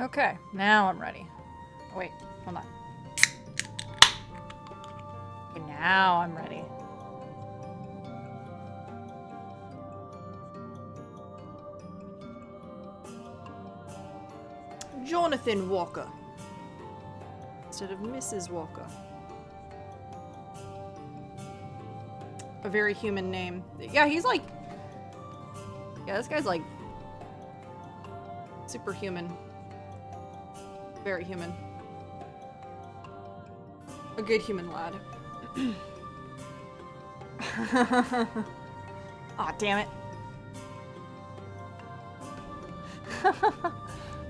Okay, now I'm ready. Oh, wait, hold on. Okay, now I'm ready. Jonathan Walker. Instead of Mrs. Walker. A very human name. Yeah, he's like... Yeah, this guy's like... superhuman. Very human. A good human lad. Aw, damn it.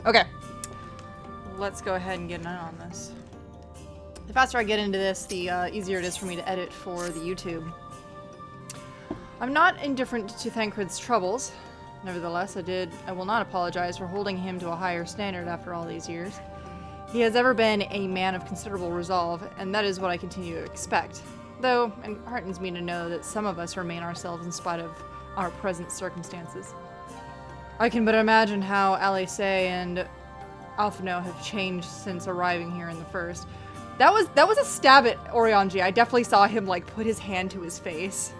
Okay. Let's go ahead and get in on this. The faster I get into this, the easier it is for me to edit for the YouTube. I'm not indifferent to Thancred's troubles. Nevertheless, I will not apologize for holding him to a higher standard after all these years. He has ever been a man of considerable resolve, and that is what I continue to expect. Though, it heartens me to know that some of us remain ourselves in spite of our present circumstances. I can but imagine how Alice and Alphino have changed since arriving here in the first. That was a stab at Orionji. I definitely saw him like put his hand to his face.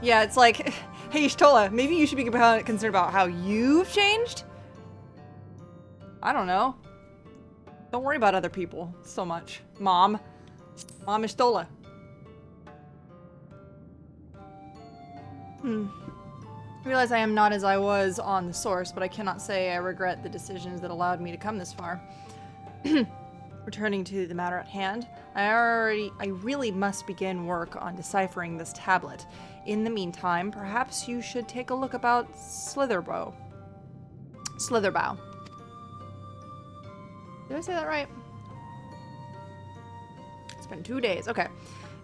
Yeah, it's like, hey, Shtola, maybe you should be concerned about how you've changed? I don't know. Don't worry about other people so much. Mom. Mom Shtola. I realize I am not as I was on the source, but I cannot say I regret the decisions that allowed me to come this far. Returning to the matter at hand, I really must begin work on deciphering this tablet. In the meantime, perhaps you should take a look about Slitherbow. Slitherbow. Did I say that right? It's been 2 days. Okay.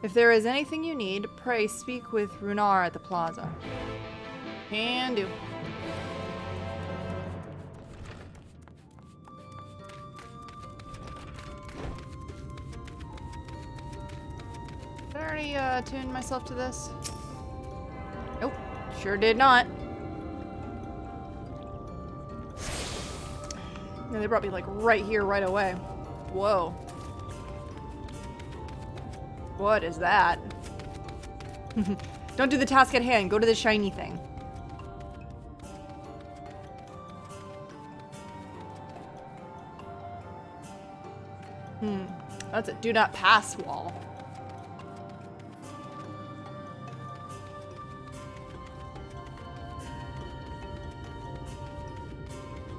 If there is anything you need, pray speak with Runar at the plaza. Can do. Did I already tune myself to this? Nope. Sure did not. Yeah, they brought me like right here, right away. Whoa. What is that? Don't do the task at hand. Go to the shiny thing. That's a do not pass wall.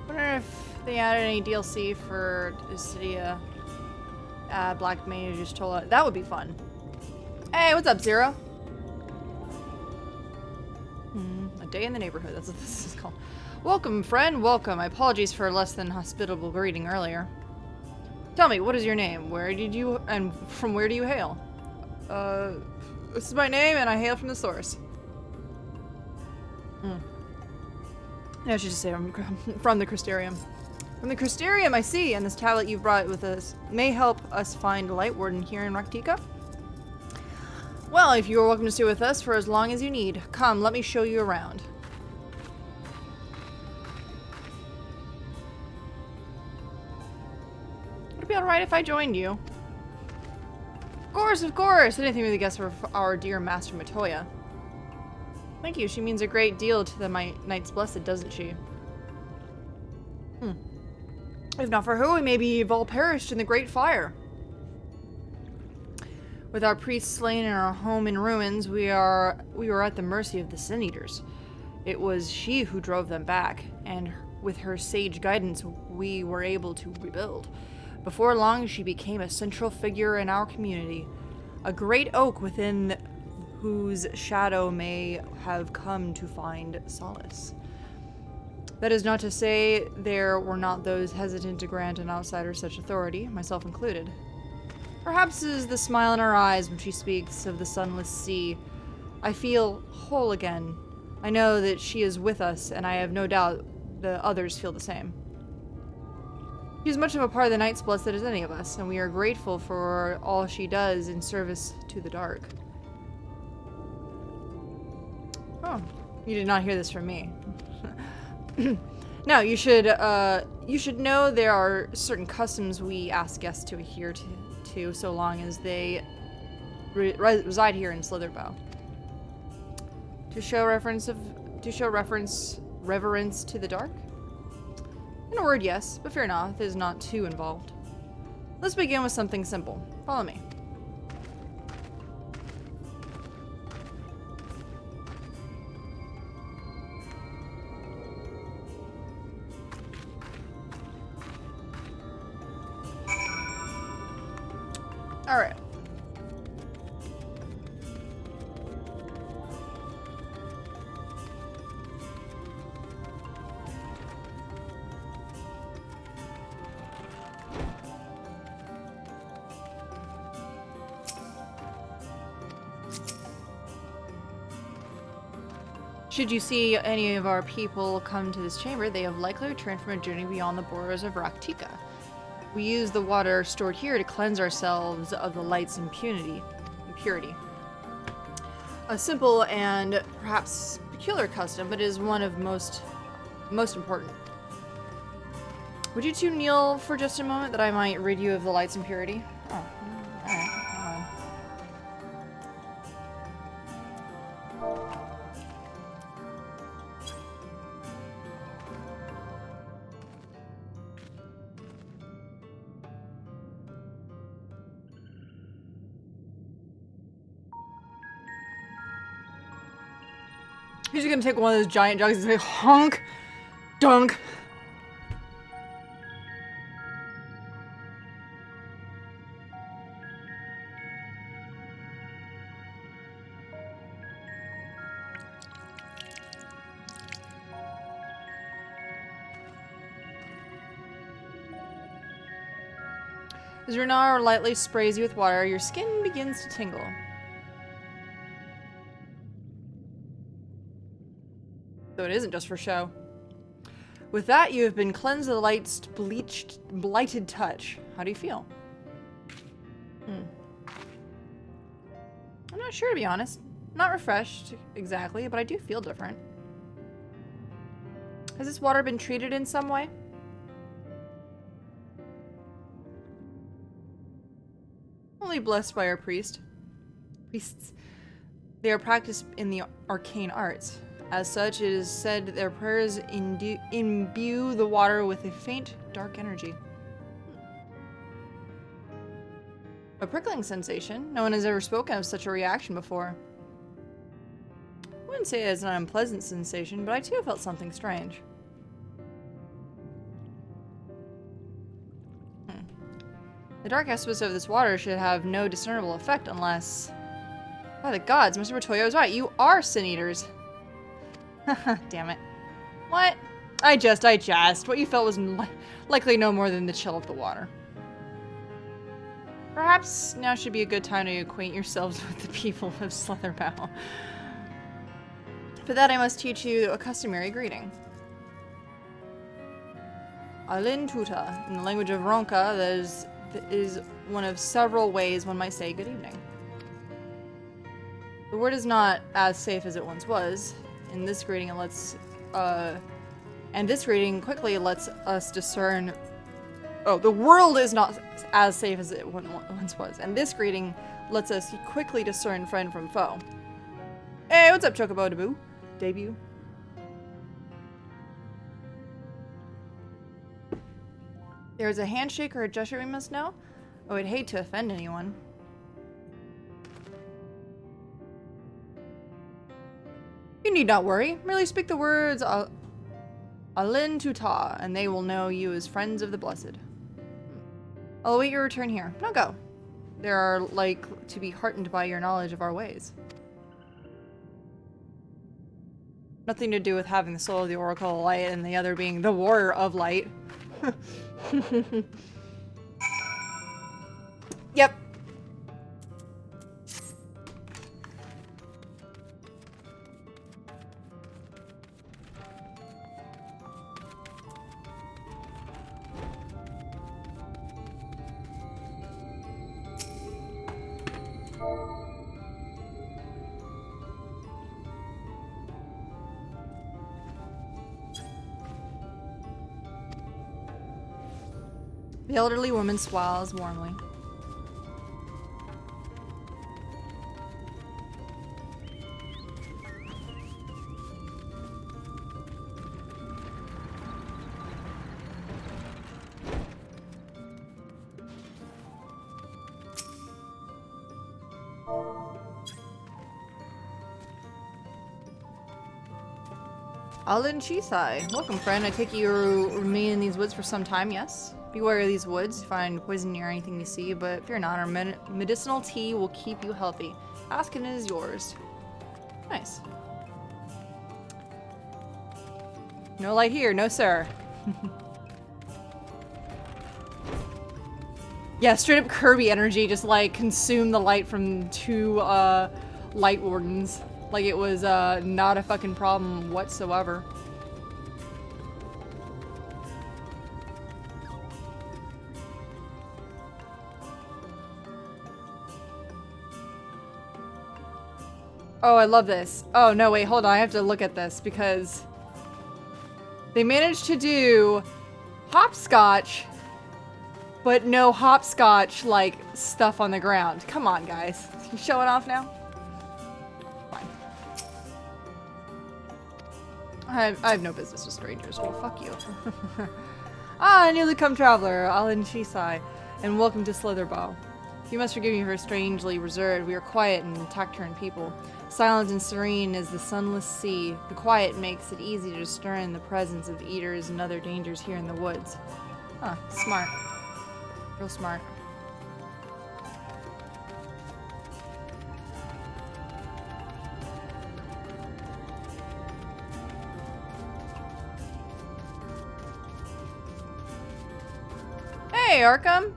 Wonder if they added any DLC for Dissidia. Black Mage just told that would be fun. Hey, what's up, Zero? A day in the neighborhood, that's what this is called. Welcome, friend, welcome. My apologies for a less than hospitable greeting earlier. Tell me, what is your name? Where did you, and from where do you hail? This is my name, and I hail from the source. I should just say I'm from the Crystarium. From the Crystarium, I see, and this tablet you've brought with us may help us find Lightwarden here in Raktika. Well, if you are welcome to stay with us for as long as you need. Come, let me show you around. Would it be alright if I joined you? Of course, of course! Anything with the guest of our dear Master Matoya. Thank you, she means a great deal to the Knights Blessed, doesn't she? If not for her, we maybe have all perished in the Great Fire. With our priests slain and our home in ruins, we were at the mercy of the Sin Eaters. It was she who drove them back, and with her sage guidance, we were able to rebuild. Before long, she became a central figure in our community, a great oak within whose shadow may have come to find solace. That is not to say there were not those hesitant to grant an outsider such authority, myself included. Perhaps it is the smile in her eyes when she speaks of the sunless sea. I feel whole again. I know that she is with us, and I have no doubt the others feel the same. She's much of a part of the Night's Blessed as any of us, and we are grateful for all she does in service to the dark. Oh, you did not hear this from me. No, you should know there are certain customs we ask guests to adhere to so long as they reside here in Slitherbow. To show reverence to the dark? In a word, yes, but fear not, it is not too involved. Let's begin with something simple. Follow me. Alright. Should you see any of our people come to this chamber, they have likely returned from a journey beyond the borders of Raktika. We use the water stored here to cleanse ourselves of the light's impurity. A simple and perhaps peculiar custom, but is one of most important. Would you two kneel for just a moment that I might rid you of the light's impurity? Oh, alright. He's just gonna take one of those giant jugs and say, honk, dunk. As Renar lightly sprays you with water, your skin begins to tingle. So it isn't just for show. With that, you have been cleansed of the light's blighted touch. How do you feel? I'm not sure, to be honest. Not refreshed, exactly, but I do feel different. Has this water been treated in some way? Only blessed by our priests. They are practiced in the arcane arts. As such, it is said their prayers imbue the water with a faint, dark energy. A prickling sensation. No one has ever spoken of such a reaction before. I wouldn't say it is an unpleasant sensation, but I too felt something strange. The dark aspects of this water should have no discernible effect unless... By the gods, Mr. Bertoyo is right. You are sin-eaters. Damn it. What? I jest. What you felt was likely no more than the chill of the water. Perhaps now should be a good time to acquaint yourselves with the people of Slitherbow. For that, I must teach you a customary greeting. Alin Tuta. In the language of Ronka, that is one of several ways one might say good evening. The word is not as safe as it once was. In this greeting, this greeting quickly lets us discern. Oh, the world is not as safe as it once was, and this greeting lets us quickly discern friend from foe. Hey, what's up, Chocobo Debut? There's a handshake or a gesture we must know? Oh, I'd hate to offend anyone. You need not worry. Merely speak the words Alin Tuta, and they will know you as friends of the blessed. I'll await your return here. Now go. They are like to be heartened by your knowledge of our ways. Nothing to do with having the soul of the Oracle of Light and the other being the Warrior of Light. Yep. The elderly woman smiles warmly. Alan Chisai. Welcome, friend. I take it you remain in these woods for some time, yes? Beware of these woods. Find poison near anything you see, but fear not. Our medicinal tea will keep you healthy. Ask and it is yours. Nice. No light here, no sir. Yeah, straight up Kirby energy, just like consume the light from 2 light wardens. Like it was not a fucking problem whatsoever. Oh, I love this. Oh, no, wait, hold on. I have to look at this because they managed to do hopscotch, but no hopscotch, like, stuff on the ground. Come on, guys. You showing off now? Fine. I have no business with strangers. Well, fuck you. Ah, newly come traveler, Alan Chisai, and welcome to Slitherbow. You must forgive me for strangely reserved. We are quiet and taciturn people. Silent and serene as the sunless sea, the quiet makes it easy to discern the presence of eaters and other dangers here in the woods. Huh, smart. Real smart. Hey, Arkham!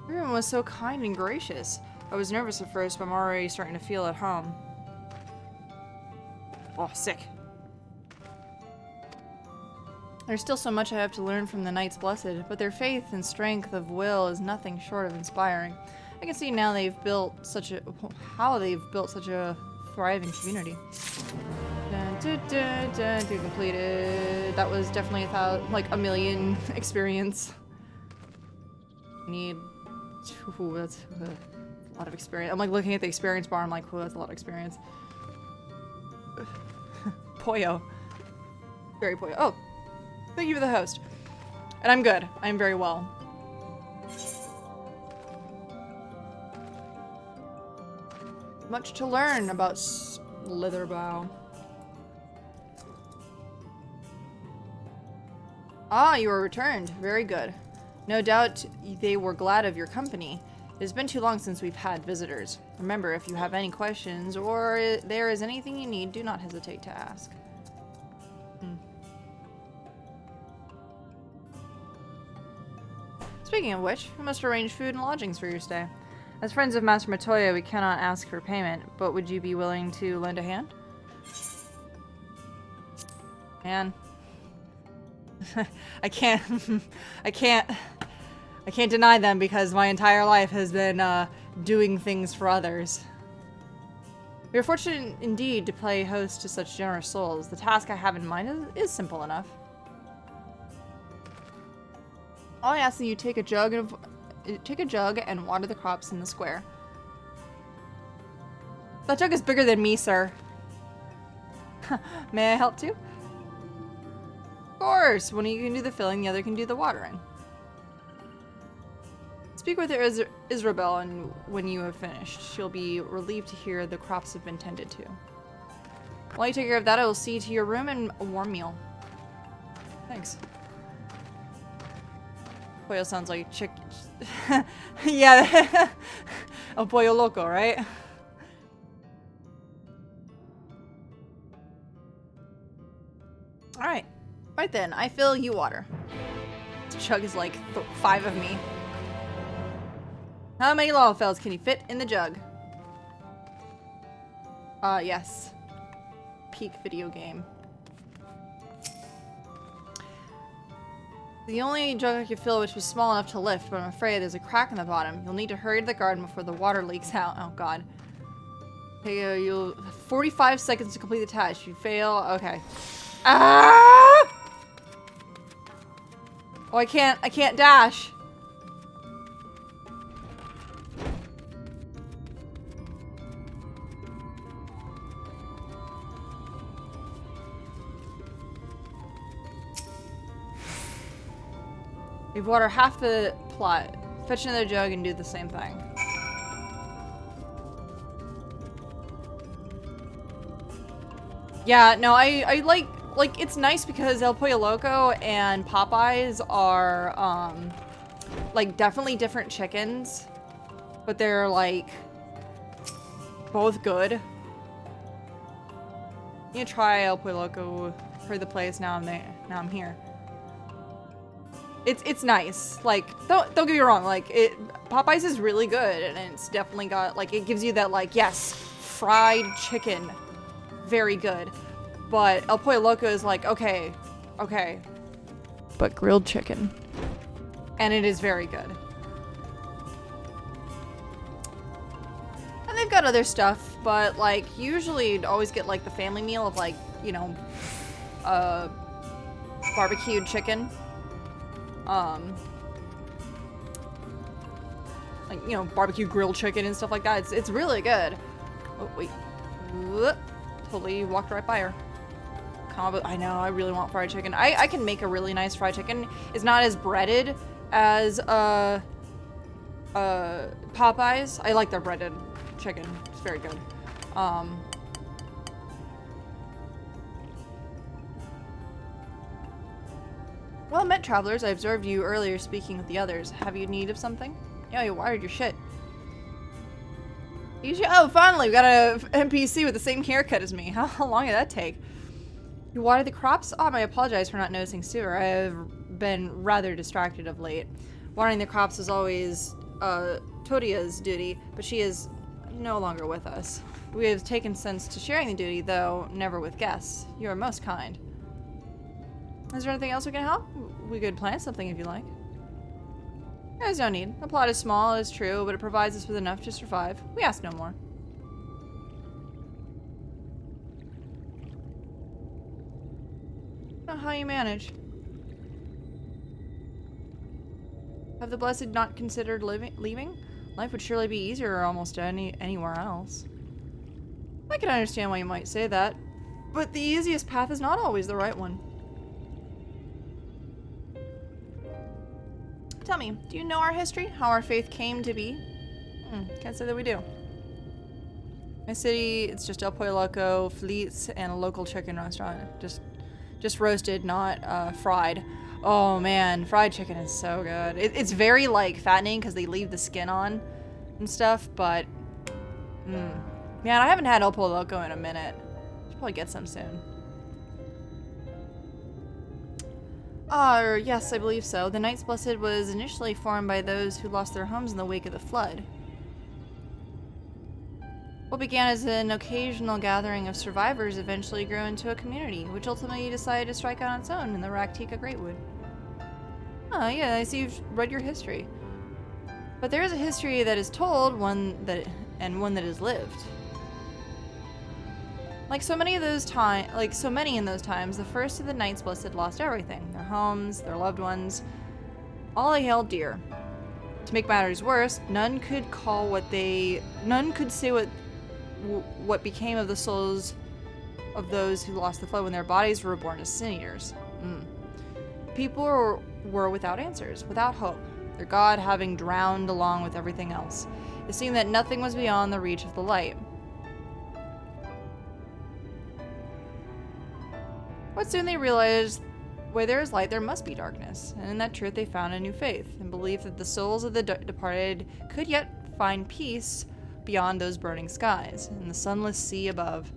Everyone was so kind and gracious. I was nervous at first, but I'm already starting to feel at home. Oh, sick. There's still so much I have to learn from the Knights Blessed, but their faith and strength of will is nothing short of inspiring. I can see now how they've built such a thriving community. Dun, dun, dun, dun, dun, completed. That was definitely like a million experience. Need. Ooh, that's a lot of experience. I'm like looking at the experience bar. I'm like, oh, that's a lot of experience. Poyo. Very Poyo. Oh, thank you for the host. And I'm good. I'm very well. Much to learn about Slitherbow. Ah, you are returned. Very good. No doubt they were glad of your company. It has been too long since we've had visitors. Remember, if you have any questions or there is anything you need, do not hesitate to ask. Speaking of which, we must arrange food and lodgings for your stay. As friends of Master Matoya, we cannot ask for payment, but would you be willing to lend a hand? Man. I can't deny them because my entire life has been doing things for others. We are fortunate indeed to play host to such generous souls. The task I have in mind is simple enough. All I ask that you take a jug and water the crops in the square. That jug is bigger than me, sir. May I help too? Of course! One of you can do the filling, the other can do the watering. Speak with Isabel, and when you have finished, she'll be relieved to hear the crops have been tended to. While you take care of that, I will see to your room and a warm meal. Thanks. Pollo sounds like chick. Yeah. El Pollo Loco, right? Alright. Right then, I fill, you water. This jug is like 5 of me. How many Lawfells can you fit in the jug? Yes. Peak video game. The only jug I could fill which was small enough to lift, but I'm afraid there's a crack in the bottom. You'll need to hurry to the garden before the water leaks out. Oh god. You'll 45 seconds to complete the task. You fail. Okay. Ah! Oh, I can't dash. We've watered half the plot. Fetch another jug and do the same thing. Yeah, no, I like it's nice because El Pollo Loco and Popeyes are like definitely different chickens, but they're like both good. I'm gonna try El Pollo Loco for the place now. Now I'm here. It's nice. Like don't get me wrong. Like Popeyes is really good, and it's definitely got like it gives you that like yes, fried chicken. Very good. But El Pollo Loco is like, okay, but grilled chicken. And it is very good. And they've got other stuff, but like, usually you'd always get like the family meal of like, you know, barbecued chicken. Like, you know, barbecue grilled chicken and stuff like that. It's really good. Oh, wait. Whoop. Totally walked right by her. I know, I really want fried chicken. I can make a really nice fried chicken. It's not as breaded as Popeyes. I like their breaded chicken. It's very good. Well met, travelers. I observed you earlier speaking with the others. Have you need of something? Yeah, you wired your shit. Oh, finally, we got a NPC with the same haircut as me. How long did that take? You water the crops? Oh, I apologize for not noticing sooner. I have been rather distracted of late. Watering the crops is always Todia's duty, but she is no longer with us. We have taken sense to sharing the duty, though never with guests. You are most kind. Is there anything else we can help? We could plan something if you like. There's no need. The plot is small, it is true, but it provides us with enough to survive. We ask no more. I don't know how you manage. Have the Blessed not considered leaving? Life would surely be easier almost anywhere else. I can understand why you might say that, but the easiest path is not always the right one. Tell me, do you know our history? How our faith came to be? Can't say that we do. My city, it's just El Pollo Loco, Fleets, and a local chicken restaurant. Just roasted, not fried. Oh man, fried chicken is so good. It's very like fattening because they leave the skin on and stuff, but man, I haven't had El Pollo Loco in a minute. Should probably get some soon. Yes, I believe so. The Knights Blessed was initially formed by those who lost their homes in the wake of the flood. What began as an occasional gathering of survivors eventually grew into a community, which ultimately decided to strike out on its own in the Raktika Greatwood. Oh, yeah, I see you've read your history. But there is a history that is told, one that is lived. Like so many in those times, the first of the Knights Blessed lost everything. Their homes, their loved ones, all they held dear. To make matters worse, none could say what became of the souls of those who lost the flood when their bodies were reborn as sin eaters. People were without answers, without hope, their god having drowned along with everything else. It seemed that nothing was beyond the reach of the light. But soon they realized, where there is light, there must be darkness. And in that truth, they found a new faith and believed that the souls of the departed could yet find peace beyond those burning skies and the sunless sea above.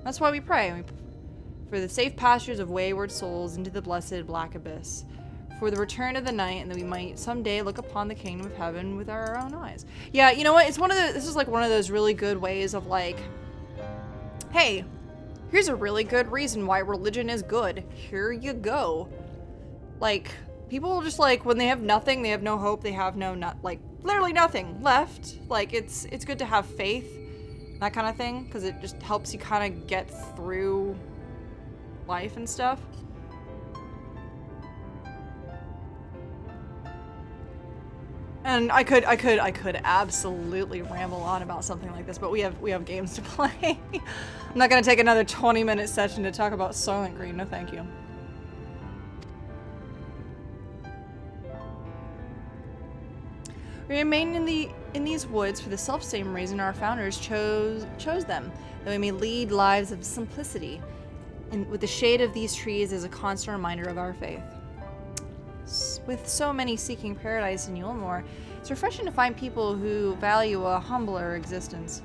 That's why we pray for the safe pastures of wayward souls into the blessed black abyss, for the return of the night, and that we might someday look upon the kingdom of heaven with our own eyes. Yeah, you know what? This is like one of those really good ways of like, hey, here's a really good reason why religion is good. Here you go. Like, people just like, when they have nothing, they have no hope, they have literally nothing left. Like, it's good to have faith. that kind of thing, because it just helps you kind of get through life and stuff. And I could absolutely ramble on about something like this, but we have games to play. I'm not gonna take another 20-minute session to talk about Soylent Green. No, thank you. We remain in these woods for the self-same reason our founders chose them, that we may lead lives of simplicity, and with the shade of these trees as a constant reminder of our faith. With so many seeking paradise in Yulmore, it's refreshing to find people who value a humbler existence.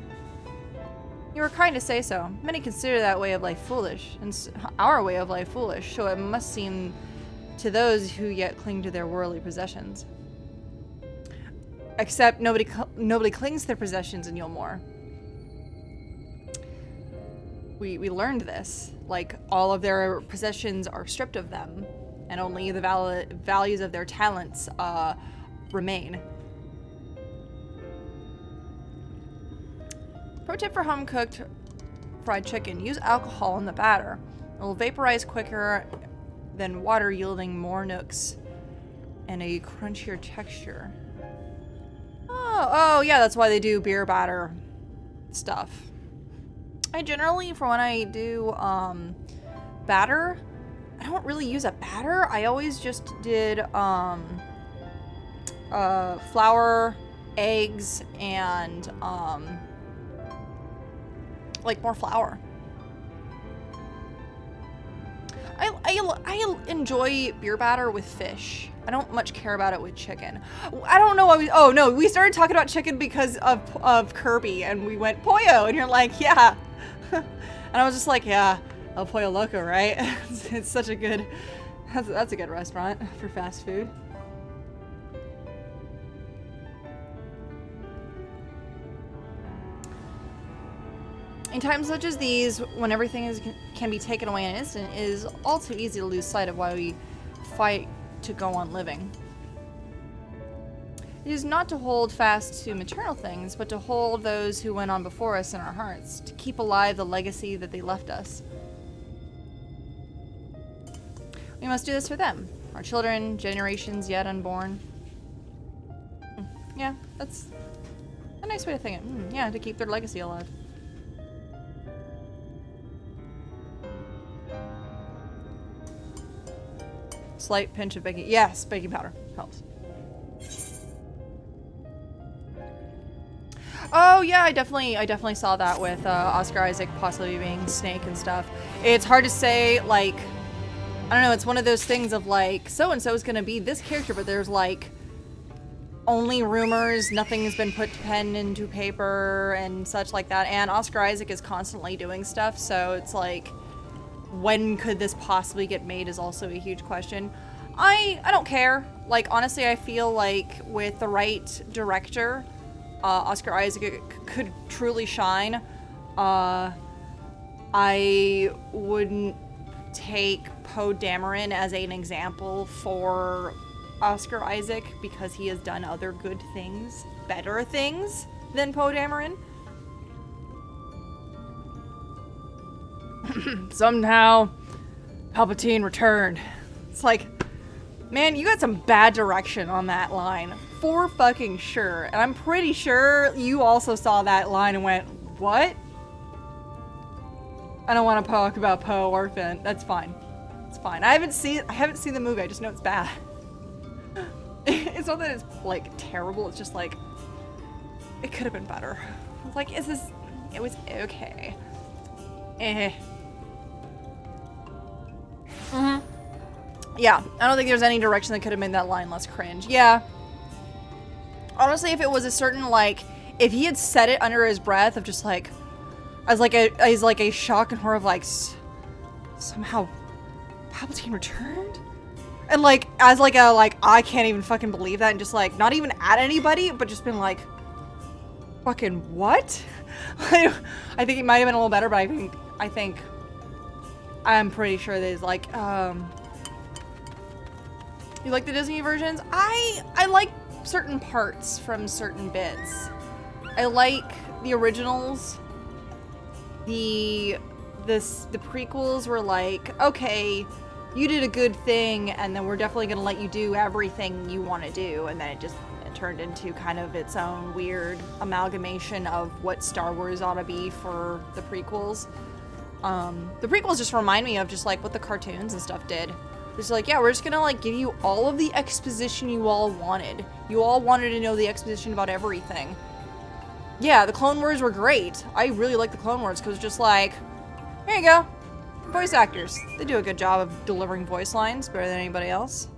You were kind to say so. Many consider that way of life foolish, and our way of life foolish, so it must seem to those who yet cling to their worldly possessions. Except nobody clings to their possessions in Yulmore. We learned this. Like, all of their possessions are stripped of them, and only the values of their talents remain. Pro tip for home-cooked fried chicken: use alcohol in the batter. It will vaporize quicker than water, yielding more nooks and a crunchier texture. Oh yeah, that's why they do beer batter stuff. I generally, for when I do batter, I don't really use a batter. I always just did flour, eggs, and like more flour. I enjoy beer batter with fish. I don't much care about it with chicken. I don't know why we... Oh, no. We started talking about chicken because of Kirby, and we went Pollo, and you're like, yeah. And I was just like, yeah, El Pollo Loco, right? It's such a good... That's a good restaurant for fast food. In times such as these, when everything can be taken away in an instant, it is all too easy to lose sight of why we fight to go on living. It is not to hold fast to material things, but to hold those who went on before us in our hearts, to keep alive the legacy that they left us. We must do this for them, our children, generations yet unborn. Yeah, that's a nice way to think it. Yeah, to keep their legacy alive. Slight pinch of baking. Yes, baking powder helps. Oh yeah, I definitely saw that with Oscar Isaac possibly being Snake and stuff. It's hard to say, like, I don't know, it's one of those things of like, so and so is gonna be this character, but there's like only rumors, nothing has been put pen into paper and such like that. And Oscar Isaac is constantly doing stuff, so it's like, when could this possibly get made is also a huge question. I don't care. Like, honestly, I feel like with the right director, Oscar Isaac could truly shine. I wouldn't take Poe Dameron as an example for Oscar Isaac because he has done other good things, better things than Poe Dameron. Somehow, Palpatine returned. It's like, man, you got some bad direction on that line. For fucking sure. And I'm pretty sure you also saw that line and went, what? I don't want to talk about Poe or Finn. That's fine. It's fine. I haven't seen the movie. I just know it's bad. It's not that it's like terrible. It's just like, it could have been better. It's like, it was okay. Yeah, I don't think there's any direction that could have made that line less cringe. Yeah. Honestly, if it was a certain, like, if he had said it under his breath of just like, as like a shock and horror of like, somehow Palpatine returned? And like, as like a, like, I can't even fucking believe that, and just like, not even at anybody, but just been like, fucking what? I think it might have been a little better, but I think I'm pretty sure there's like, you like the Disney versions? I like certain parts from certain bits. I like the originals the prequels were like, okay, you did a good thing, and then we're definitely gonna let you do everything you want to do, and then it turned into kind of its own weird amalgamation of what Star Wars ought to be for the prequels. The prequels just remind me of just like what the cartoons and stuff did. It's like, yeah, we're just gonna like give you all of the exposition you all wanted. You all wanted to know the exposition about everything. Yeah, the Clone Wars were great. I really like the Clone Wars because it's just like, here you go. Voice actors. They do a good job of delivering voice lines better than anybody else.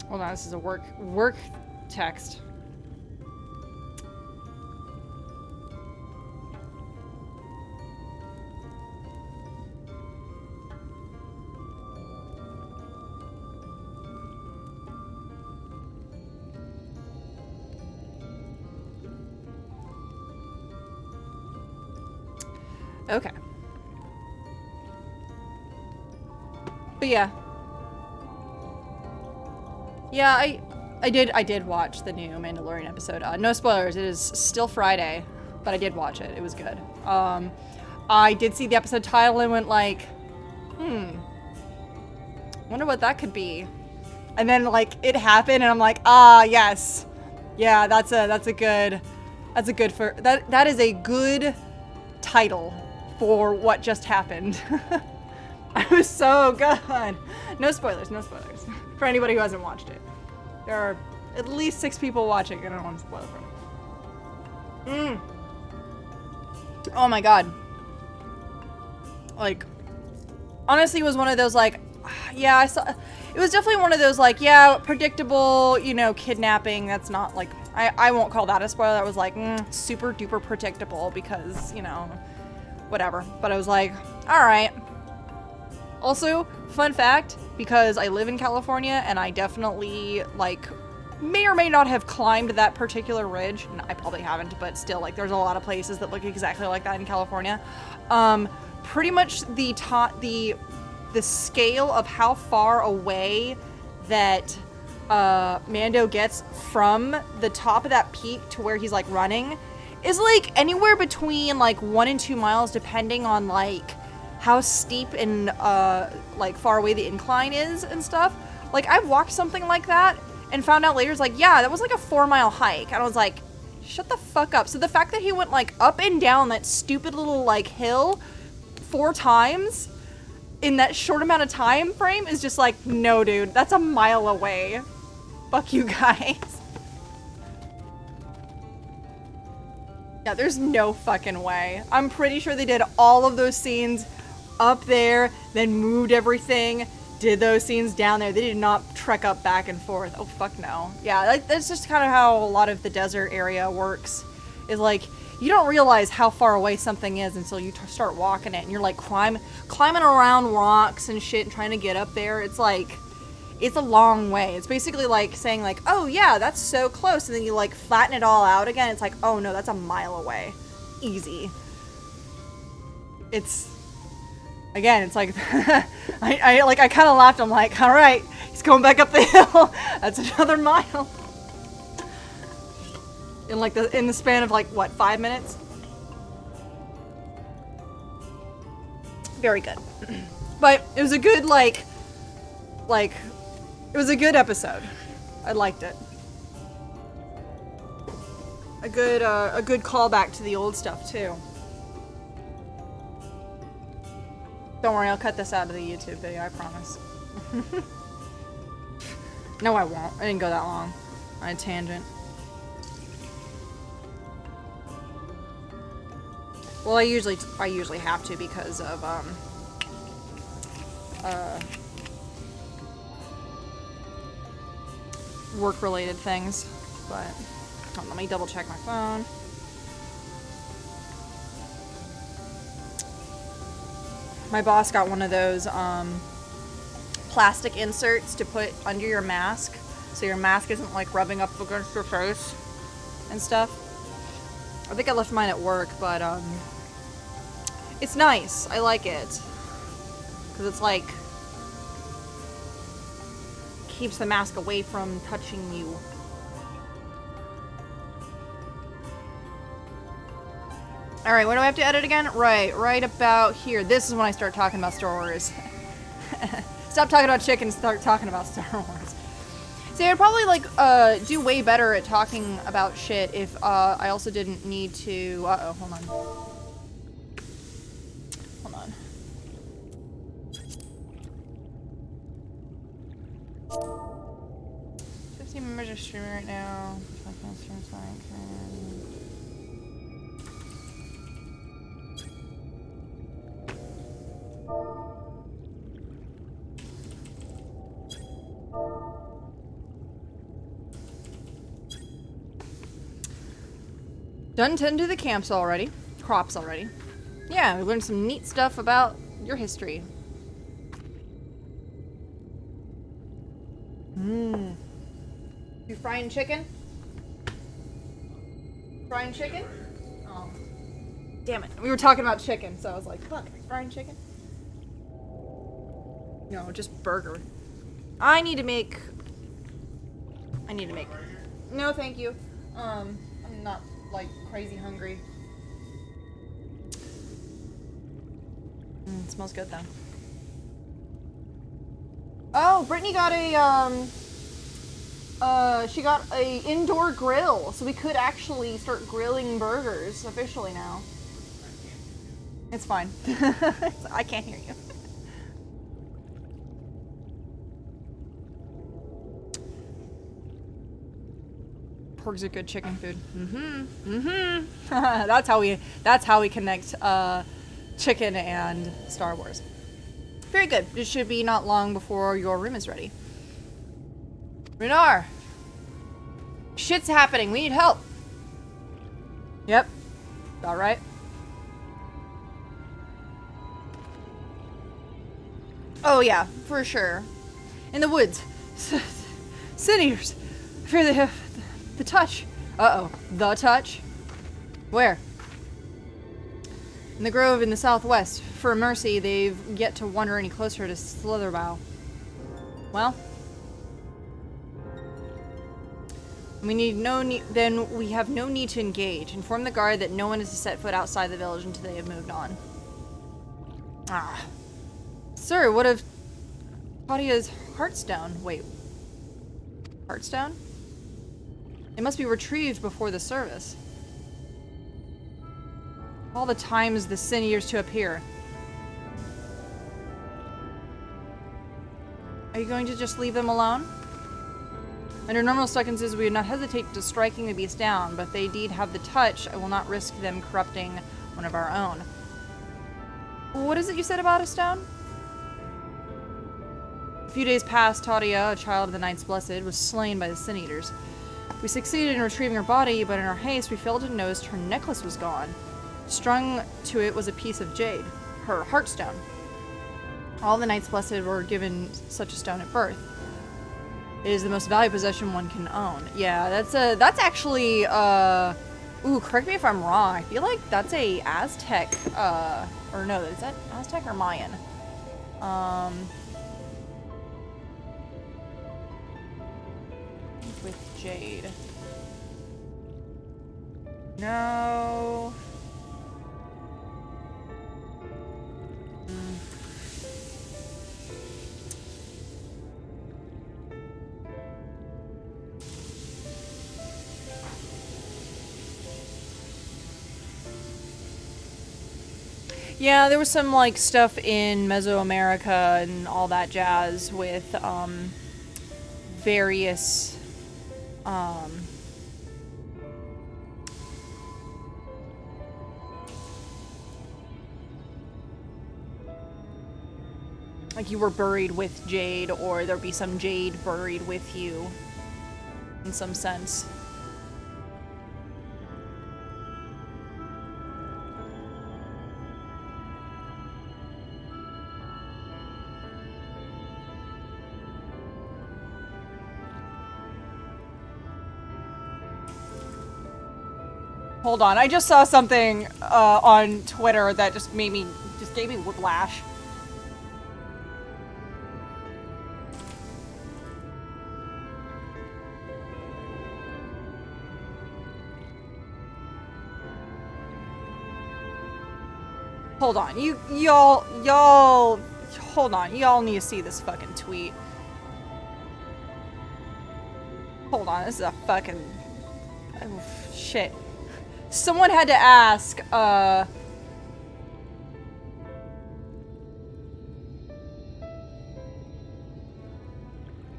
Hold on, this is a work text. Okay. But yeah. Yeah, I did watch the new Mandalorian episode. No spoilers, it is still Friday, but I did watch it. It was good. I did see the episode title and went like, wonder what that could be. And then like it happened and I'm like, ah, yes. Yeah, that is a good title for what just happened. It was so good. No spoilers, no spoilers. For anybody who hasn't watched it. There are at least 6 people watching. I don't want to spoil it for them. Oh my god. Like, honestly, it was one of those like, yeah, I saw. It was definitely one of those like, yeah, predictable, you know, kidnapping. That's not like, I won't call that a spoiler. That was like super duper predictable because, you know, whatever. But I was like, all right. Also, fun fact, because I live in California and I definitely, like, may or may not have climbed that particular ridge. No, I probably haven't, but still, like, there's a lot of places that look exactly like that in California. Pretty much the scale of how far away that Mando gets from the top of that peak to where he's, like, running is, like, anywhere between, like, 1 and 2 miles, depending on, like, how steep and like far away the incline is and stuff. Like I've walked something like that and found out later, it's like, yeah, that was like a 4-mile hike. And I was like, shut the fuck up. So the fact that he went like up and down that stupid little like hill 4 times in that short amount of time frame is just like, no dude, that's a mile away. Fuck you guys. Yeah, there's no fucking way. I'm pretty sure they did all of those scenes up there, then moved everything, did those scenes down there. They did not trek up back and forth. Oh, fuck no. Yeah, that's just kind of how a lot of the desert area works. Is like, you don't realize how far away something is until you start walking it, and you're like climbing around rocks and shit and trying to get up there. It's like, it's a long way. It's basically like saying like, oh yeah, that's so close, and then you like flatten it all out again. It's like, oh no, that's a mile away. Easy. It's... Again, it's like, I kind of laughed. I'm like, all right, he's going back up the hill. That's another mile. In the span of like, what, 5 minutes? Very good. But it was a good, it was a good episode. I liked it. A good callback to the old stuff, too. Don't worry, I'll cut this out of the YouTube video, I promise. No, I won't. I didn't go that long on a tangent. Well, I usually have to because of work-related things. But hold on, let me double check my phone. My boss got one of those plastic inserts to put under your mask, so your mask isn't like rubbing up against your face and stuff. I think I left mine at work, but it's nice. I like it because it's like keeps the mask away from touching you. Alright, what do I have to edit again? Right about here. This is when I start talking about Star Wars. Stop talking about chicken and start talking about Star Wars. See, I'd probably, like, do way better at talking about shit if, I also didn't need to... Uh-oh, hold on. Hold on. Members are streaming right now. Done tend to the camps already. Crops already. Yeah, we learned some neat stuff about your history. Mmm. You frying chicken? Frying chicken? Oh. Damn it. We were talking about chicken, so I was like, fuck, frying chicken? No, just burger. I need to make... No, thank you. I'm not, like, crazy hungry. It smells good, though. Oh, Brittany got a, she got a indoor grill, so we could actually start grilling burgers officially now. It's fine. I can't hear you. Pork's a good chicken food. That's how we connect chicken and Star Wars. Very good. It should be not long before your room is ready. Renar! Shit's happening. We need help. Yep. All right. Oh yeah, for sure. In the woods. Sin eaters. I fear they have the touch. Uh-oh. The touch? Where? In the grove in the southwest. For mercy, they've yet to wander any closer to Slitherbow. Well, then we have no need to engage. Inform the guard that no one is to set foot outside the village until they have moved on. Ah. Sir, what of Claudia's heartstone? Wait. Heartstone? It must be retrieved before the service. All the times the sin eaters to appear. Are you going to just leave them alone? Under normal circumstances, we would not hesitate to striking the beast down, but if they indeed have the touch, I will not risk them corrupting one of our own. What is it you said about a stone? A few days past, Tadia, a child of the Knights Blessed, was slain by the Sin Eaters. We succeeded in retrieving her body, but in our haste, we failed to notice her necklace was gone. Strung to it was a piece of jade, her heartstone. All the Knights Blessed were given such a stone at birth. It is the most valuable possession one can own. Yeah, that's actually, ooh, correct me if I'm wrong. I feel like that's a Aztec, or no, is that Aztec or Mayan? With jade. No. Yeah, there was some, like, stuff in Mesoamerica and all that jazz with, various, like you were buried with jade, or there'd be some jade buried with you, in some sense. Hold on, I just saw something on Twitter that just gave me whiplash. Hold on, y'all, hold on, y'all need to see this fucking tweet. Hold on, this is a fucking, oh, shit. Someone had to ask,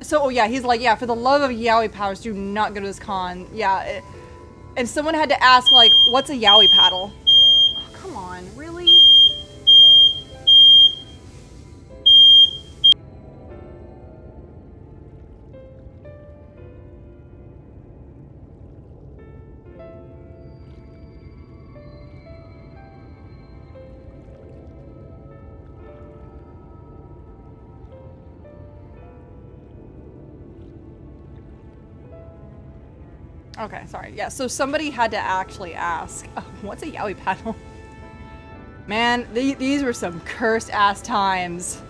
so, oh yeah, he's like, yeah, for the love of yaoi powers, do not go to this con. Yeah, and someone had to ask, like, what's a yaoi paddle? Oh, come on, really? Okay, sorry. Yeah, so somebody had to actually ask, what's a yaoi paddle? Man, these were some cursed-ass times.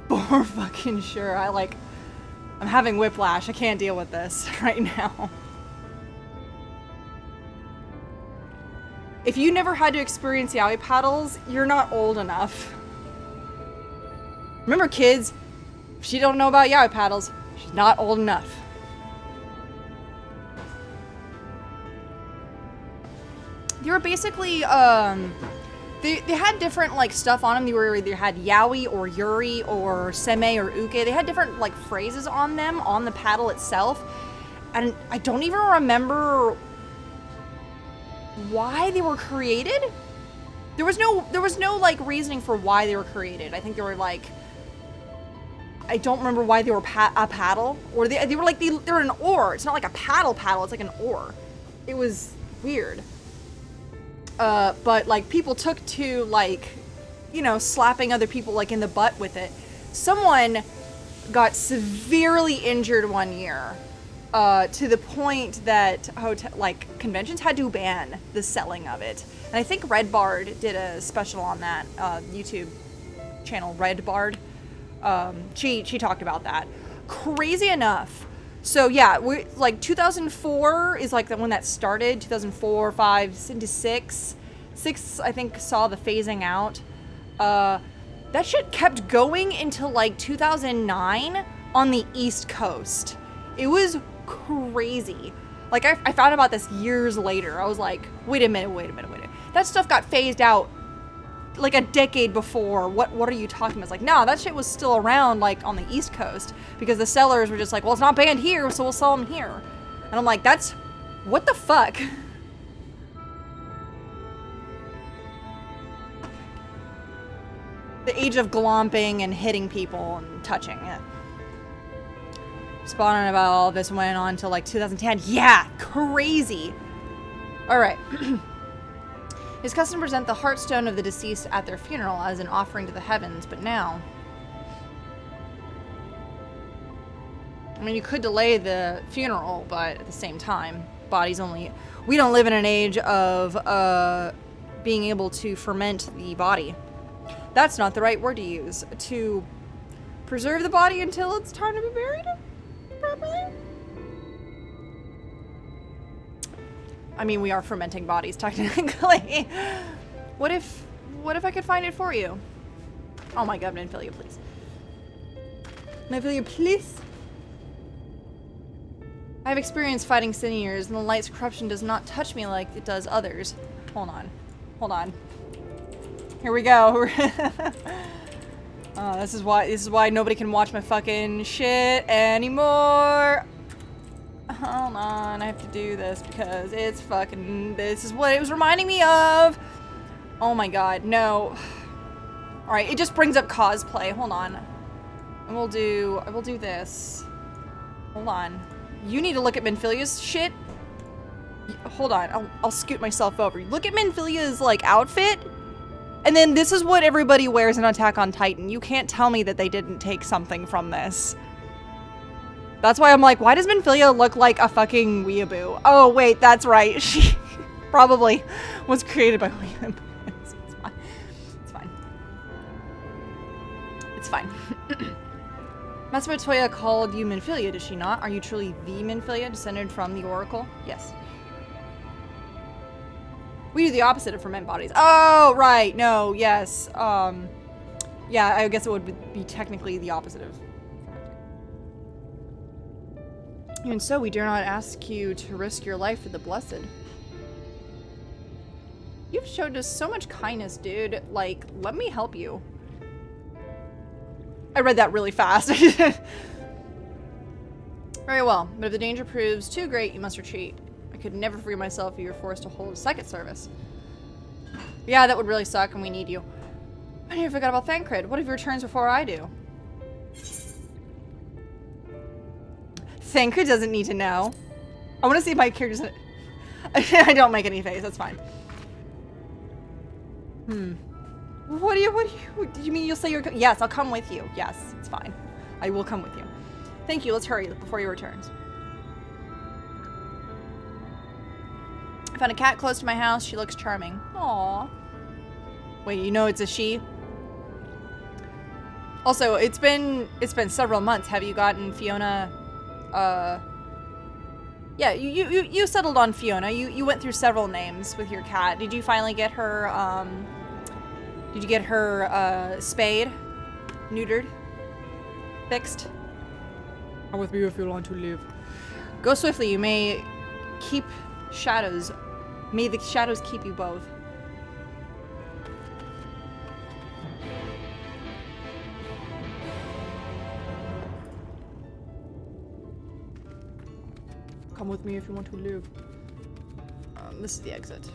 For fucking sure. I'm having whiplash. I can't deal with this right now. If you never had to experience yaoi paddles, you're not old enough. Remember, kids, if she don't know about yaoi paddles, she's not old enough. They were basically, they had different, like, stuff on them. They were either had yaoi or yuri or seme or uke. They had different, like, phrases on them, on the paddle itself. And I don't even remember why they were created. There was no, like, reasoning for why they were created. I think they were, like, I don't remember why they were a paddle. Or they were, like, they're an oar. It's not like a paddle, it's like an oar. It was weird. But, like, people took to, like, you know, slapping other people, like, in the butt with it. Someone got severely injured one year, to the point that conventions had to ban the selling of it. And I think Red Bard did a special on that, YouTube channel, Red Bard. She talked about that. Crazy enough. So yeah, we like 2004 is like the one that started. 2004, 5 into 6. 6 I think saw the phasing out. That shit kept going until like 2009 on the East Coast. It was crazy. Like I found about this years later. I was like, wait a minute. That stuff got phased out like a decade before. What are you talking about? It's like, no, that shit was still around like on the East Coast because the sellers were just like, well, it's not banned here, so we'll sell them here. And I'm like, that's what the fuck? The age of glomping and hitting people and touching it. Spawning about all this went on until like 2010. Yeah, crazy. All right. His custom present the heartstone of the deceased at their funeral as an offering to the heavens, but now... I mean, you could delay the funeral, but at the same time, bodies only... We don't live in an age of being able to ferment the body. That's not the right word to use. To preserve the body until it's time to be buried properly? I mean, we are fermenting bodies, technically. What if I could find it for you? Oh my god, Minfilia, please. Minfilia, please? I have experience fighting seniors, and the light's corruption does not touch me like it does others. Hold on. Here we go. Oh, this is why nobody can watch my fucking shit anymore. Hold on, I have to do this because it's fucking... This is what it was reminding me of. Oh my god, no. Alright, it just brings up cosplay. Hold on. And I will do this. Hold on. You need to look at Minfilia's shit. Hold on, I'll scoot myself over. Look at Minfilia's, like, outfit. And then this is what everybody wears in Attack on Titan. You can't tell me that they didn't take something from this. That's why I'm like, why does Minfilia look like a fucking weeaboo? Oh, wait, that's right. Probably was created by William. It's fine. It's fine. It's fine. Master Toya called you Minfilia, did she not? Are you truly the Minfilia, descended from the Oracle? Yes. We do the opposite of ferment bodies. Oh, right. No, yes. Yeah, I guess it would be technically the opposite of fermenting. Even so, we dare not ask you to risk your life for the blessed. You've showed us so much kindness, dude. Like, let me help you. I read that really fast. Very well, but if the danger proves too great, you must retreat. I could never forgive myself if you were forced to hold a second service. Yeah, that would really suck, and we need you. I never forgot about Thancred. What if he returns before I do? Thancred doesn't need to know. I want to see if my character's... I don't make any face, that's fine. What do you mean you'll say you're... Yes, I'll come with you. Yes, it's fine. I will come with you. Thank you, let's hurry before he returns. I found a cat close to my house. She looks charming. Aww. Wait, you know it's a she? Also, it's been several months. Have you gotten Fiona? Yeah, you settled on Fiona. You went through several names with your cat. Did you finally get her? Did you get her spayed, neutered, fixed? Come with me if you want to live. Go swiftly. You may keep shadows. May the shadows keep you both. Come with me if you want to live. This is the exit.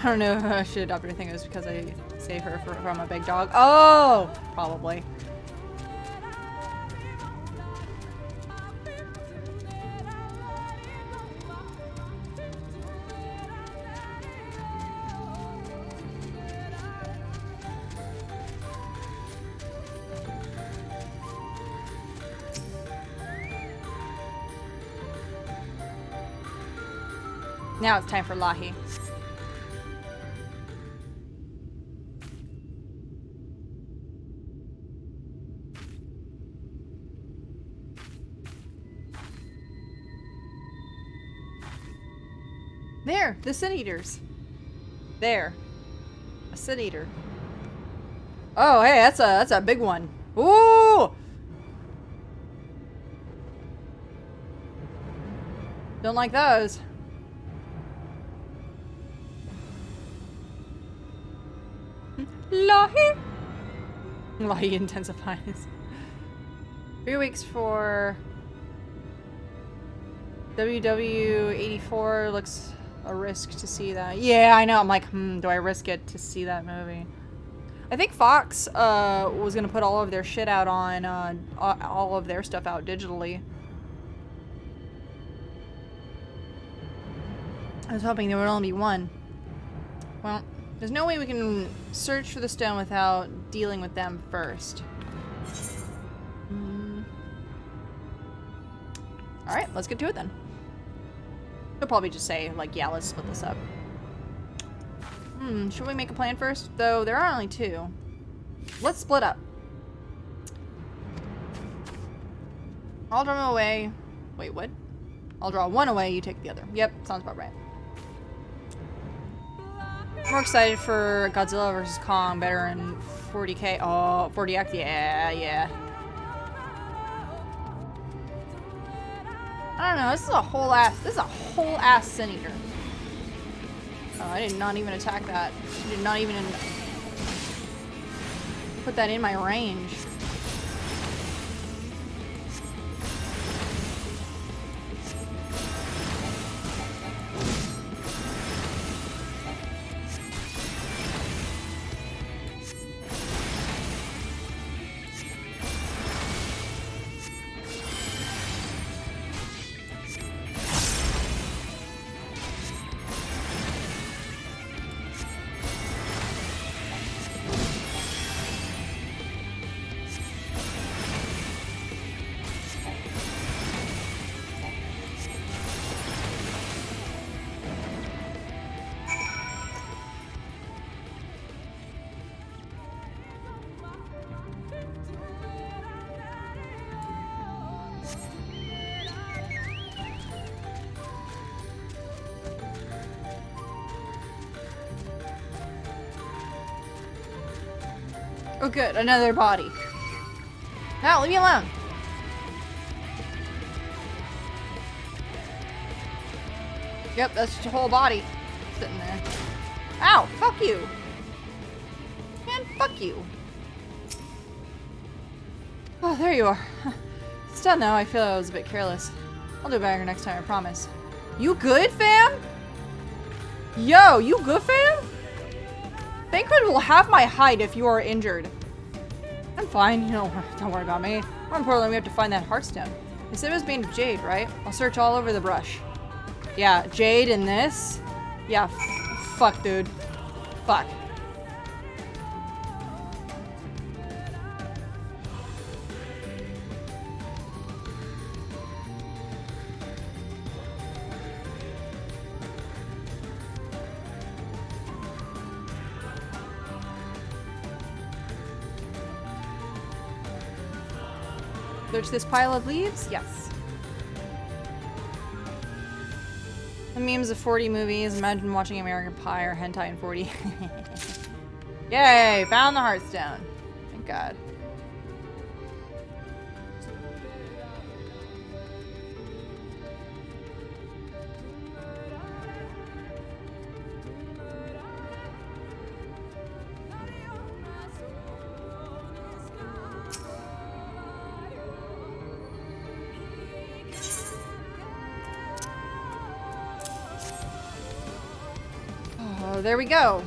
I don't know if I should adopt her. I think it was because I saved her from a big dog. Oh! Probably. Now it's time for Lahi. There, the Sin Eaters. There. A Sin Eater. Oh, hey, that's a big one. Ooh! Don't like those. Lahi! Lahi intensifies. 3 weeks for WW84 looks a risk to see that. Yeah, I know. I'm like, do I risk it to see that movie? I think Fox was gonna put all of their shit out on all of their stuff out digitally. I was hoping there would only be one. Well, there's no way we can search for the stone without dealing with them first. Alright, let's get to it then. They'll probably just say, like, yeah, let's split this up. Should we make a plan first? Though there are only 2. Let's split up. I'll draw them away. Wait, what? I'll draw one away, you take the other. Yep, sounds about right. More excited for Godzilla vs. Kong, better in 40K. Oh, 40X, yeah. I don't know, this is a whole ass Sin Eater. Oh, I did not even attack that. I did not even put that in my range. Oh good, another body. Now, leave me alone. Yep, that's just a whole body sitting there. Ow, fuck you. Man, fuck you. Oh, there you are. Still though, I feel I was a bit careless. I'll do better next time, I promise. You good, fam? Yo, you good, fam? Thancred will have my hide if you are injured. I'm fine, you know, don't worry about me. More importantly, we have to find that heartstone. They said it was made of jade, right? I'll search all over the brush. Yeah, jade in this? Yeah, fuck, dude. Fuck. Search this pile of leaves? Yes. The memes of 40 movies. Imagine watching American Pie or hentai in 40. Yay! Found the heartstone. Thank God. Oh, there we go.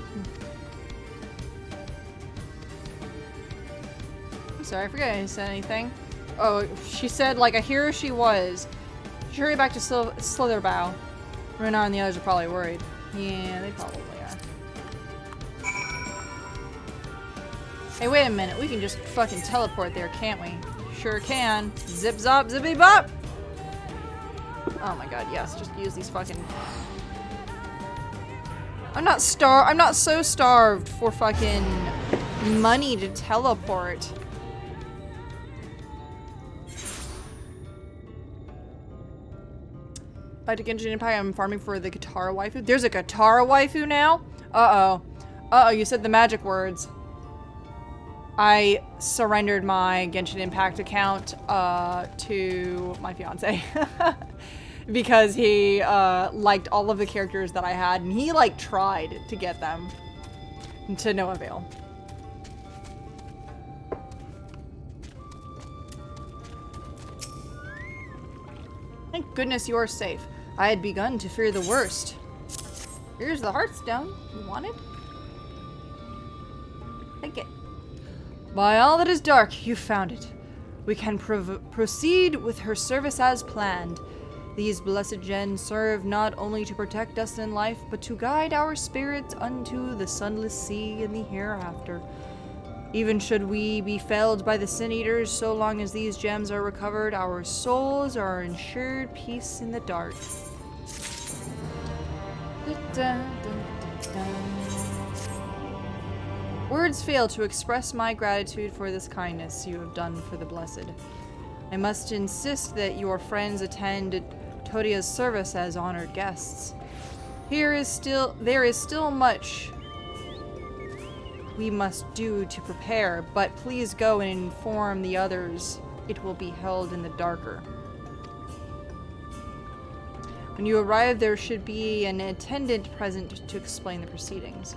I'm sorry, I forget I said anything. Oh, she said, like, a hero she was. She hurried back to Slitherbow. Renar and the others are probably worried. Yeah, they probably are. Hey, wait a minute. We can just fucking teleport there, can't we? Sure can. Zip zop, zippy bop! Oh my god, yes. Just use these fucking... I'm not so starved for fucking money to teleport. Back to Genshin Impact, I'm farming for the Katara waifu. There's a Katara waifu now? Uh-oh. Uh-oh, you said the magic words. I surrendered my Genshin Impact account to my fiance. Because he liked all of the characters that I had, and he like tried to get them to no avail. Thank goodness you are safe. I had begun to fear the worst. Here's the heartstone. You want it? Take it. By all that is dark, you found it. We can proceed with her service as planned. These blessed gems serve not only to protect us in life, but to guide our spirits unto the sunless sea in the hereafter. Even should we be felled by the Sin Eaters, so long as these gems are recovered, our souls are ensured peace in the dark. Words fail to express my gratitude for this kindness you have done for the blessed. I must insist that your friends attend Todia's service as honored guests. There is still much we must do to prepare, but please go and inform the others. It will be held in the darker. When you arrive, there should be an attendant present to explain the proceedings.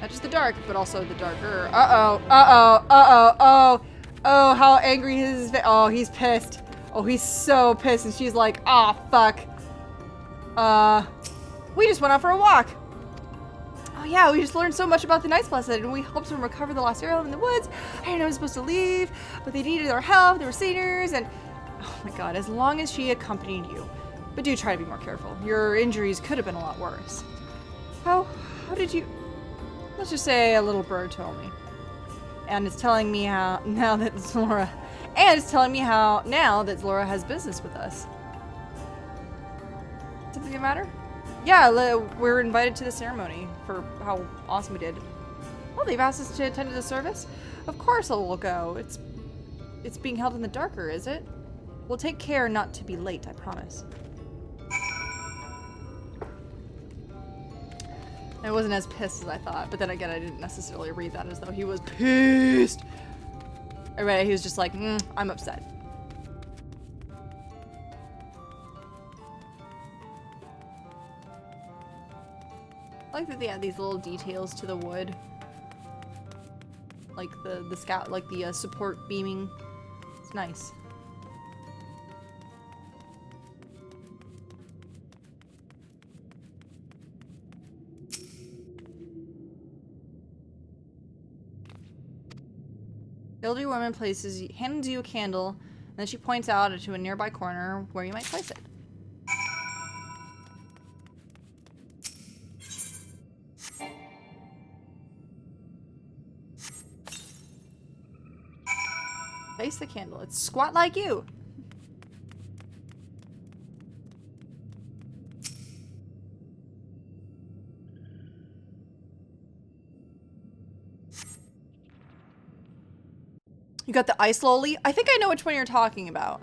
Not just the dark, but also the darker. Uh-oh, uh-oh, uh-oh, oh. Oh, how angry his face. Oh, he's pissed. Oh, he's so pissed. And she's like, ah, fuck. We just went out for a walk. Oh yeah, we just learned so much about the Knights Blessed, and we helped them recover the lost arrow in the woods. I didn't know I was supposed to leave, but they needed our help. They were seniors, and oh my god, as long as she accompanied you. But do try to be more careful. Your injuries could have been a lot worse. How did you... Let's just say a little bird told me. And it's telling me how now that Zlora... And it's telling me how now that Zlora has business with us. Something the matter? Yeah, we're invited to the ceremony for how awesome we did. Well, they've asked us to attend to the service. Of course we'll go. It's being held in the darker, is it? We'll take care not to be late, I promise. I wasn't as pissed as I thought, but then again, I didn't necessarily read that as though he was pissed. I read it, he was just like, I'm upset. I like that they add these little details to the wood. Like the scout, like the support beaming. It's nice. The elderly woman hands you a candle, and then she points out to a nearby corner where you might place it. Place the candle. It's squat like you. You got the ice loli? I think I know which one you're talking about.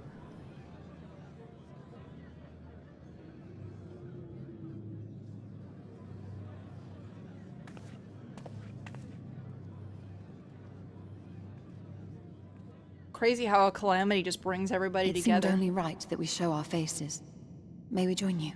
Crazy how a calamity just brings everybody together. It seemed only right that we show our faces. May we join you?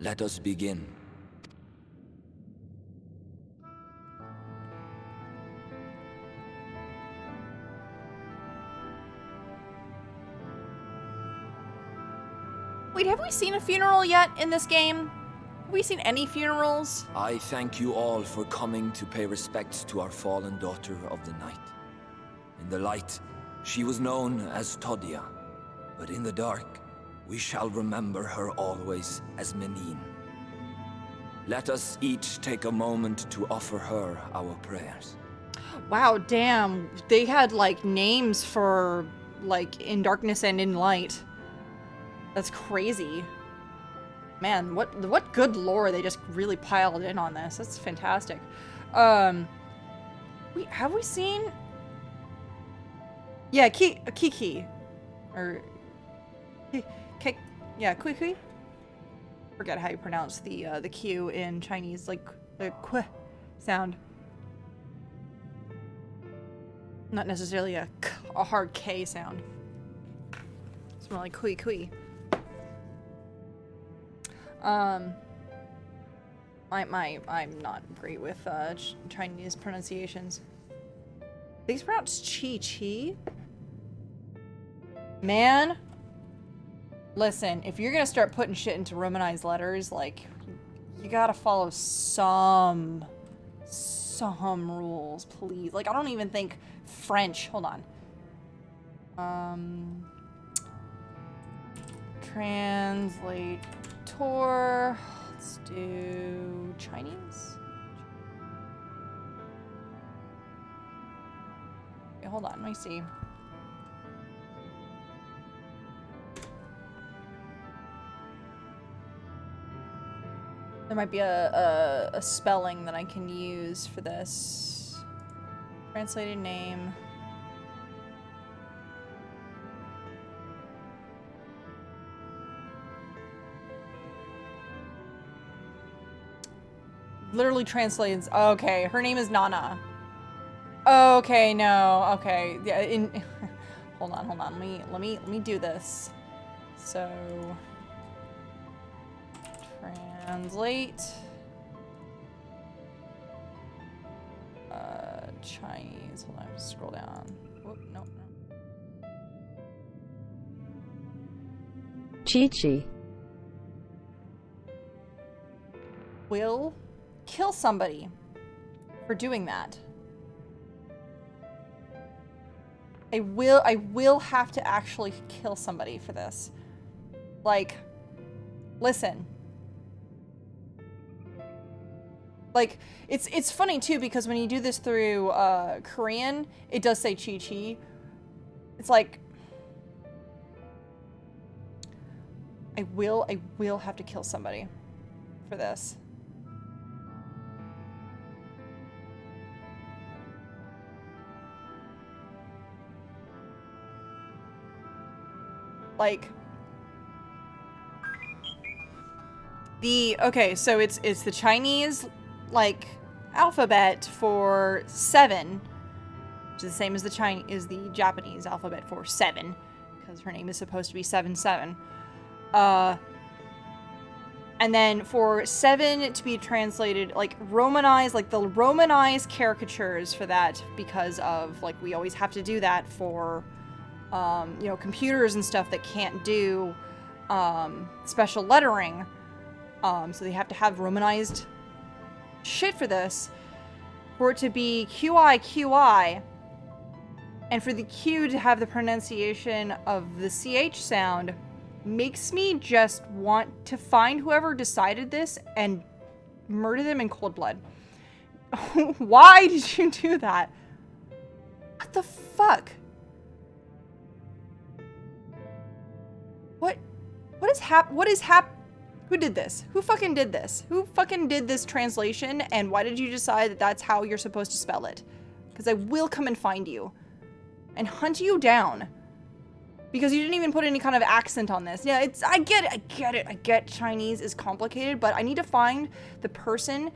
Let us begin. Wait, have we seen a funeral yet in this game? Have we seen any funerals? I thank you all for coming to pay respects to our fallen daughter of the night. In the light, she was known as Todia, but in the dark, we shall remember her always as Menine. Let us each take a moment to offer her our prayers. Wow, damn. They had, like, names for, like, in darkness and in light. That's crazy. Man, what good lore they just really piled in on this. That's fantastic. Have we seen... Yeah, Kiki. Or... Yeah, Kui. Forget how you pronounce the Q in Chinese, like the Kui sound. Not necessarily a hard K sound. It's more like Kui. I'm not great with Chinese pronunciations. These pronounce Chi. Man. Listen, if you're gonna start putting shit into Romanized letters, like, you gotta follow some rules, please. Like, I don't even think French. Hold on. Translate tour. Let's do Chinese. Okay, hold on. Let me see. There might be a spelling that I can use for this. Translated name. Literally translates. Okay, her name is Nana. Okay, no. Okay, yeah. Hold on. Let me do this. So. Translate. Chinese. Hold on, scroll down. Whoop, no. Chi. Will kill somebody for doing that. I will have to actually kill somebody for this. Like, listen. Like, it's funny too, because when you do this through Korean, it does say chi-chi. It's like, I will have to kill somebody for this. Like, okay, so it's the Chinese, like, alphabet for 7, which is the same as the Japanese alphabet for 7, because her name is supposed to be 7-7. And then for 7 to be translated, like, Romanized, like, the Romanized caricatures for that, because of, like, we always have to do that for, you know, computers and stuff that can't do, special lettering. So they have to have Romanized shit for this. For it to be QI, and for the Q to have the pronunciation of the CH sound, makes me just want to find whoever decided this and murder them in cold blood. Why did you do that? What the fuck? What is who did this? Who fucking did this? Who fucking did this translation, and why did you decide that that's how you're supposed to spell it? Because I will come and find you and hunt you down. Because you didn't even put any kind of accent on this. Yeah, I get it. I get Chinese is complicated, but I need to find the person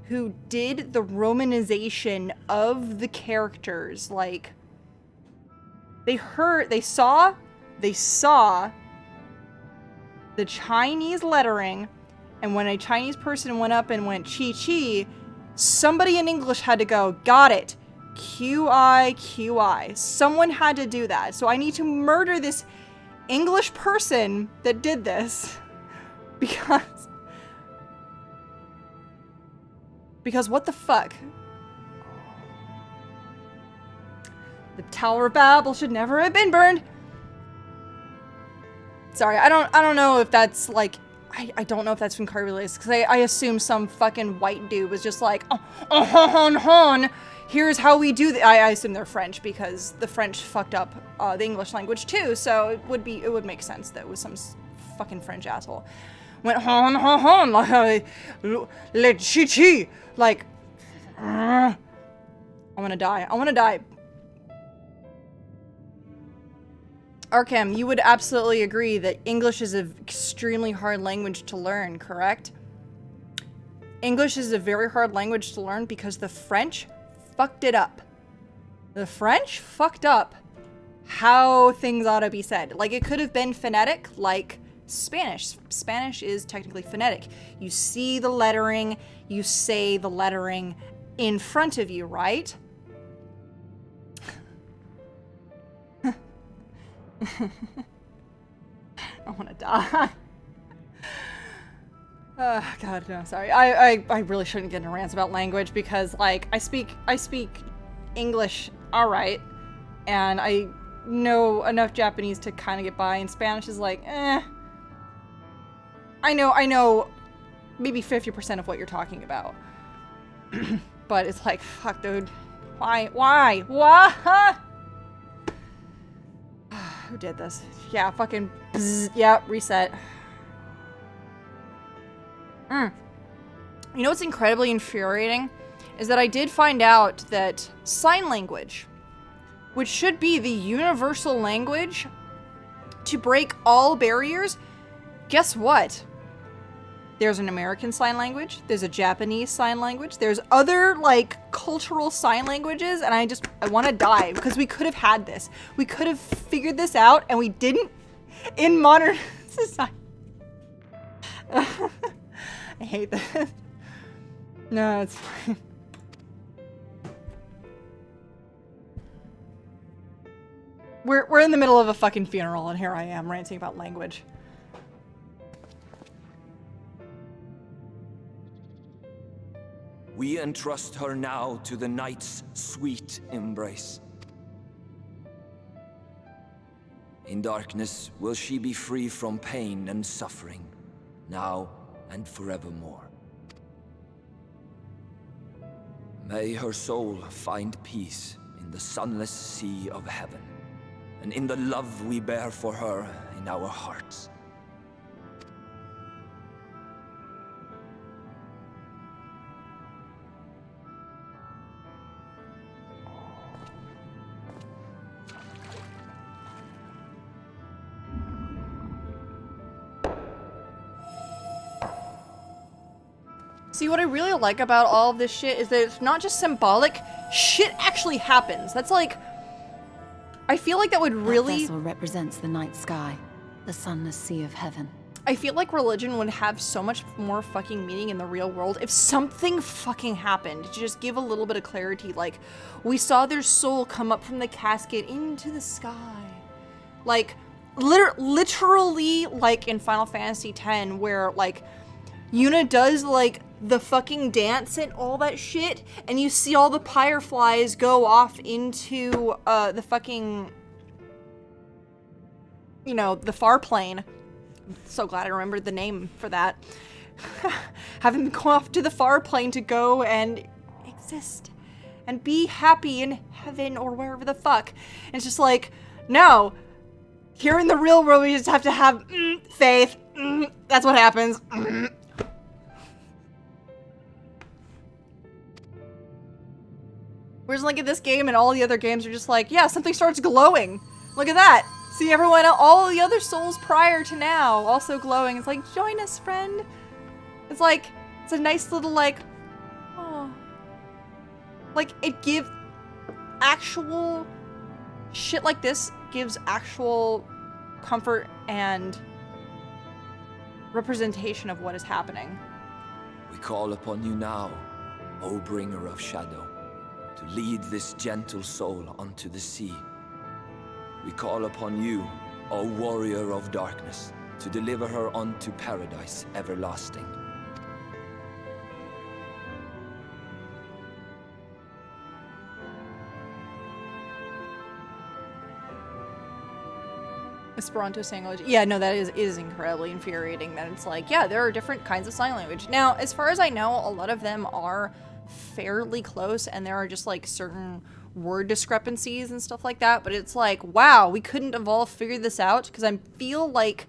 who did the romanization of the characters. Like, they saw the Chinese lettering, and when a Chinese person went up and went chi-chi, somebody in English had to go, got it. QI. Someone had to do that. So I need to murder this English person that did this. Because what the fuck? The Tower of Babel should never have been burned. Sorry, I don't know if that's like, I don't know if that's from Carbulis, because I assume some fucking white dude was just like, here's how we do I assume they're French, because the French fucked up the English language too, so it would make sense that it was some fucking French asshole. Went like, le chi-chi, like, I wanna die. Arkham, you would absolutely agree that English is an extremely hard language to learn, correct? English is a very hard language to learn because the French fucked it up. The French fucked up how things ought to be said. Like, it could have been phonetic, like Spanish. Spanish is technically phonetic. You see the lettering, you say the lettering in front of you, right? I want to die. God, no, sorry. I really shouldn't get into rants about language, because, like, I speak English alright, and I know enough Japanese to kind of get by, and Spanish is like, I know maybe 50% of what you're talking about. But it's like, fuck, dude. Why? Who did this? Yeah, fucking bzz, yeah, reset. You know what's incredibly infuriating? Is that I did find out that sign language, which should be the universal language to break all barriers, guess what? There's an American Sign Language, there's a Japanese Sign Language, there's other, like, cultural sign languages, and I want to die, because we could have had this. We could have figured this out, and we didn't in modern society. I hate this. No, it's fine. We're in the middle of a fucking funeral, and here I am ranting about language. We entrust her now to the night's sweet embrace. In darkness will she be free from pain and suffering, now and forevermore. May her soul find peace in the sunless sea of heaven, and in the love we bear for her in our hearts. See, what I really like about all of this shit is that it's not just symbolic, shit actually happens. That's like, I feel like that would really... That vessel represents the night sky, the sunless sea of heaven. I feel like religion would have so much more fucking meaning in the real world if something fucking happened to just give a little bit of clarity. Like, we saw their soul come up from the casket into the sky. Like, literally, like in Final Fantasy X, where, like, Yuna does, like, the fucking dance and all that shit, and you see all the fireflies go off into, the fucking, you know, the far plane. I'm so glad I remembered the name for that. Having them go off to the far plane to go and exist and be happy in heaven or wherever the fuck. And it's just like, no. Here in the real world, we just have to have faith. That's what happens. Whereas like in this game and all the other games are just like, yeah, something starts glowing. Look at that. See everyone, all the other souls prior to now also glowing. It's like, join us, friend. It's like, it's a nice little like, oh. Like it gives actual shit like this gives actual comfort and representation of what is happening. We call upon you now, O bringer of shadow, to lead this gentle soul onto the sea. We call upon you, O warrior of darkness, to deliver her unto paradise everlasting. Esperanto sign language. Yeah, no, that is incredibly infuriating that it's like, yeah, there are different kinds of sign language. Now, as far as I know, a lot of them are fairly close and there are just like certain word discrepancies and stuff like that, but it's like, wow, we couldn't have all figured this out, because I feel like,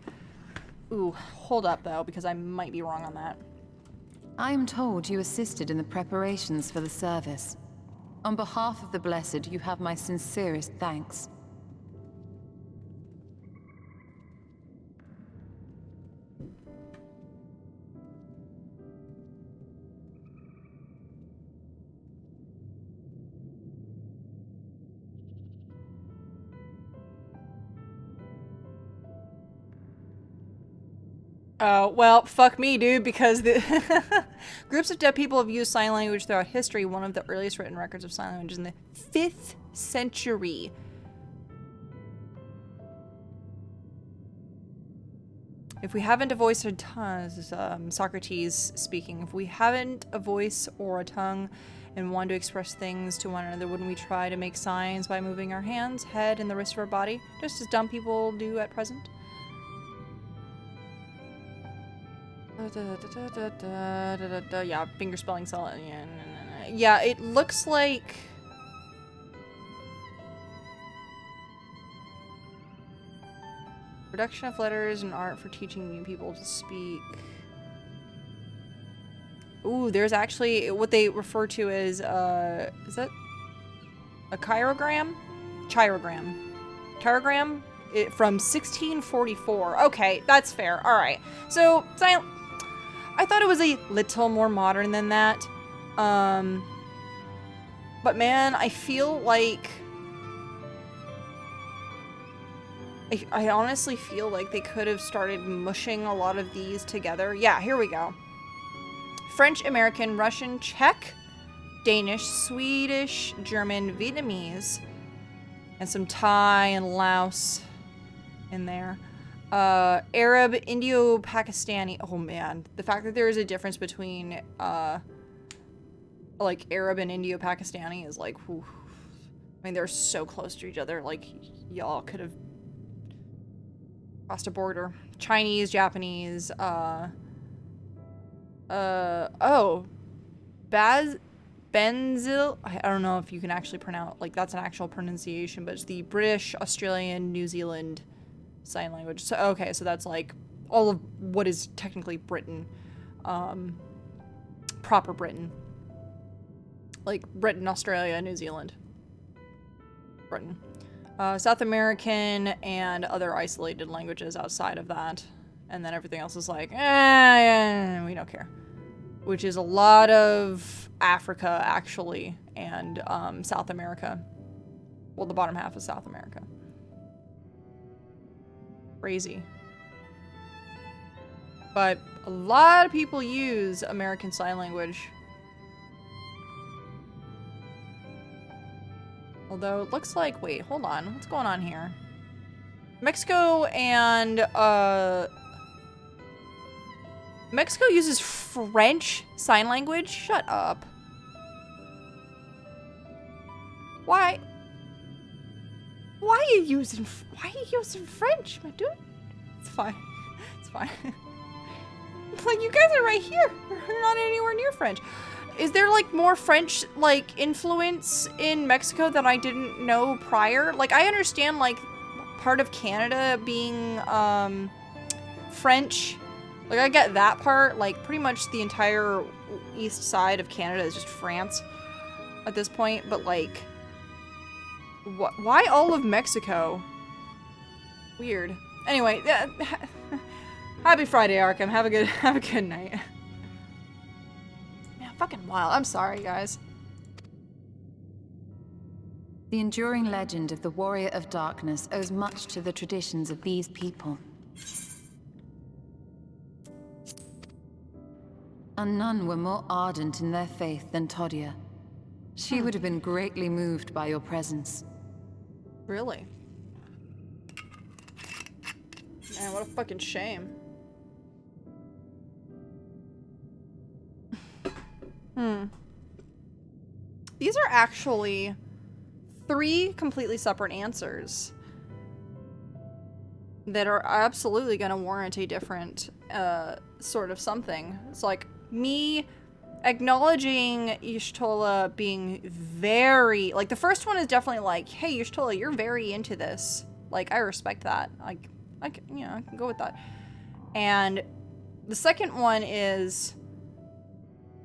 ooh, hold up though, because I might be wrong on that. I am told you assisted in the preparations for the service. On behalf of the Blessed, you have my sincerest thanks. Well, fuck me, dude, because the groups of deaf people have used sign language throughout history. One of the earliest written records of sign language is in the 5th century. If we haven't a voice or tongue, Socrates speaking, if we haven't a voice or a tongue and want to express things to one another, wouldn't we try to make signs by moving our hands, head, and the rest of our body, just as dumb people do at present? Yeah, finger spelling solid. Yeah, it looks like production of letters and art for teaching new people to speak. Ooh, there's actually what they refer to as is that a chirogram? Chirogram from 1644. Okay, that's fair. All right. So, I thought it was a little more modern than that. But man, I feel like I honestly feel like they could have started mushing a lot of these together. Yeah, here we go. French, American, Russian, Czech, Danish, Swedish, German, Vietnamese, and some Thai and Laos in there. Arab, Indo-Pakistani. Oh man, the fact that there is a difference between like Arab and Indo-Pakistani is like, whew. I mean, they're so close to each other. Like, y'all could have crossed a border. Chinese, Japanese. Oh, Benzil. I don't know if you can actually pronounce, like, that's an actual pronunciation, but it's the British, Australian, New Zealand sign language. So, okay, so that's like all of what is technically Britain. Proper Britain. Like Britain, Australia, New Zealand. Britain. South American and other isolated languages outside of that. And then everything else is like, we don't care. Which is a lot of Africa, actually, and South America. Well, the bottom half is South America. Crazy. But a lot of people use American Sign Language. Although it looks like, wait, hold on. What's going on here? Mexico and, Mexico uses French Sign Language? Shut up. Why? Why are you using French, my dude? It's fine. It's fine. Like, you guys are right here. You're not anywhere near French. Is there, like, more French, like, influence in Mexico that I didn't know prior? Like, I understand, like, part of Canada being, French. Like, I get that part. Like, pretty much the entire east side of Canada is just France at this point. But, like, why all of Mexico? Weird. Anyway, happy Friday, Arkham. Have a good night. Man, fucking wild. I'm sorry, guys. The enduring legend of the Warrior of Darkness owes much to the traditions of these people. And none were more ardent in their faith than Todia. She would have been greatly moved by your presence. Really? Man, what a fucking shame. These are actually 3 completely separate answers that are absolutely going to warrant a different sort of something. It's like me acknowledging Y'shtola being very, like, the first one is definitely like, hey, Y'shtola, you're very into this. Like, I respect that. I can, you know, I can go with that. And the second one is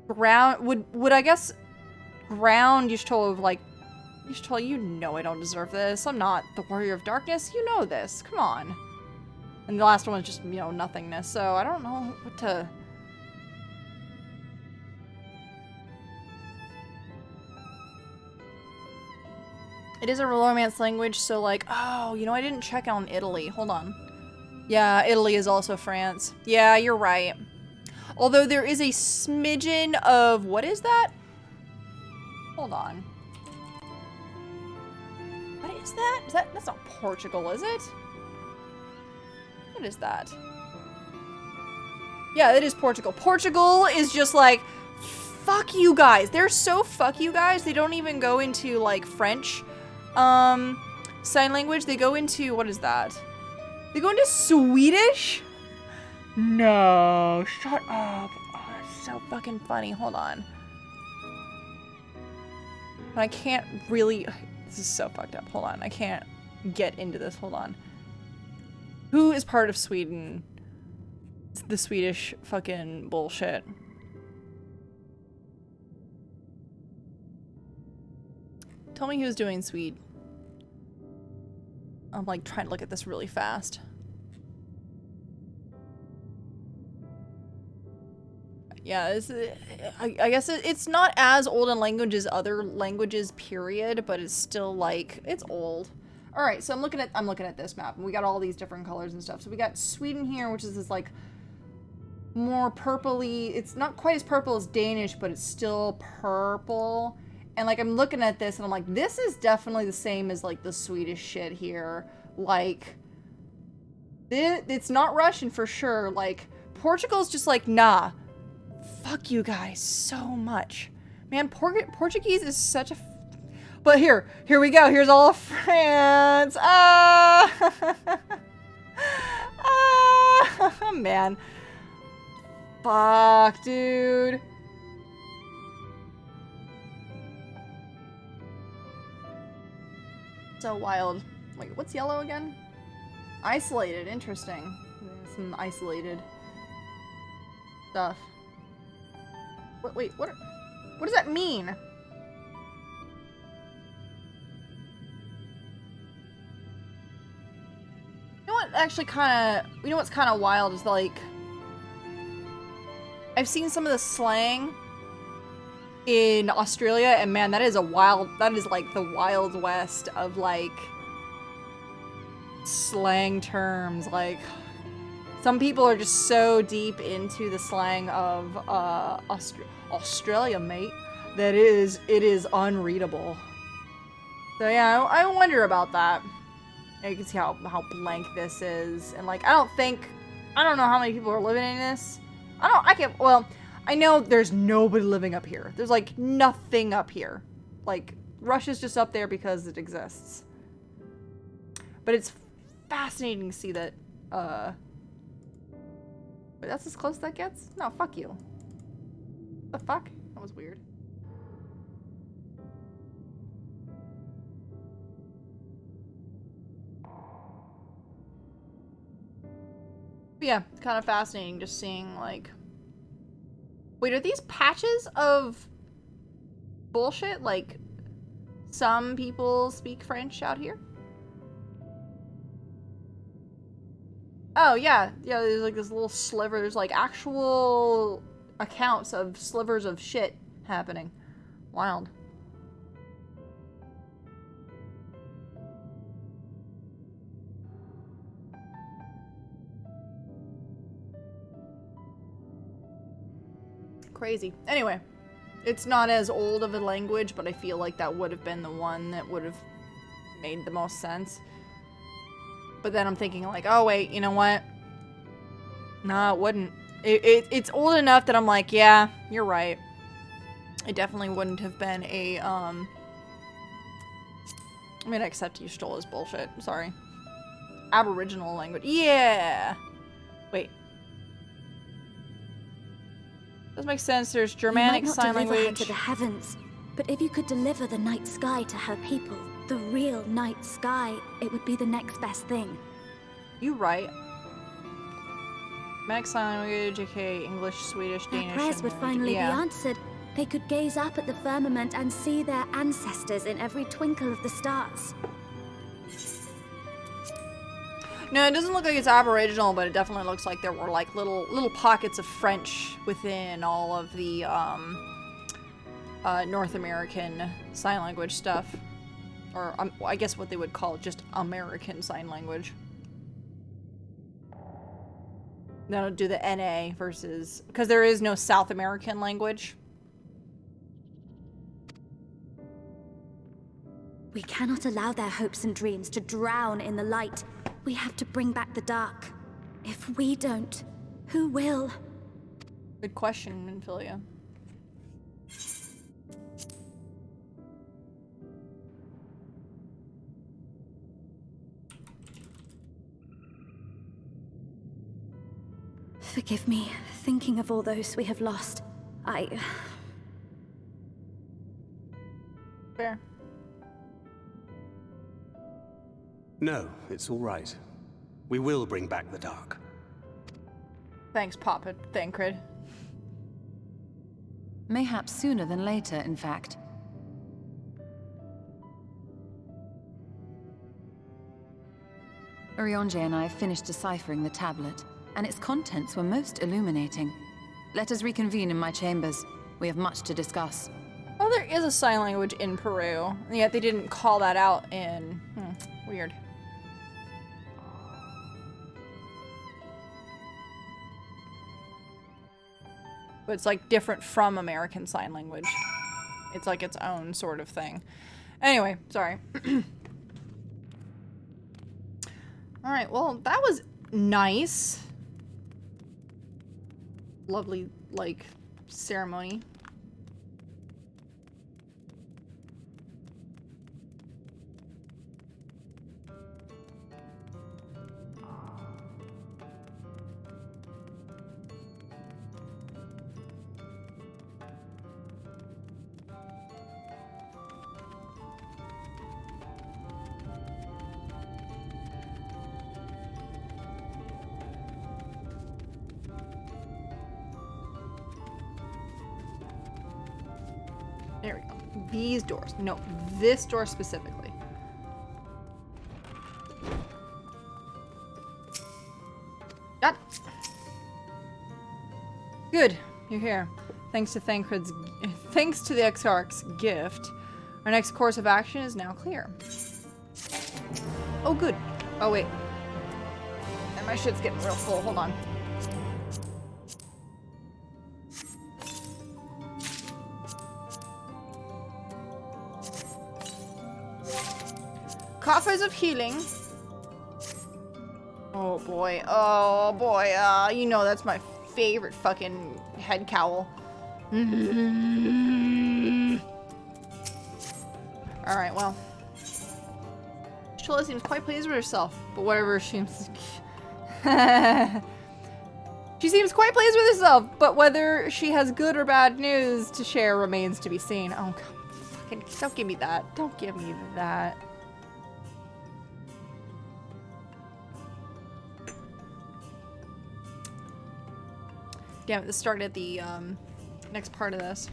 would I guess ground Y'shtola of like, Y'shtola, you know I don't deserve this. I'm not the Warrior of Darkness. You know this. Come on. And the last one is just, you know, nothingness. So I don't know what to... It is a romance language, so like, oh, you know, I didn't check on Italy. Hold on. Yeah, Italy is also France. Yeah, you're right. Although there is a smidgen of, what is that? Hold on. What is that? That's not Portugal, is it? What is that? Yeah, it is Portugal. Portugal is just like, fuck you guys. They're so fuck you guys. They don't even go into like French sign language. They go into, what is that? They go into Swedish? No, shut up. Oh, that's so fucking funny. Hold on. I can't really, this is so fucked up. Hold on, I can't get into this. Hold on. Who is part of Sweden? It's the Swedish fucking bullshit. Tell me who's doing Swede. I'm like trying to look at this really fast. Yeah, I guess it's not as old in language as other languages, period, but it's still like, it's old. All right, so I'm looking at this map, and we got all these different colors and stuff. So we got Sweden here, which is this like more purpley. It's not quite as purple as Danish, but it's still purple. And like I'm looking at this, and I'm like, this is definitely the same as like the Swedish shit here. Like, it's not Russian for sure. Like Portugal's just like, nah. Fuck you guys so much. Man, Portuguese is such a... But here we go. Here's all of France. Man. Fuck, dude. So wild. Wait, what's yellow again? Isolated. Interesting. Yeah, some isolated stuff. Wait, what does that mean? You know what actually you know what's kind of wild is like, I've seen some of the slang in Australia, and man, that is like the Wild West of like slang terms. Like, some people are just so deep into the slang of Australia, mate, that it is unreadable. So yeah, I wonder about that. And you can see how blank this is, and like I don't know how many people are living in this. Well, I know there's nobody living up here. There's like nothing up here. Like, Russia's just up there because it exists. But it's fascinating to see that, wait, that's as close as that gets? No, fuck you. The fuck? That was weird. But yeah, it's kind of fascinating just seeing, like... Wait, are these patches of bullshit? Like, some people speak French out here? Oh, yeah. Yeah, there's like this little sliver. There's like actual accounts of slivers of shit happening. Wild. Crazy. Anyway, it's not as old of a language, but I feel like that would have been the one that would have made the most sense. But then I'm thinking like, oh wait, you know what? Nah, it wouldn't. It's old enough that I'm like, yeah, you're right. It definitely wouldn't have been a, I'm gonna accept you stole his bullshit. Sorry. Aboriginal language. Yeah! Wait. Does make sense. There's Germanic Sign Language. You might not deliver her to the heavens, but if you could deliver the night sky to her people, the real night sky, it would be the next best thing. You right. Germanic Sign Language, aka English, Swedish, Danish. Their prayers would finally be answered. They could gaze up at the firmament and see their ancestors in every twinkle of the stars. No, it doesn't look like it's Aboriginal, but it definitely looks like there were like little pockets of French within all of the North American Sign Language stuff. Or I guess what they would call just American Sign Language. Now do the NA versus... Because there is no South American language. We cannot allow their hopes and dreams to drown in the light. We have to bring back the dark. If we don't, who will? Good question, Minfilia. Forgive me, thinking of all those we have lost. Fair. No, it's all right. We will bring back the dark. Thanks, Papa Thancred. Mayhaps sooner than later, in fact. Orionje and I have finished deciphering the tablet, and its contents were most illuminating. Let us reconvene in my chambers. We have much to discuss. Oh, there is a sign language in Peru, and yet they didn't call that out in... weird. But it's like different from American Sign Language. It's like its own sort of thing. Anyway, sorry. Alright, well, that was nice. Lovely, like, ceremony. There we go. These doors. No, this door specifically. Got it. Good. You're here. Thanks to the Exarch's gift, our next course of action is now clear. Oh, good. Oh, wait. And my shit's getting real full. Hold on. Coffers of healing. Oh boy. Oh boy. You know that's my favorite fucking head cowl. Alright, well. Shola seems quite pleased with herself, but whatever she seems... She seems quite pleased with herself, but whether she has good or bad news to share remains to be seen. Oh, God. Fucking, don't give me that. Don't give me that. Damn it, this started at the next part of this.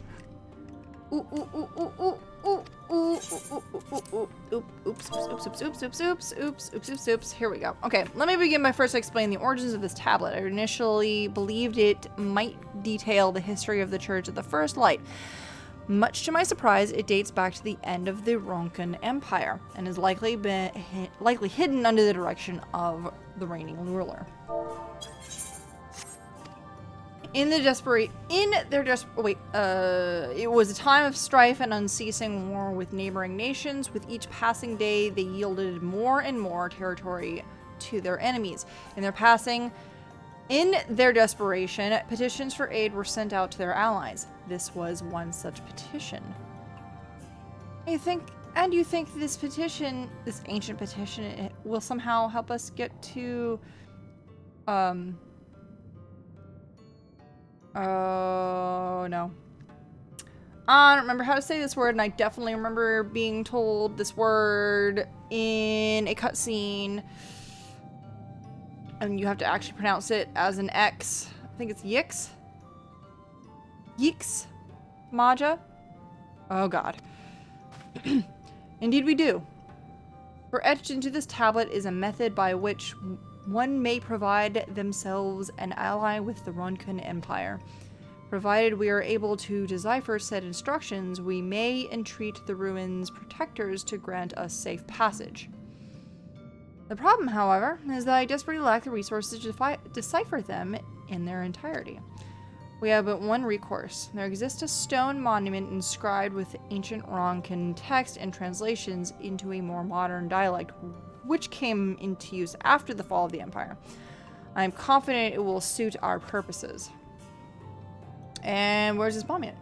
Ooh, ooh, ooh, ooh, ooh, ooh, ooh, ooh, ooh, ooh, oops, oops, oops, oops, oops, oops, oops, oops, oops, oops. Here we go. Okay, let me begin by first explaining the origins of this tablet. I initially believed it might detail the history of the Church of the First Light. Much to my surprise, it dates back to the end of the Ronkan Empire and is likely hidden under the direction of the reigning ruler. It was a time of strife and unceasing war with neighboring nations. With each passing day, they yielded more and more territory to their enemies. In their desperation, petitions for aid were sent out to their allies. This was one such petition. You think this petition, this ancient petition, it will somehow help us get to, oh, no. I don't remember how to say this word, and I definitely remember being told this word in a cutscene. And you have to actually pronounce it as an X. I think it's Yix? Yix? Maja? Oh, God. Indeed we do. For etched into this tablet is a method by which one may provide themselves an ally with the Ronkan Empire. Provided we are able to decipher said instructions, we may entreat the ruins' protectors to grant us safe passage. The problem, however, is that I desperately lack the resources to decipher them in their entirety. We have but one recourse. There exists a stone monument inscribed with ancient Ronkan text and translations into a more modern dialect, which came into use after the fall of the Empire. I am confident it will suit our purposes. And where's this monument?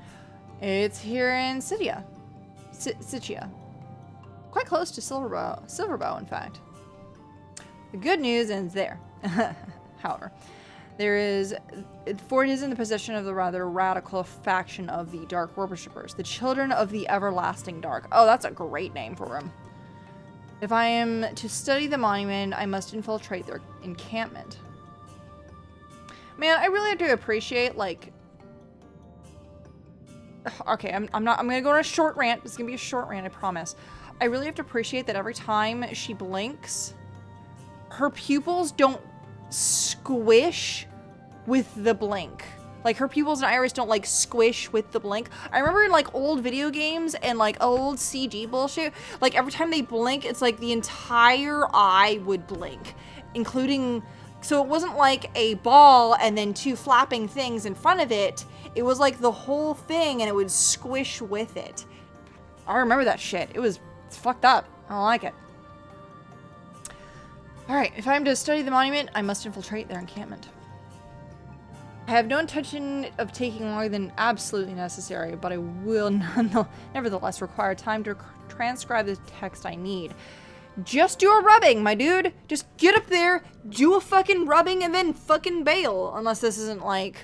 It's here in Scythia. Quite close to Silverbow, in fact. The good news ends there. However, for it is in the possession of the rather radical faction of the Dark Worshippers, the Children of the Everlasting Dark. Oh, that's a great name for them. If I am to study the monument, I must infiltrate their encampment. Man, I really have to appreciate, like... Okay, I'm gonna go on a short rant. It's gonna be a short rant, I promise. I really have to appreciate that every time she blinks, her pupils don't squish with the blink. Like, her pupils and iris don't, like, squish with the blink. I remember in, like, old video games and, like, old CG bullshit, like, every time they blink, it's like the entire eye would blink, including... So it wasn't like a ball and then two flapping things in front of it. It was, like, the whole thing, and it would squish with it. I remember that shit. It's fucked up. I don't like it. Alright, if I'm to study the monument, I must infiltrate their encampment. I have no intention of taking longer than absolutely necessary, but I will nevertheless require time to transcribe the text I need. Just do a rubbing, my dude! Just get up there, do a fucking rubbing, and then fucking bail. Unless this isn't like,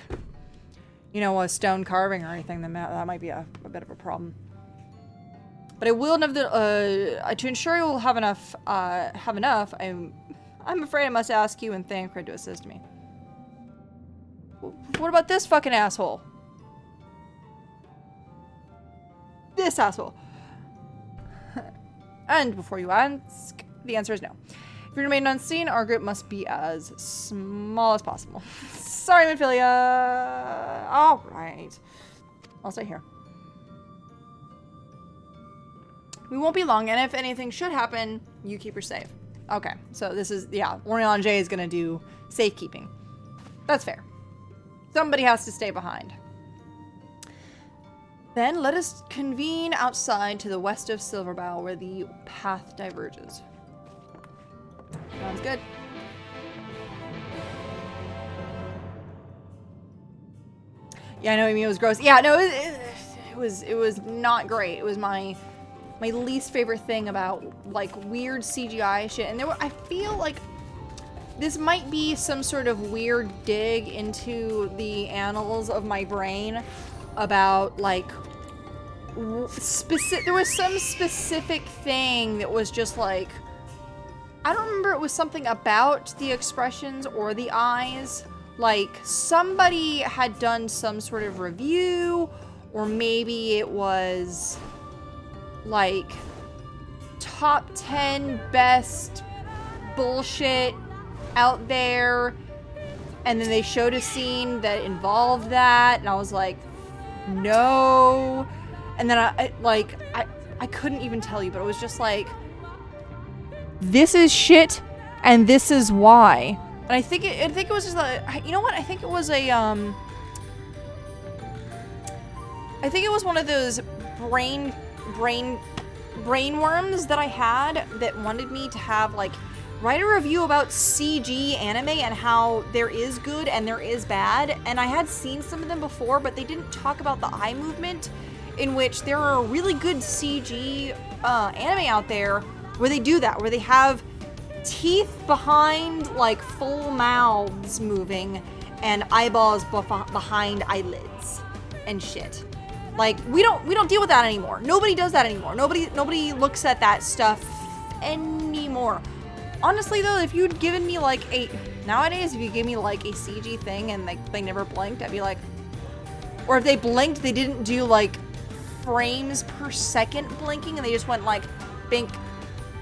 you know, a stone carving or anything, then that might be a bit of a problem. But I will to ensure I will have enough, I'm afraid I must ask you and Thancred to assist me. What about this fucking asshole? This asshole. And before you ask, the answer is no. If you remain unseen, our group must be as small as possible. Sorry, Minfilia. All right. I'll stay here. We won't be long, and if anything should happen, you keep her safe. Okay, so this is, yeah, Orion J is gonna do safekeeping. That's fair. Somebody has to stay behind. Then let us convene outside to the west of Silverbow, where the path diverges. Sounds good. Yeah, I know, I mean, it was gross. Yeah, no, it was not great. It was my least favorite thing about, like, weird CGI shit. And I feel like this might be some sort of weird dig into the annals of my brain about, like, there was some specific thing that was just, like, I don't remember, it was something about the expressions or the eyes. Like, somebody had done some sort of review, or maybe it was like top 10 best bullshit out there, and then they showed a scene that involved that, and I was like, no. And then I couldn't even tell you, but it was just like, this is shit and this is why. And I think it was just you know what, I think it was one of those brain worms that I had that wanted me to have, like, write a review about CG anime and how there is good and there is bad. And I had seen some of them before, but they didn't talk about the eye movement, in which there are really good CG anime out there where they do that, where they have teeth behind, like, full mouths moving and eyeballs behind eyelids and shit. Like, we don't deal with that anymore. Nobody does that anymore. Nobody looks at that stuff anymore. Honestly, though, if you'd given me, like, nowadays, if you gave me, like, a CG thing and, like, they never blinked, I'd be like, or if they blinked, they didn't do, like, frames per second blinking, and they just went, like, bink,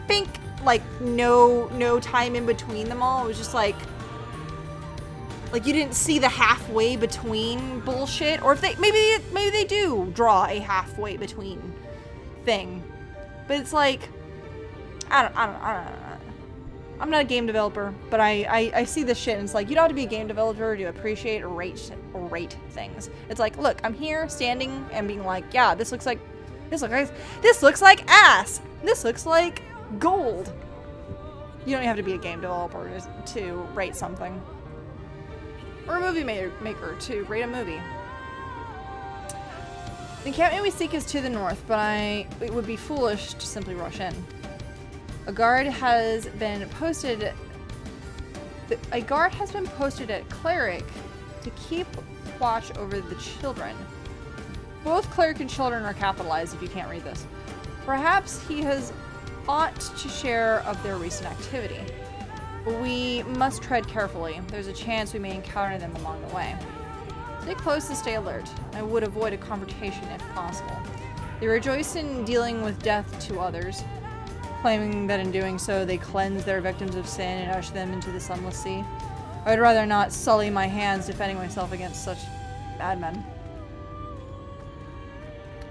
bink, like, no time in between them all. It was just like you didn't see the halfway between bullshit. Or if they maybe they do draw a halfway between thing, but it's like, I don't know. I'm not a game developer, but I see this shit and it's like, you don't have to be a game developer to appreciate or rate things. It's like, look, I'm here standing and being like, yeah, this looks like ass. This looks like gold. You don't have to be a game developer to rate something. Or a movie maker to rate a movie. The encampment we seek is to the north, but it would be foolish to simply rush in. A guard has been posted at Cleric to keep watch over the children. Both Cleric and children are capitalized if you can't read this. Perhaps he ought to share of their recent activity. We must tread carefully. There's a chance we may encounter them along the way. Stay close and stay alert. I would avoid a confrontation if possible. They rejoice in dealing with death to others, claiming that in doing so they cleanse their victims of sin and usher them into the sunless sea. I would rather not sully my hands defending myself against such bad men.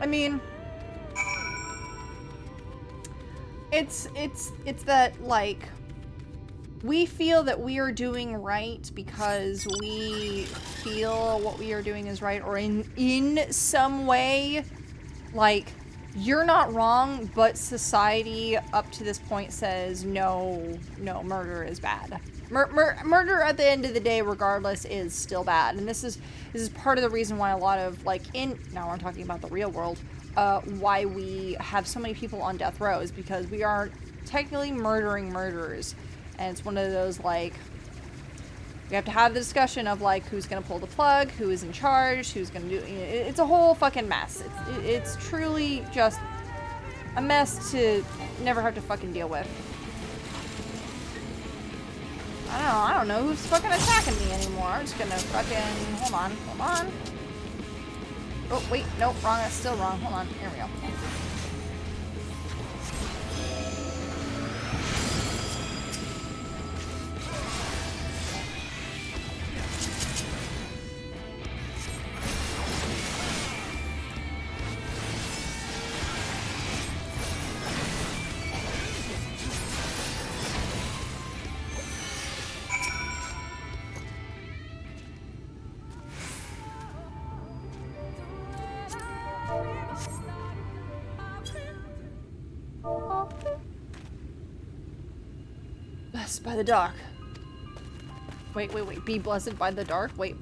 I mean, it's that, like, we feel that we are doing right because we feel what we are doing is right, or in some way, like, you're not wrong, but society up to this point says no, murder is bad. Murder at the end of the day, regardless, is still bad. And this is part of the reason why a lot of, like, now I'm talking about the real world, why we have so many people on death row is because we are technically murdering murderers. And it's one of those, like, we have to have the discussion of, like, who's gonna pull the plug, who is in charge, who's gonna do, it's a whole fucking mess. It's truly just a mess to never have to fucking deal with. I don't know who's fucking attacking me anymore. I'm just gonna fucking, hold on. Oh, wait, nope, wrong. That's still wrong. Hold on. Here we go. Blessed by the dark. Wait. Be blessed by the dark? Wait.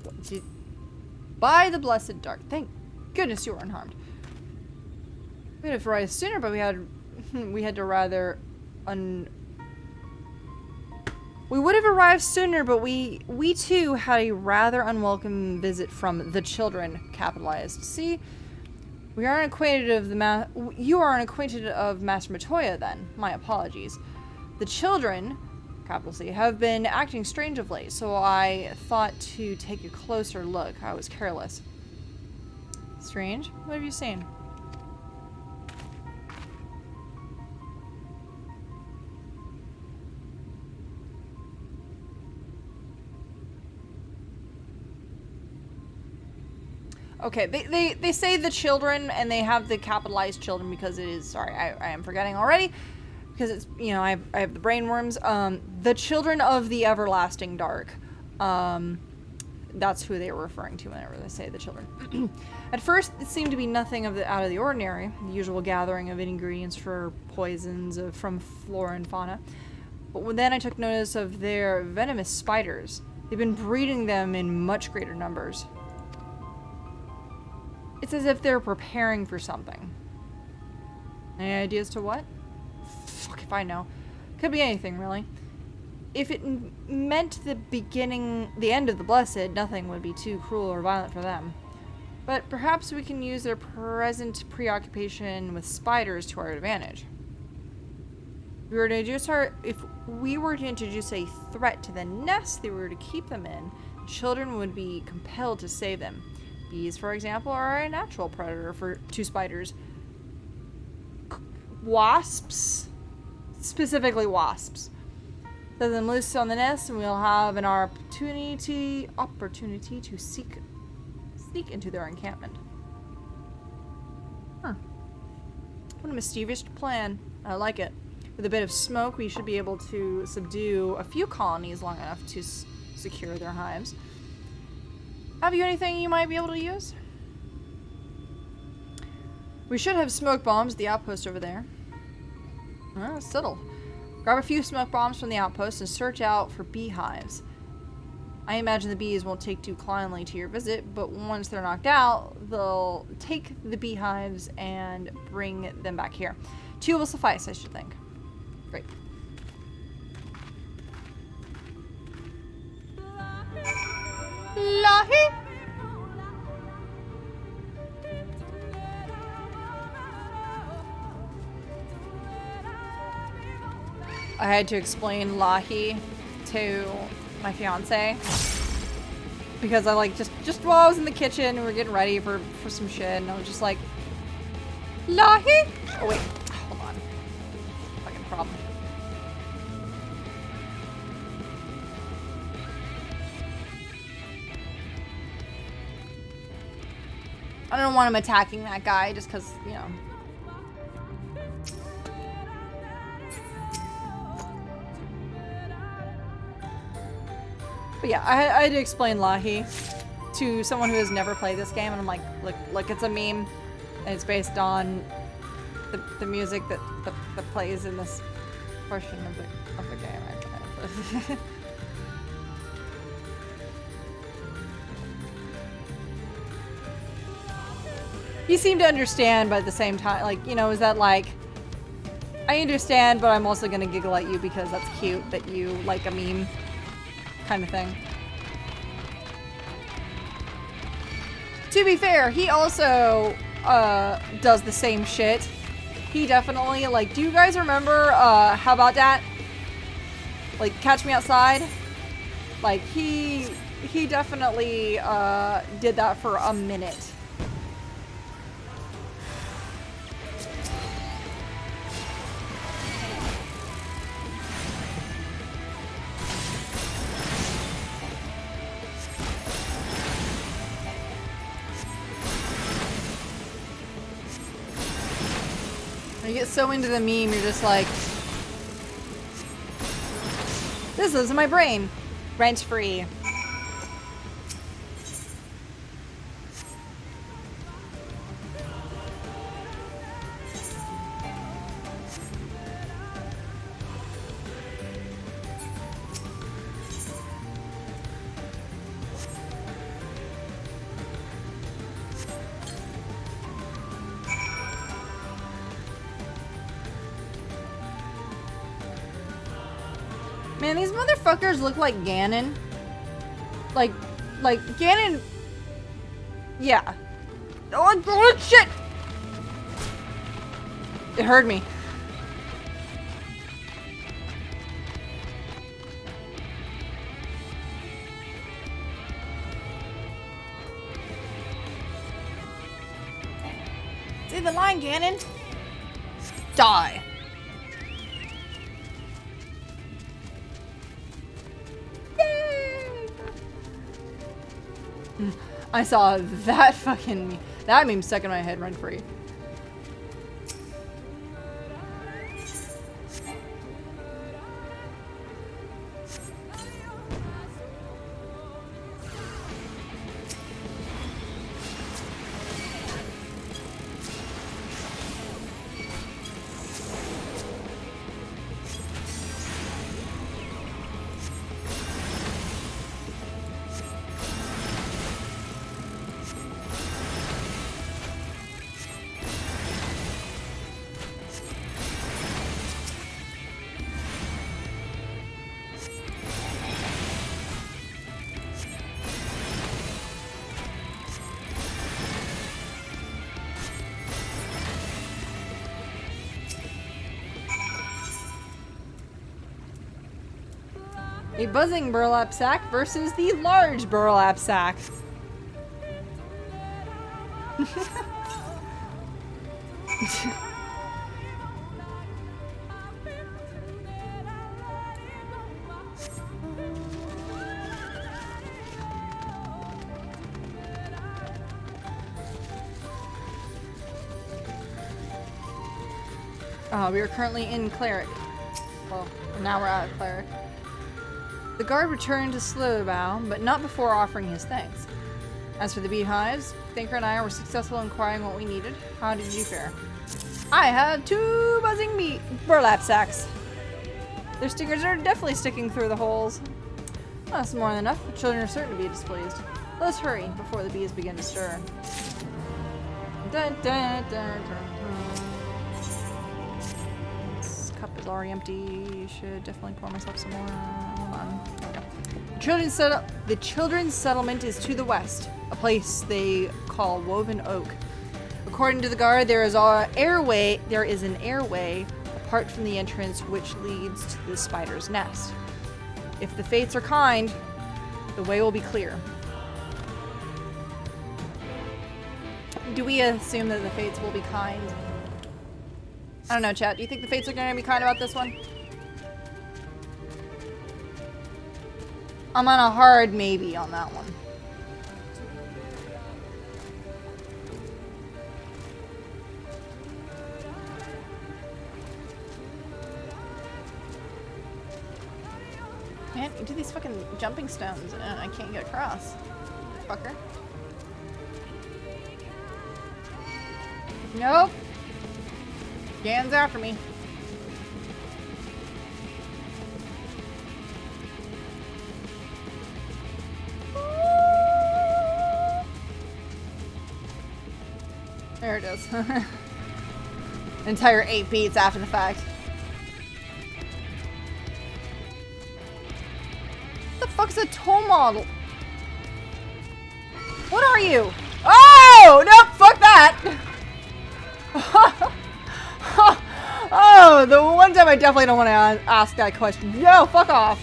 By the blessed dark. Thank goodness you were unharmed. We'd have arrived sooner, but we had to rather We would have arrived sooner, but we too had a rather unwelcome visit from the children, capitalized. See? We aren't acquainted of you aren't acquainted of Master Matoya, then. My apologies. The children, capital C, have been acting strange of late, so I thought to take a closer look. I was careless. Strange? What have you seen? Okay, they say the children, and they have the capitalized children because it is, sorry, I am forgetting already, because it's, you know, I have the brain worms. The children of the everlasting dark. That's who they were referring to whenever they say the children. At first, it seemed to be nothing out of the ordinary, the usual gathering of ingredients for poisons from flora and fauna. But then I took notice of their venomous spiders. They've been breeding them in much greater numbers. It's as if they're preparing for something. Any ideas to what? Fuck if I know. Could be anything, really. If it meant the end of the Blessed, nothing would be too cruel or violent for them. But perhaps we can use their present preoccupation with spiders to our advantage. If we were to introduce a threat to the nest they were to keep them in, children would be compelled to save them. Bees, for example, are a natural predator to spiders. Wasps, specifically wasps. Set them loose on the nest, and we'll have an opportunity to sneak into their encampment. Huh. What a mischievous plan. I like it. With a bit of smoke, we should be able to subdue a few colonies long enough to secure their hives. Have you anything you might be able to use? We should have smoke bombs at the outpost over there. Settle. Grab a few smoke bombs from the outpost and search out for beehives. I imagine the bees won't take too kindly to your visit, but once they're knocked out, they'll take the beehives and bring them back here. 2 will suffice, I should think. Great. Lahi. I had to explain Lahi to my fiance because I just while I was in the kitchen we were getting ready for some shit and I was just like, Lahi? Oh wait, hold on. Fucking problem. I don't want him attacking that guy just because, you know. But yeah, I had to explain Lahi to someone who has never played this game, and I'm like, look, it's a meme, and it's based on the music that plays in this portion of the game. You seem to understand, but at the same time, like, you know, is that like, I understand, but I'm also gonna giggle at you because that's cute that you like a meme kind of thing. To be fair, he also does the same shit. He definitely, like, do you guys remember How About That? Like, Catch Me Outside? Like, he definitely did that for a minute. You get so into the meme, you're just like, this lives in my brain. Rent free. Man, these motherfuckers look like Ganon. Like Ganon. Yeah. Oh, shit! It hurt me. Say the line, Ganon. Die. I saw that fucking that meme stuck in my head rent free. A buzzing burlap sack versus the large burlap sack. We are currently in Cleric. Well, now we're at Cleric. The guard returned to Slowbow, but not before offering his thanks. As for the beehives, Thancred and I were successful in acquiring what we needed. How did you fare? I have 2 buzzing burlap sacks. Their stingers are definitely sticking through the holes. That's more than enough. The children are certain to be displeased. Let us hurry before the bees begin to stir. Dun, dun, dun, dun, dun. This cup is already empty. Should definitely pour myself some more. Hold on. There we go. The children's settlement is to the west, a place they call Woven Oak. According to the guard, there is an airway apart from the entrance which leads to the spider's nest. If the fates are kind, the way will be clear. Do we assume that the fates will be kind? I don't know, chat. Do you think the fates are going to be kind about this one? I'm on a hard maybe on that one. Man, you do these fucking jumping stones and I can't get across. Fucker. Nope. Gan's after me. There it is. Entire 8 beats after the fact. What the fuck's a toll model? What are you? Oh! Nope! Fuck that! Oh, the one time I definitely don't want to ask that question. No, fuck off.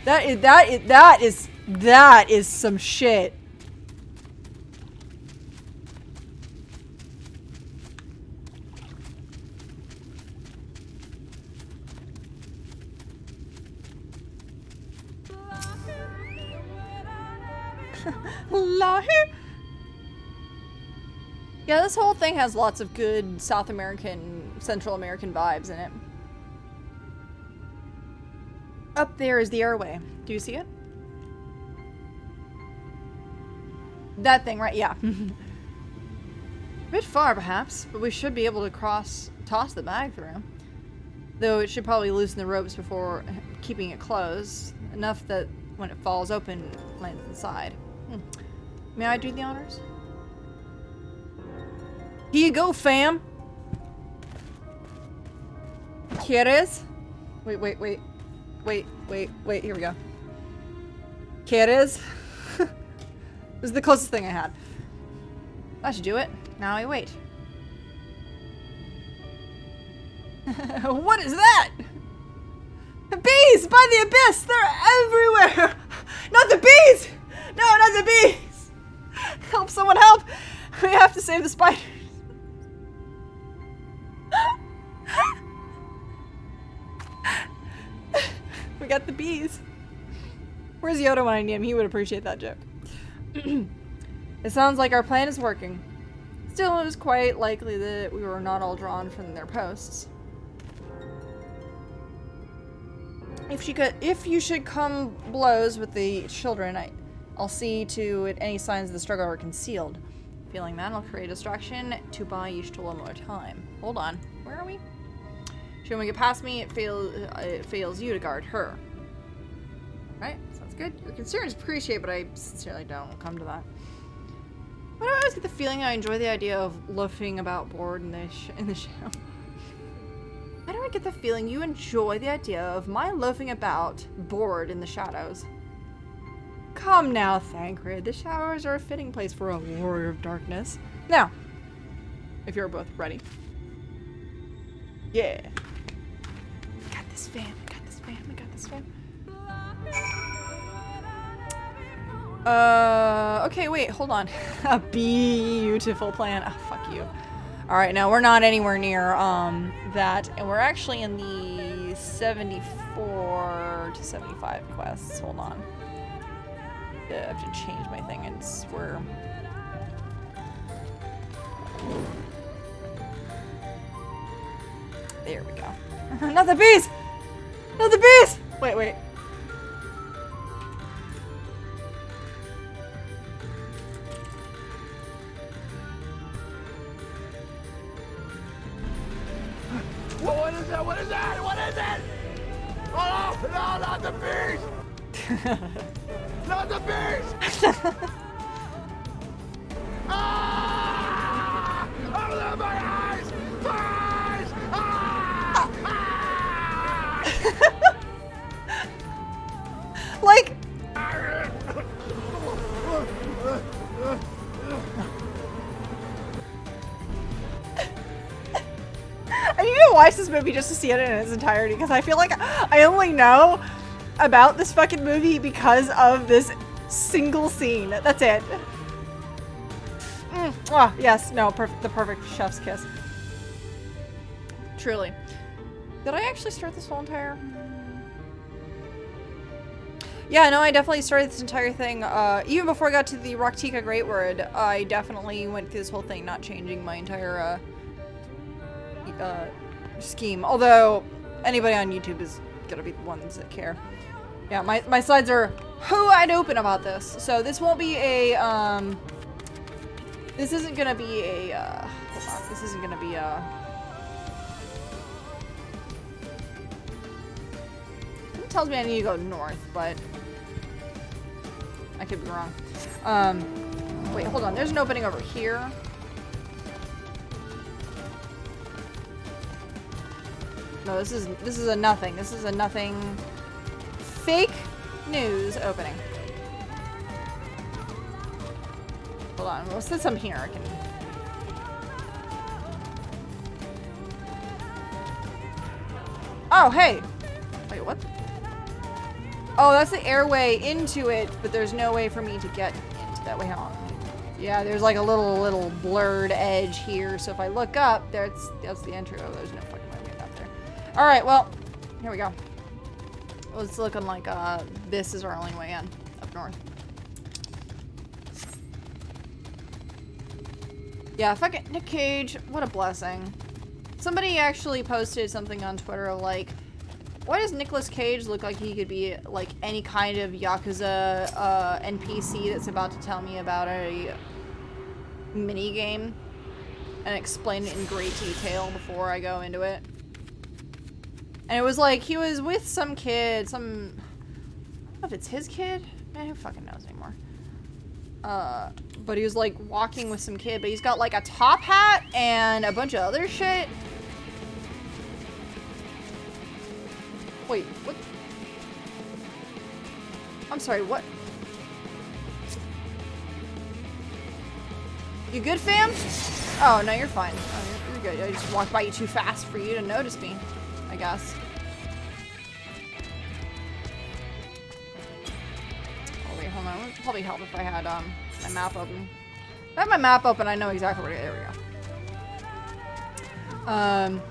That is some shit. Yeah, this whole thing has lots of good South American, Central American vibes in it. Up there is the airway. Do you see it? That thing, right? Yeah. A bit far, perhaps, but we should be able to toss the bag through. Though it should probably loosen the ropes before keeping it closed, enough that when it falls open, it lands inside. May I do the honors? Here you go, fam! ¿Quieres? Wait, here we go. ¿Quieres? This is the closest thing I had. That should do it. Now I wait. What is that? Bees by the abyss! They're everywhere! Not the bees! No, not the bees! Help, someone help! We have to save the spiders. We got the bees. Where's Yoda when I need him? He would appreciate that joke. It sounds like our plan is working. Still, it was quite likely that we were not all drawn from their posts. If you should come blows with the children, I'll see to it any signs of the struggle are concealed. Feeling that, I'll create a distraction to buy each a little more time. Hold on. Where are we? Should we get past me, it fails you to guard her. Right? Sounds good. Your concern is appreciated, but I sincerely don't come to that. Why do I always get the feeling I enjoy the idea of loafing about bored in the show? Why do I get the feeling you enjoy the idea of my loafing about bored in the shadows? Come now, Thancred. The showers are a fitting place for a warrior of darkness. Now, if you're both ready. Yeah. I got this, fam. I got this, fam. I got this, fam. Okay, wait, hold on. A beautiful plan. Oh, fuck you. Alright, now we're not anywhere near, that, and we're actually in the 74 to 75 quests. Hold on. I have to change my thing, and we're... There we go. Not the bees! Not the bees! Wait. What is that? What is that? What is it? Oh, no, not the bees! Not the bees! Ah! Open my eyes! My eyes! Ah! Ah! Like... I need to watch this movie just to see it in its entirety, because I feel like I only know about this fucking movie because of this single scene. That's it. Oh, yes, no, the perfect chef's kiss. Truly. Did I actually start this whole entire... Yeah, no, I definitely started this entire thing. Even before I got to the Raktika Great Word, I definitely went through this whole thing, not changing my entire, scheme. Although, anybody on YouTube is gonna be the ones that care. Yeah, my slides are wide open about this. So this won't be a, this isn't gonna be a, hold on, this isn't gonna be a... It tells me I need to go north, but I could be wrong. Wait, hold on, there's an opening over here. No, this is a nothing. This is a nothing fake news opening. Hold on, well, since I'm here, I can... Oh, hey! Wait, what? Oh, that's the airway into it, but there's no way for me to get into that way. Hang on. Yeah, there's like a little blurred edge here, so if I look up, that's the entry. Oh, there's no fucking way to get up there. Alright, well, here we go. Well, it's looking like this is our only way in, up north. Yeah, fucking Nick Cage, what a blessing. Somebody actually posted something on Twitter like, why does Nicolas Cage look like he could be like any kind of Yakuza NPC that's about to tell me about a mini game and explain it in great detail before I go into it? And it was like he was with some kid, I don't know if it's his kid? Man, who fucking knows anymore? But he was like walking with some kid, but he's got like a top hat and a bunch of other shit. Wait, what? I'm sorry, what? You good, fam? Oh, no, you're fine. Oh, you're good. I just walked by you too fast for you to notice me, I guess. Oh, wait, hold on. It would probably help if I had, my map open. If I have my map open, I know exactly where, there we go.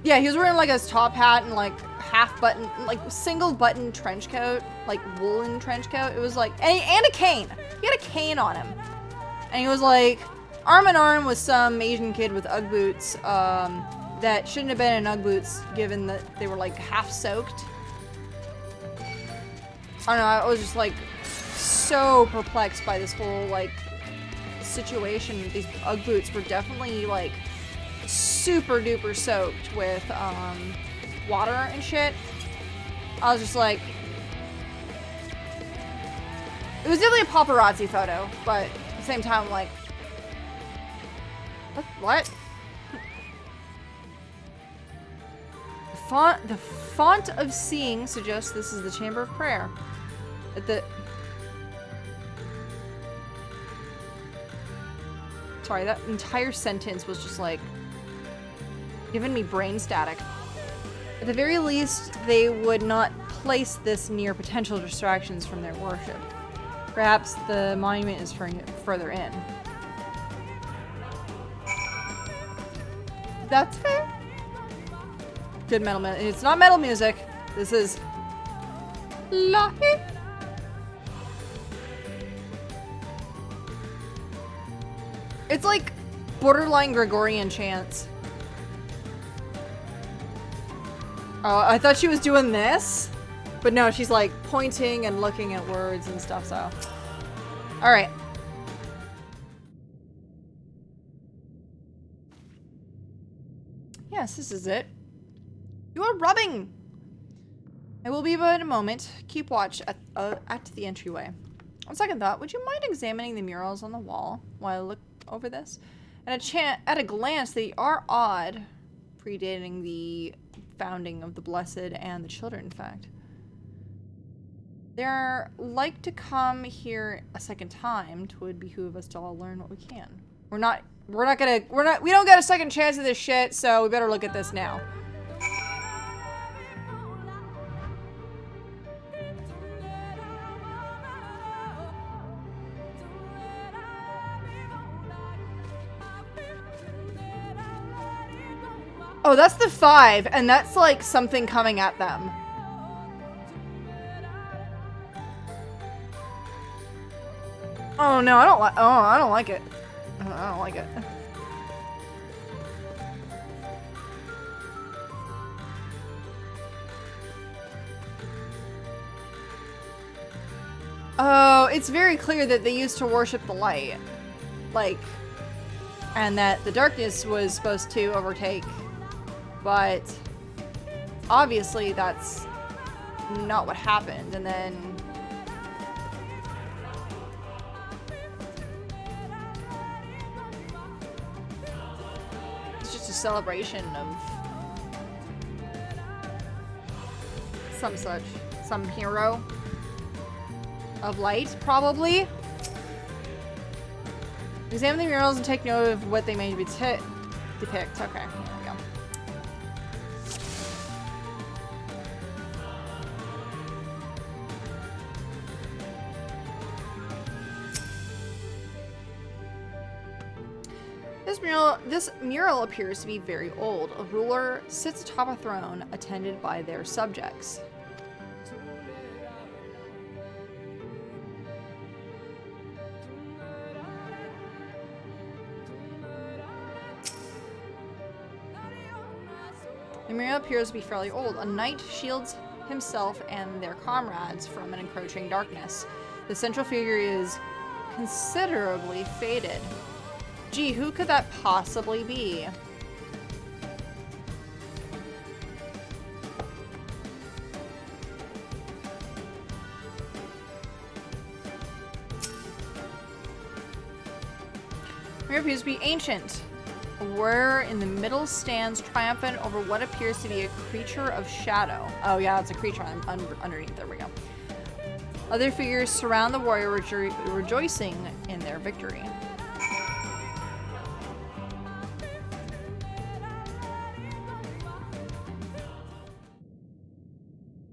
Yeah, he was wearing, like, his top hat and, like, half button, like, single button trench coat, like, woolen trench coat. It was like, and a cane. He had a cane on him. And he was, like, arm in arm with some Asian kid with Ugg boots, that shouldn't have been in Ugg boots, given that they were, like, half soaked. I don't know, I was just, like, so perplexed by this whole, like, situation. These Ugg boots were definitely, like, super duper soaked with, water and shit. I was just like, it was definitely a paparazzi photo, but at the same time, like, what? The font of seeing suggests this is the Chamber of Prayer. Sorry, that entire sentence was just like giving me brain static. At the very least, they would not place this near potential distractions from their worship. Perhaps the monument is further in. That's fair. Good metal music. It's not metal music. This is Lahi. It's like borderline Gregorian chants. Oh, I thought she was doing this, but no, she's like pointing and looking at words and stuff, so. All right. Yes, this is it. You are rubbing! I will be but a moment. Keep watch at the entryway. On second thought, would you mind examining the murals on the wall while I look over this? At a glance, they are odd, predating the founding of the Blessed and the Children, in fact. They're like to come here a second time. 'Twould behoove us to all learn what we can. We don't get a second chance at this shit, so we better look at this now. Oh, that's the 5, and that's like something coming at them. Oh no, I don't like. Oh, I don't like it. I don't like it. Oh, it's very clear that they used to worship the light, like, and that the darkness was supposed to overtake. But obviously that's not what happened, and then it's just a celebration of some hero of light, probably. Examine the murals and take note of what they may be depict. Okay, here we go. This mural appears to be very old. A ruler sits atop a throne, attended by their subjects. The mural appears to be fairly old. A knight shields himself and their comrades from an encroaching darkness. The central figure is considerably faded. Gee, who could that possibly be? It appears to be ancient. A warrior in the middle stands triumphant over what appears to be a creature of shadow. Oh yeah, it's a creature underneath. There we go. Other figures surround the warrior, rejoicing in their victory.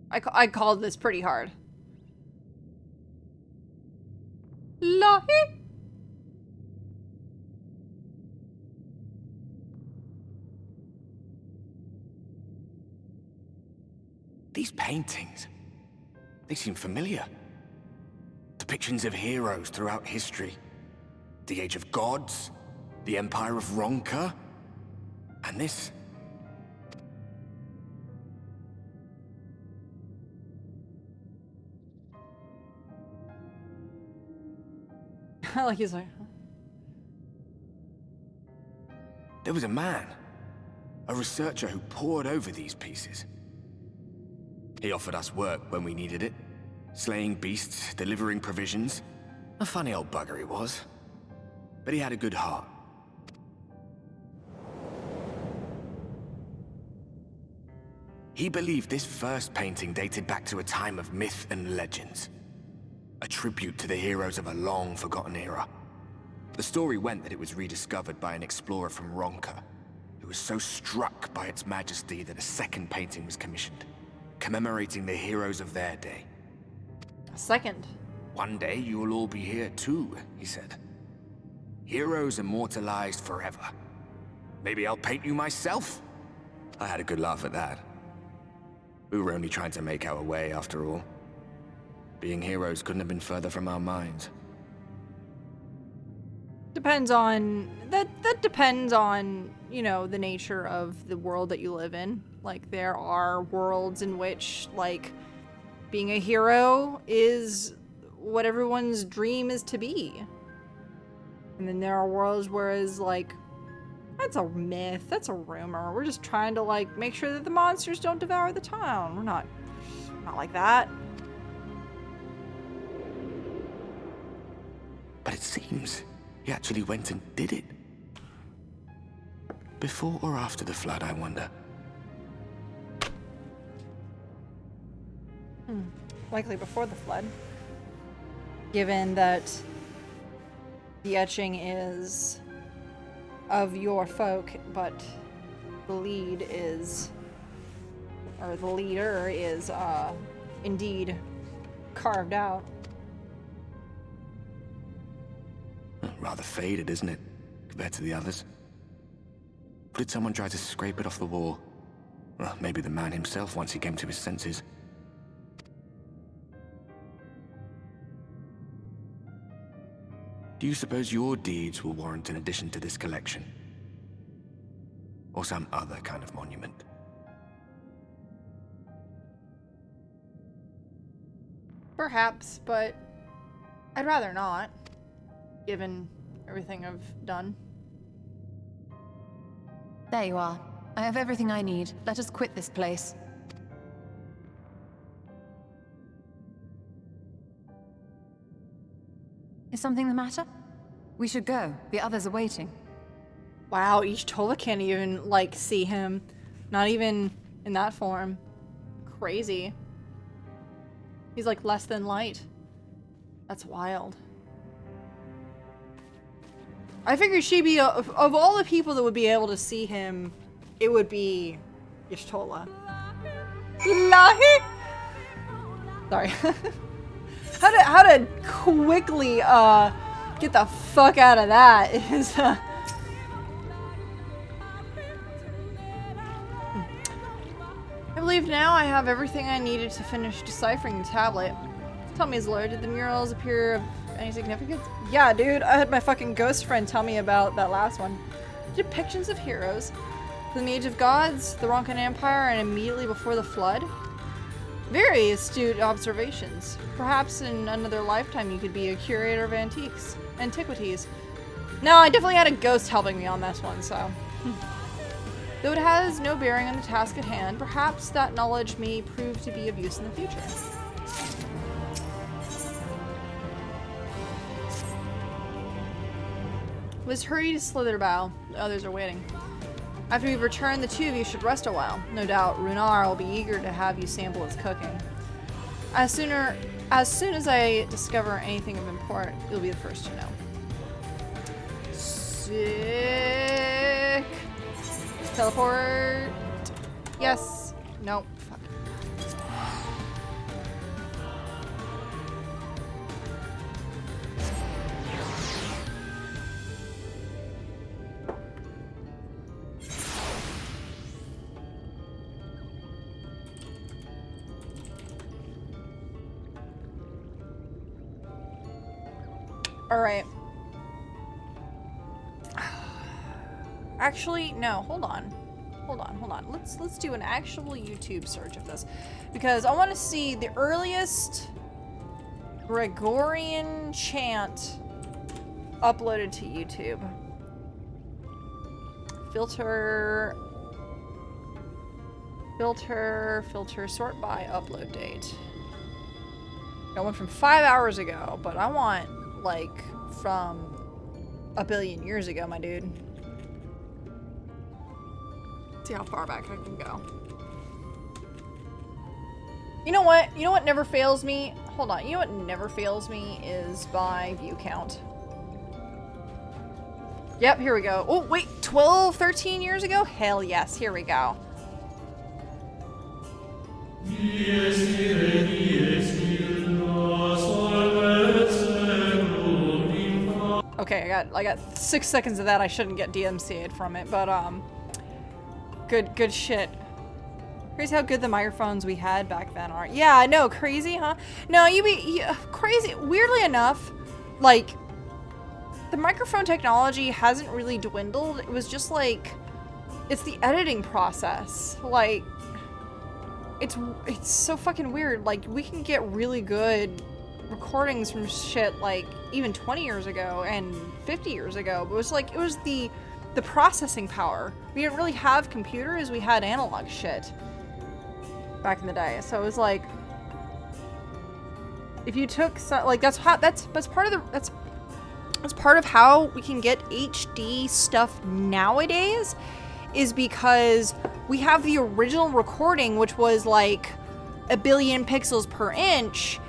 I called this pretty hard. Lahi. These paintings, they seem familiar. Depictions of heroes throughout history. The Age of Gods, the Empire of Ronka, and this. Like he's like... There was a man, a researcher who pored over these pieces. He offered us work when we needed it. Slaying beasts, delivering provisions. A funny old bugger he was. But he had a good heart. He believed this first painting dated back to a time of myth and legends. A tribute to the heroes of a long-forgotten era. The story went that it was rediscovered by an explorer from Ronka, who was so struck by its majesty that a second painting was commissioned, commemorating the heroes of their day. A second. One day you'll all be here too, he said. Heroes immortalized forever. Maybe I'll paint you myself? I had a good laugh at that. We were only trying to make our way after all. Being heroes couldn't have been further from our minds. Depends on... That depends on, you know, the nature of the world that you live in. Like, there are worlds in which, like, being a hero is what everyone's dream is to be. And then there are worlds where it's like, that's a myth, that's a rumor. We're just trying to, like, make sure that the monsters don't devour the town. We're not like that. But it seems he actually went and did it. Before or after the flood, I wonder. Likely before the flood. Given that the etching is of your folk, but the lead is, or the leader is, indeed carved out. Rather faded, isn't it, compared to the others? Did someone try to scrape it off the wall? Well, maybe the man himself once he came to his senses. Do you suppose your deeds will warrant an addition to this collection? Or some other kind of monument? Perhaps, but I'd rather not, given everything I've done. There you are. I have everything I need. Let us quit this place. Is something the matter? We should go. The others are waiting. Wow, Ishtola can't even, like, see him. Not even in that form. Crazy. He's, like, less than light. That's wild. I figured she'd be, of all the people that would be able to see him, it would be Ishtola. Lahi! Sorry. How to quickly, get the fuck out of that is, I believe now I have everything I needed to finish deciphering the tablet. Tell me, Zlor, did the murals appear of any significance? Yeah, dude, I had my fucking ghost friend tell me about that last one. Depictions of heroes. From the Age of Gods, the Ronkan Empire, and immediately before the Flood? Very astute observations. Perhaps in another lifetime you could be a curator of antiquities. No, I definitely had a ghost helping me on this one, so. Though it has no bearing on the task at hand, perhaps that knowledge may prove to be of use in the future. Was hurried to slither bow. The others are waiting. After we've returned, the two of you should rest a while. No doubt, Runar will be eager to have you sample its cooking. As soon as I discover anything of import, you'll be the first to know. Sick. Teleport. Yes. Nope. Fuck. All right. Actually, no, hold on. Let's do an actual YouTube search of this, because I want to see the earliest Gregorian chant uploaded to YouTube. Filter, sort by upload date. Got one from 5 hours ago, but I want like from a billion years ago, my dude. See how far back I can go. You know what? You know what never fails me? Hold on. You know what never fails me is by view count. Yep, here we go. Oh, wait. 12, 13 years ago? Hell yes. Here we go. Okay, I got 6 seconds of that. I shouldn't get DMCA'd from it, but good shit. Crazy how good the microphones we had back then are. Yeah, I know, crazy, huh? No, crazy. Weirdly enough, like, the microphone technology hasn't really dwindled. It was just like, it's the editing process. Like, it's so fucking weird. Like, we can get really good recordings from shit like even 20 years ago and 50 years ago, but it was the processing power. We didn't really have computers, we had analog shit back in the day. So it was like, if you took that's part of how we can get HD stuff nowadays, is because we have the original recording, which was like 1 billion pixels per inch,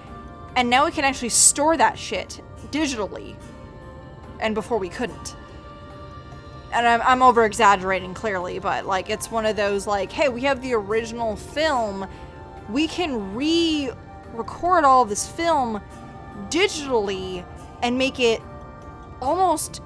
and now we can actually store that shit digitally, and before we couldn't. And I'm over exaggerating clearly, but like, it's one of those like, hey, we have the original film, we can re-record all of this film digitally and make it almost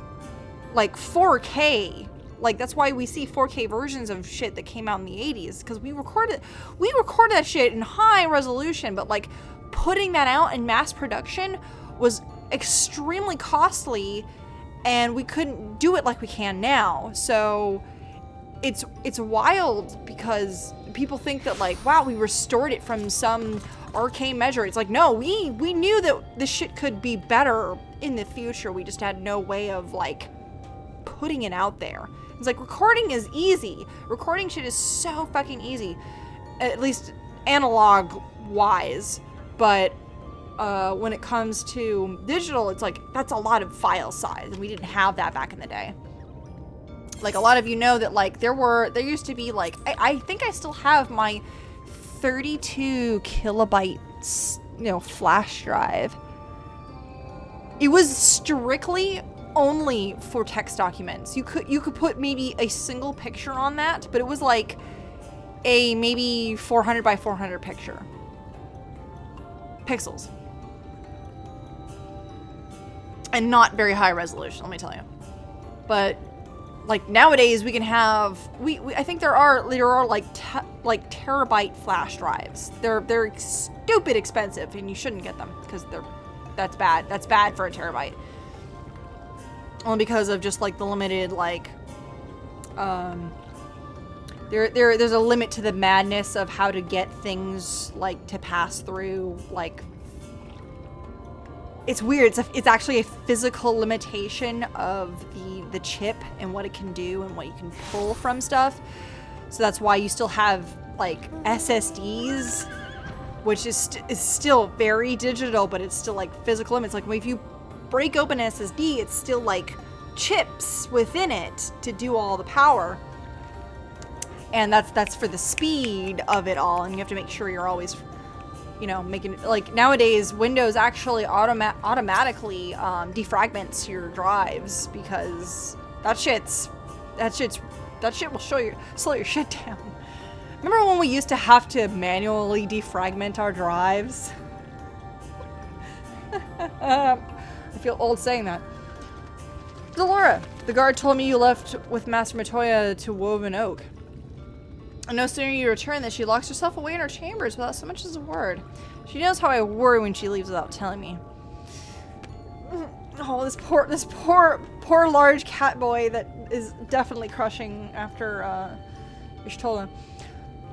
like 4K. Like, that's why we see 4K versions of shit that came out in the 80s, because we recorded that shit in high resolution, but like, putting that out in mass production was extremely costly, and we couldn't do it like we can now. So it's wild, because people think that like, wow, we restored it from some arcane measure. It's like, no, we knew that this shit could be better in the future. We just had no way of like putting it out there. It's like, recording is easy. Recording shit is so fucking easy, at least analog wise. But when it comes to digital, it's like, that's a lot of file size, and we didn't have that back in the day. Like, a lot of you know that like there used to be like, I think I still have my 32 kilobytes, flash drive. It was strictly only for text documents. You could put maybe a single picture on that, but it was like a maybe 400 by 400 picture. Pixels. And not very high resolution, let me tell you. But like, nowadays we can have, I think there are like terabyte flash drives. They're stupid expensive, and you shouldn't get them, because that's bad. That's bad for a terabyte. Only because of just like the limited like There's a limit to the madness of how to get things, like, to pass through, like... It's weird. It's actually a physical limitation of the chip and what it can do and what you can pull from stuff. So that's why you still have, like, SSDs, which is still very digital, but it's still, like, physical limits. Like, if you break open an SSD, it's still, like, chips within it to do all the power. And that's for the speed of it all, and you have to make sure you're always... You know, making, like, nowadays Windows actually automatically defragments your drives, because that shit will slow your shit down. Remember when we used to have to manually defragment our drives? I feel old saying that. Delora, the guard told me you left with Master Matoya to Woven Oak. And no sooner you return than she locks herself away in her chambers without so much as a word. She knows how I worry when she leaves without telling me. Oh, this poor large cat boy that is definitely crushing after Ishtola.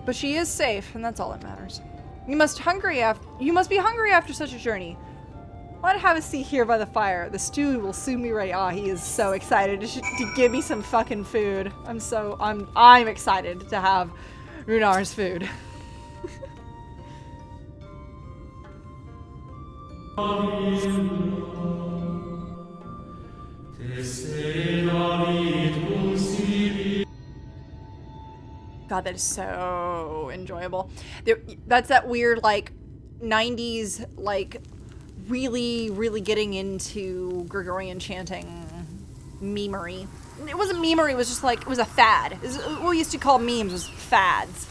But she is safe, and that's all that matters. You must be hungry after such a journey. Why not have a seat here by the fire? The stew will soon be ready. Ah, he is so excited to give me some fucking food. I'm excited to have Runar's food. God, that is so enjoyable. That's that weird, like, 90s, like, really getting into Gregorian chanting memery. It wasn't memery, it was just like, it was a fad. What we used to call memes was fads.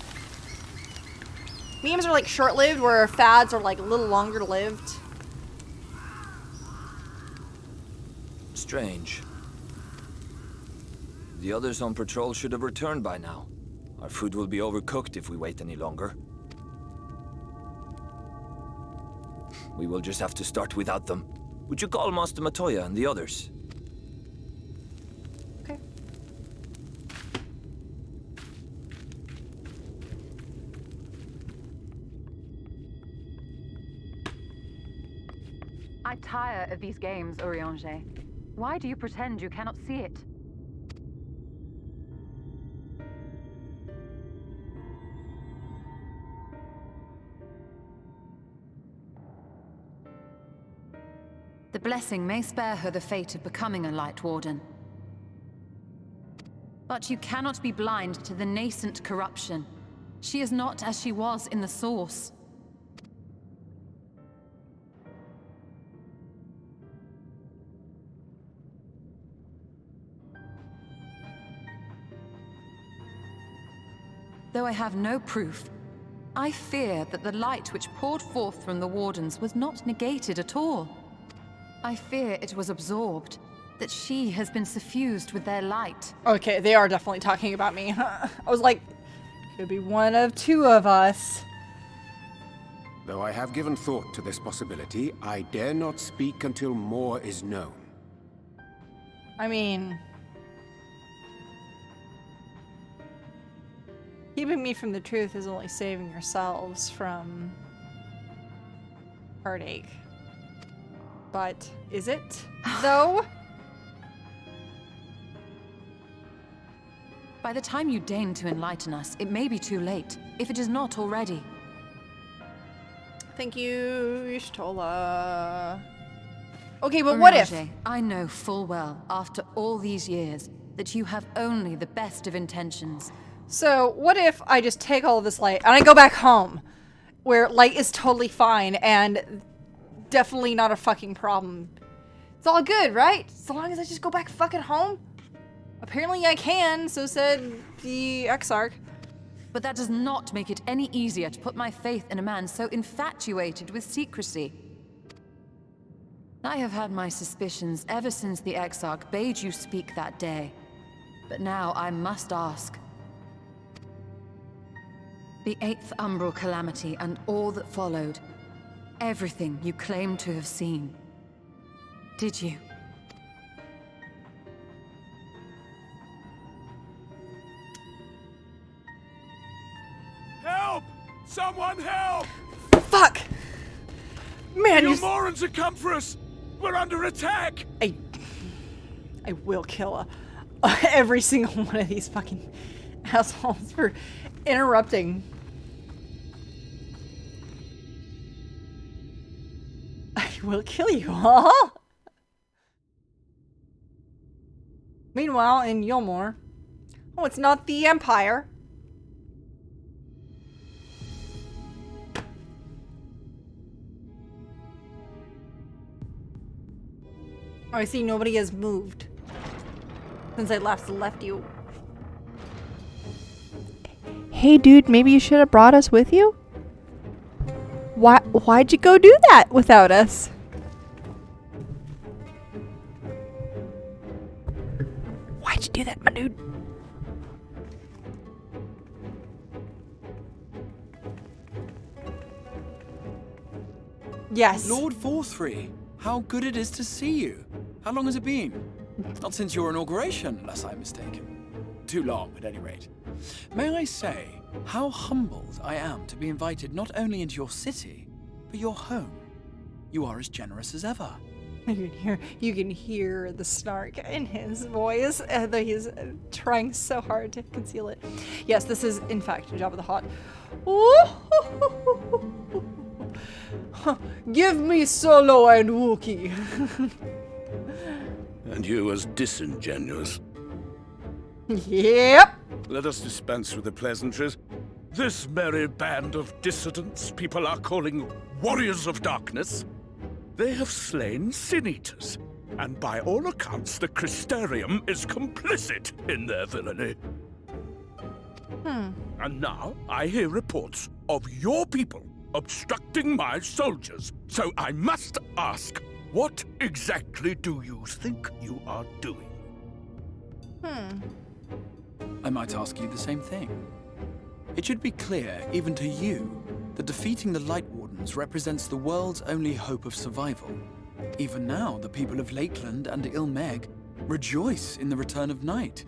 Memes are like short-lived, where fads are like a little longer-lived. Strange. The others on patrol should have returned by now. Our food will be overcooked if we wait any longer. We will just have to start without them. Would you call Master Matoya and the others? Okay. I tire of these games, Urianger. Why do you pretend you cannot see it? The blessing may spare her the fate of becoming a Light Warden. But you cannot be blind to the nascent corruption. She is not as she was in the Source. Though I have no proof, I fear that the light which poured forth from the Wardens was not negated at all. I fear it was absorbed, that she has been suffused with their light. Okay, they are definitely talking about me. I was like, could be one of two of us. Though I have given thought to this possibility, I dare not speak until more is known. I mean... keeping me from the truth is only saving yourselves from... heartache. But is it, though? By the time you deign to enlighten us, it may be too late, if it is not already. Thank you, Ishtola. Okay, but what if? I know full well, after all these years, that you have only the best of intentions. So, what if I just take all of this light and I go back home, where light is totally fine and definitely not a fucking problem? It's all good, right? So long as I just go back fucking home? Apparently I can, so said the Exarch. But that does not make it any easier to put my faith in a man so infatuated with secrecy. I have had my suspicions ever since the Exarch bade you speak that day. But now I must ask. The 8th Umbral Calamity and all that followed. Everything you claim to have seen. Did you? Someone help! Fuck! Man, You morons have come for us! We're under attack! I will kill every single one of these fucking assholes for interrupting. I will kill you all. Meanwhile, in Yulmore, oh, it's not the Empire. Oh, I see nobody has moved since I left you. Hey dude, maybe you should have brought us with you? Why'd you go do that without us? Why'd you do that, my dude? Yes. Lord Forthry, how good it is to see you. How long has it been? Not since your inauguration, unless I'm mistaken. Too long, at any rate. May I say how humbled I am to be invited not only into your city, but your home. You are as generous as ever. You can hear the snark in his voice, though he's trying so hard to conceal it. Yes, this is, in fact, Jabba the Hutt. Give me Solo and Wookiee. And you as disingenuous. Yep. Let us dispense with the pleasantries. This merry band of dissidents people are calling warriors of darkness. They have slain sin-eaters, and by all accounts the Crystarium is complicit in their villainy. And now I hear reports of your people obstructing my soldiers, so I must ask, what exactly do you think you are doing? I might ask you the same thing. It should be clear, even to you, that defeating the Light Wardens represents the world's only hope of survival. Even now, the people of Lakeland and Ilmeg rejoice in the return of night.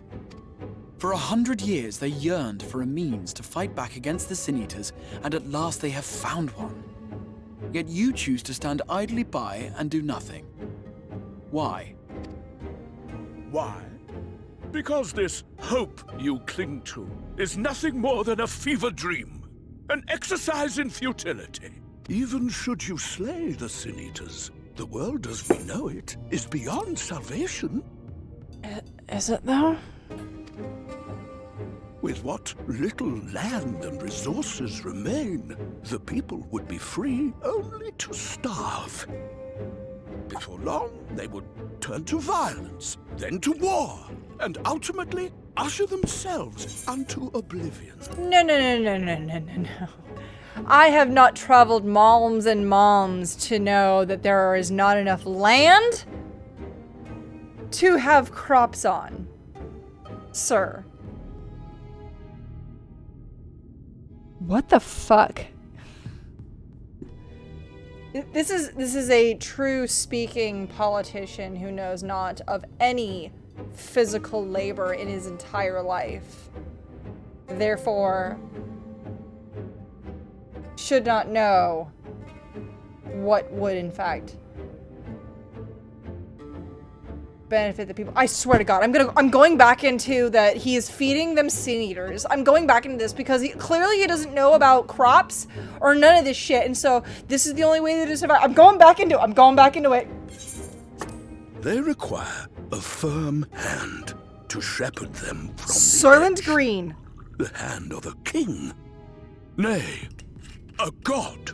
For 100 years, they yearned for a means to fight back against the Sin-Eaters, and at last they have found one. Yet you choose to stand idly by and do nothing. Why? Why? Because this hope you cling to is nothing more than a fever dream, an exercise in futility. Even should you slay the Sin-Eaters, the world as we know it is beyond salvation. Is it though? With what little land and resources remain, the people would be free only to starve. Before long, they would turn to violence, then to war, and ultimately usher themselves unto oblivion. No. I have not traveled malms and malms to know that there is not enough land to have crops on, sir. What the fuck? This is a true speaking politician who knows not of any physical labor in his entire life. Therefore, should not know what would in fact benefit the people. I swear to God, I'm going back into that he is feeding them sin-eaters. I'm going back into this because clearly he doesn't know about crops or none of this shit, and so this is the only way that to survive. I'm going back into it. They require a firm hand to shepherd them from Soylent the edge. Green. The hand of a king. Nay, a god.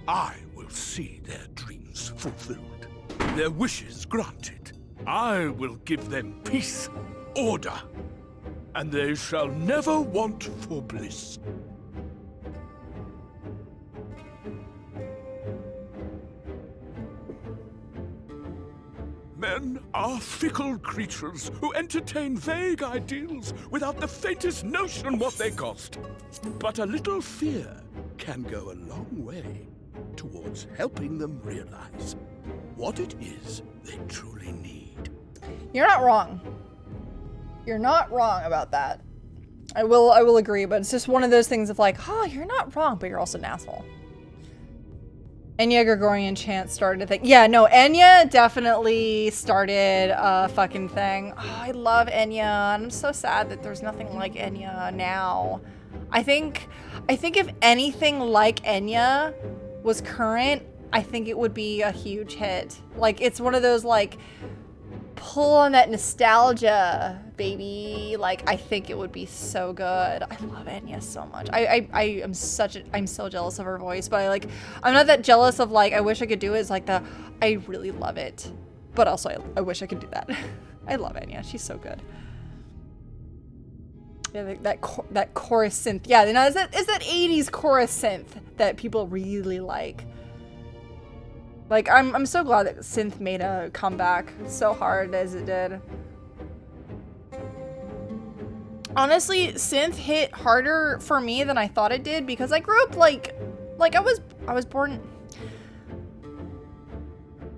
I will see their dreams fulfilled, their wishes granted. I will give them peace, order, and they shall never want for bliss. Men are fickle creatures who entertain vague ideals without the faintest notion what they cost. But a little fear can go a long way towards helping them realize what it is they truly need. You're not wrong. You're not wrong about that. I will agree, but it's just one of those things of like, oh, you're not wrong, but you're also an asshole. Enya Gregorian chant started a thing. Yeah, no, Enya definitely started a fucking thing. Oh, I love Enya, and I'm so sad that there's nothing like Enya now. I think if anything like Enya was current, I think it would be a huge hit. Like, it's one of those, like, pull on that nostalgia, baby. Like, I think it would be so good. I love Enya so much. I'm so jealous of her voice, but I'm not that jealous of, like, I wish I could do it. It's like I really love it. But also, I wish I could do that. I love Enya. She's so good. Yeah, that chorus synth. Yeah, you know, it's that 80s chorus synth that people really like. Like, I'm so glad that synth made a comeback so hard as it did. Honestly, synth hit harder for me than I thought it did because I grew up like I was born.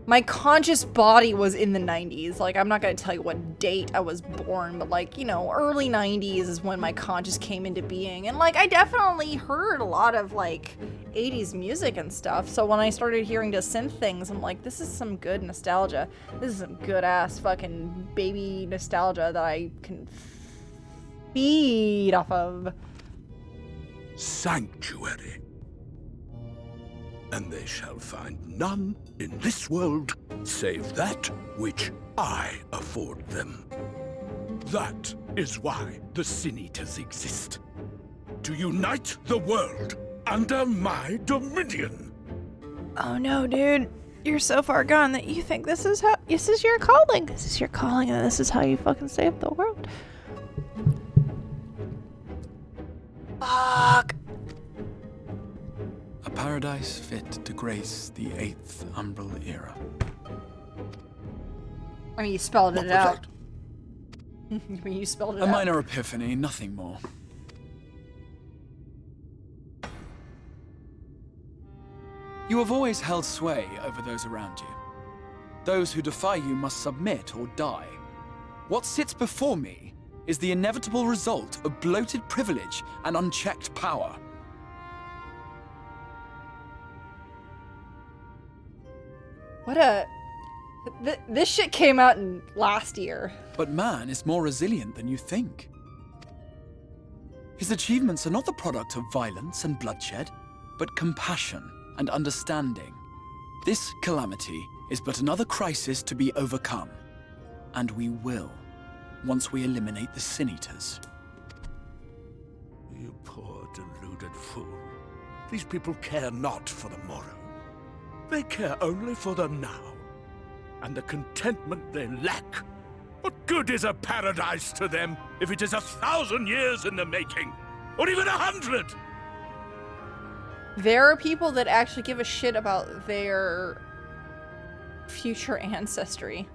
My conscious body was in the 90s. Like, I'm not gonna tell you what date I was born, but like, you know, early 90s is when my conscious came into being. And like, I definitely heard a lot of like 80s music and stuff. So when I started hearing the synth things, I'm like, this is some good nostalgia. This is some good ass fucking baby nostalgia that I can feed off of. Sanctuary. And they shall find none in this world save that which I afford them. That is why the Sin Eaters exist. To unite the world under my dominion. Oh no, dude. You're so far gone that you think this is your calling. This is your calling and this is how you fucking save the world. Fuck. A paradise fit to grace the 8th Umbral era. I mean, you spelled it out. I mean, you spelled it out. A minor epiphany, nothing more. You have always held sway over those around you. Those who defy you must submit or die. What sits before me is the inevitable result of bloated privilege and unchecked power. What a... This shit came out in last year. But man is more resilient than you think. His achievements are not the product of violence and bloodshed, but compassion and understanding. This calamity is but another crisis to be overcome. And we will, once we eliminate the Sin Eaters. You poor deluded fool. These people care not for the morrow. They care only for the now, and the contentment they lack. What good is a paradise to them if it is 1,000 years in the making, or even 100? There are people that actually give a shit about their future ancestry.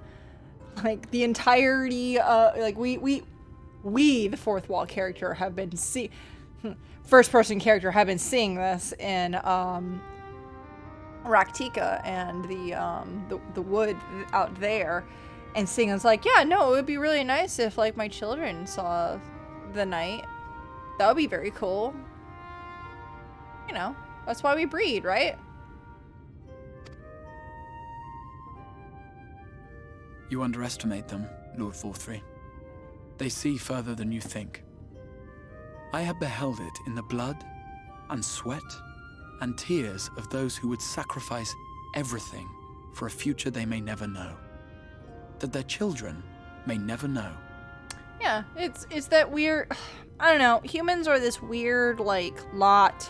Like, the entirety, like, we, the fourth wall character, have been first-person character, have been seeing this in, Raktika and the wood out there, and seeing it's like, yeah, no, it would be really nice if like my children saw the night. That would be very cool. You know, that's why we breed, right? You underestimate them, Lord Forthry. They see further than you think. I have beheld it in the blood and sweat and tears of those who would sacrifice everything for a future they may never know. That their children may never know. Yeah, it's that weird, I don't know, humans are this weird, like, lot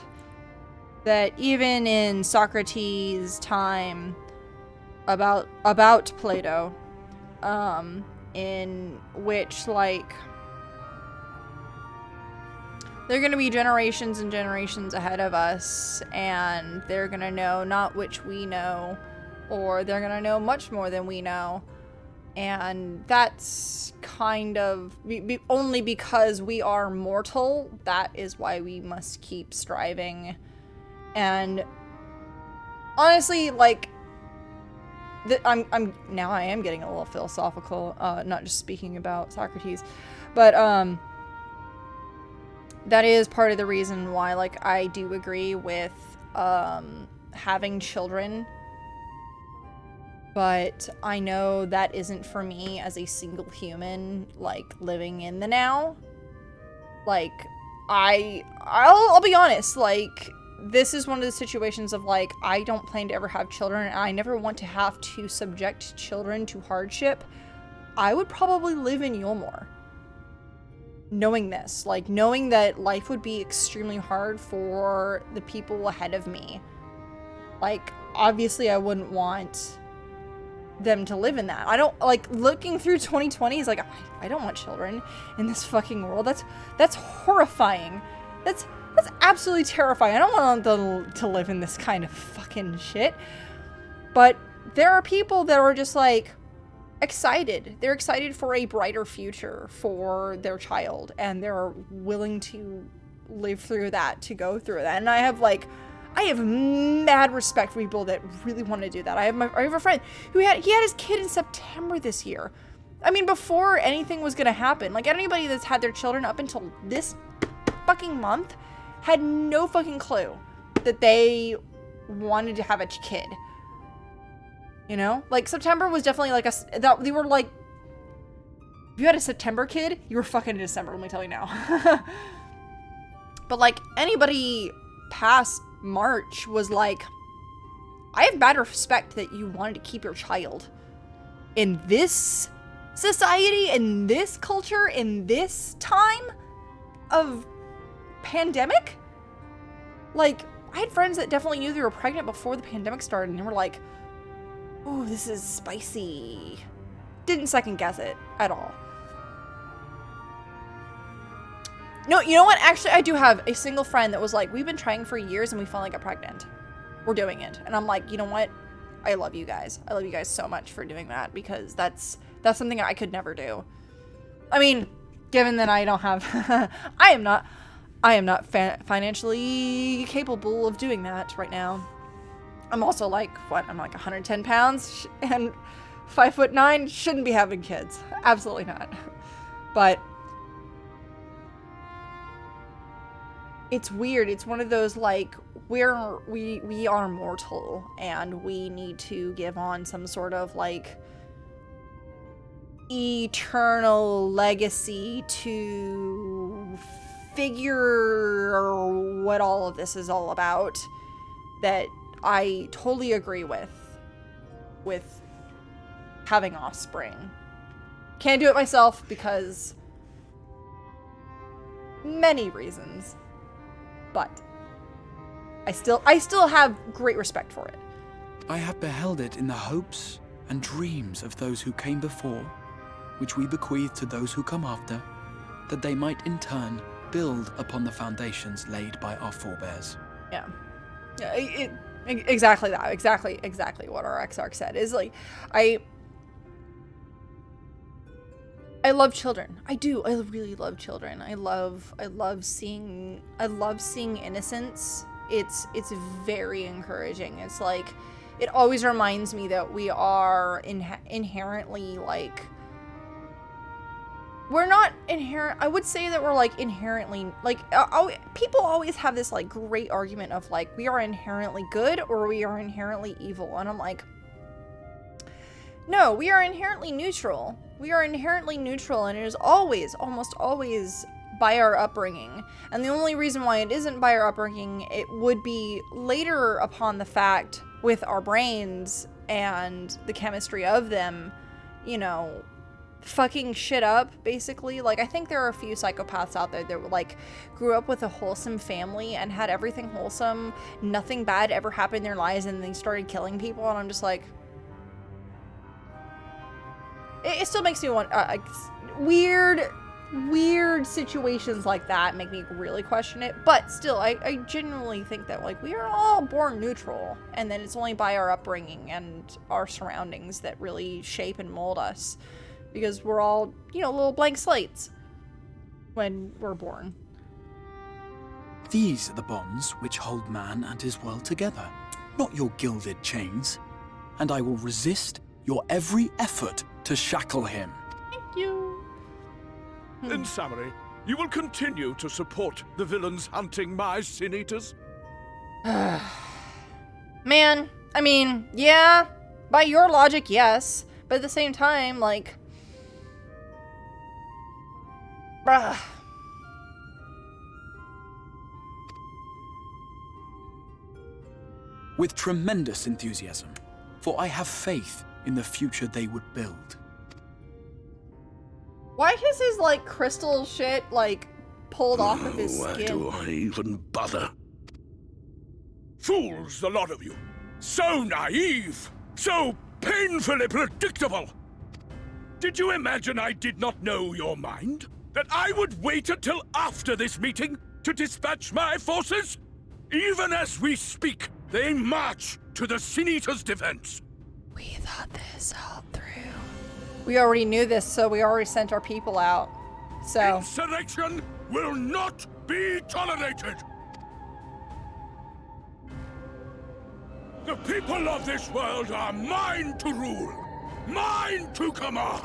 that even in Socrates' time about Plato, in which, like, they're gonna be generations and generations ahead of us, and they're gonna know not which we know, or they're gonna know much more than we know. And that's kind of only because we are mortal. That is why we must keep striving. And honestly, like, I am getting a little philosophical, not just speaking about Socrates, but that is part of the reason why, like, I do agree with having children. But I know that isn't for me as a single human, like, living in the now. Like, I'll be honest, like, this is one of the situations of, like, I don't plan to ever have children, and I never want to have to subject children to hardship. I would probably live in Yulmore. Knowing this, like, knowing that life would be extremely hard for the people ahead of me. Like, obviously I wouldn't want them to live in that. I don't, like, looking through 2020 is like, I don't want children in this fucking world. That's horrifying. That's absolutely terrifying. I don't want them to live in this kind of fucking shit. But there are people that are just, like, excited. They're excited for a brighter future for their child, and they're willing to live through that, to go through that. And I have mad respect for people that really want to do that. I have a friend who had his kid in September this year. I mean, before anything was gonna happen. Like, anybody that's had their children up until this fucking month had no fucking clue that they wanted to have a kid. You know? Like, September was definitely like they were like, if you had a September kid, you were fucking in December, let me tell you now. But, like, anybody past March was like, I have bad respect that you wanted to keep your child in this society, in this culture, in this time of pandemic. Like, I had friends that definitely knew they were pregnant before the pandemic started, and they were like, ooh, this is spicy. Didn't second guess it at all. No, you know what? Actually, I do have a single friend that was like, we've been trying for years and we finally got pregnant. We're doing it. And I'm like, you know what? I love you guys. I love you guys so much for doing that, because that's something I could never do. I mean, given that I don't have, I am not financially capable of doing that right now. I'm also like, I'm like 110 pounds and 5'9", shouldn't be having kids. Absolutely not. But it's weird. It's one of those, like, we are mortal, and we need to give on some sort of, like, eternal legacy to figure what all of this is all about. That I totally agree with having offspring. Can't do it myself because many reasons. But I still have great respect for it. I have beheld it in the hopes and dreams of those who came before, which we bequeath to those who come after, that they might in turn build upon the foundations laid by our forebears. Yeah. Exactly that. Exactly what our Exarch said. Is like, I love children. I do. I really love children. I love seeing innocence. It's very encouraging. It's like, it always reminds me that we are inherently, like, we're not inherent. I would say that we're, like, inherently, like, people always have this, like, great argument of, like, we are inherently good or we are inherently evil. And I'm like, no, we are inherently neutral. We are inherently neutral, and it is always, almost always, by our upbringing. And the only reason why it isn't by our upbringing, it would be later upon the fact, with our brains and the chemistry of them, you know, fucking shit up, basically. Like, I think there are a few psychopaths out there that, like, grew up with a wholesome family and had everything wholesome, nothing bad ever happened in their lives, and they started killing people, and I'm just like, it still makes me want, weird situations like that make me really question it. But still, I genuinely think that, like, we are all born neutral, and then it's only by our upbringing and our surroundings that really shape and mold us, because we're all, you know, little blank slates when we're born. These are the bonds which hold man and his world together, not your gilded chains, and I will resist your every effort to shackle him. Thank you. In summary, You will continue to support the villains hunting my Sin Eaters? Man, I mean, yeah, by your logic, yes. But at the same time, like... Bruh. With tremendous enthusiasm, for I have faith in the future they would build. Why is his, like, crystal shit, like, pulled off of his Why skin? do I even bother? Fools, the lot of you! So naive! So painfully predictable! Did you imagine I did not know your mind? That I would wait until after this meeting to dispatch my forces? Even as we speak, they march to the Sin Eaters' defense. We thought this all through. We already knew this, so we already sent our people out. So... Insurrection will not be tolerated! The people of this world are mine to rule, mine to command.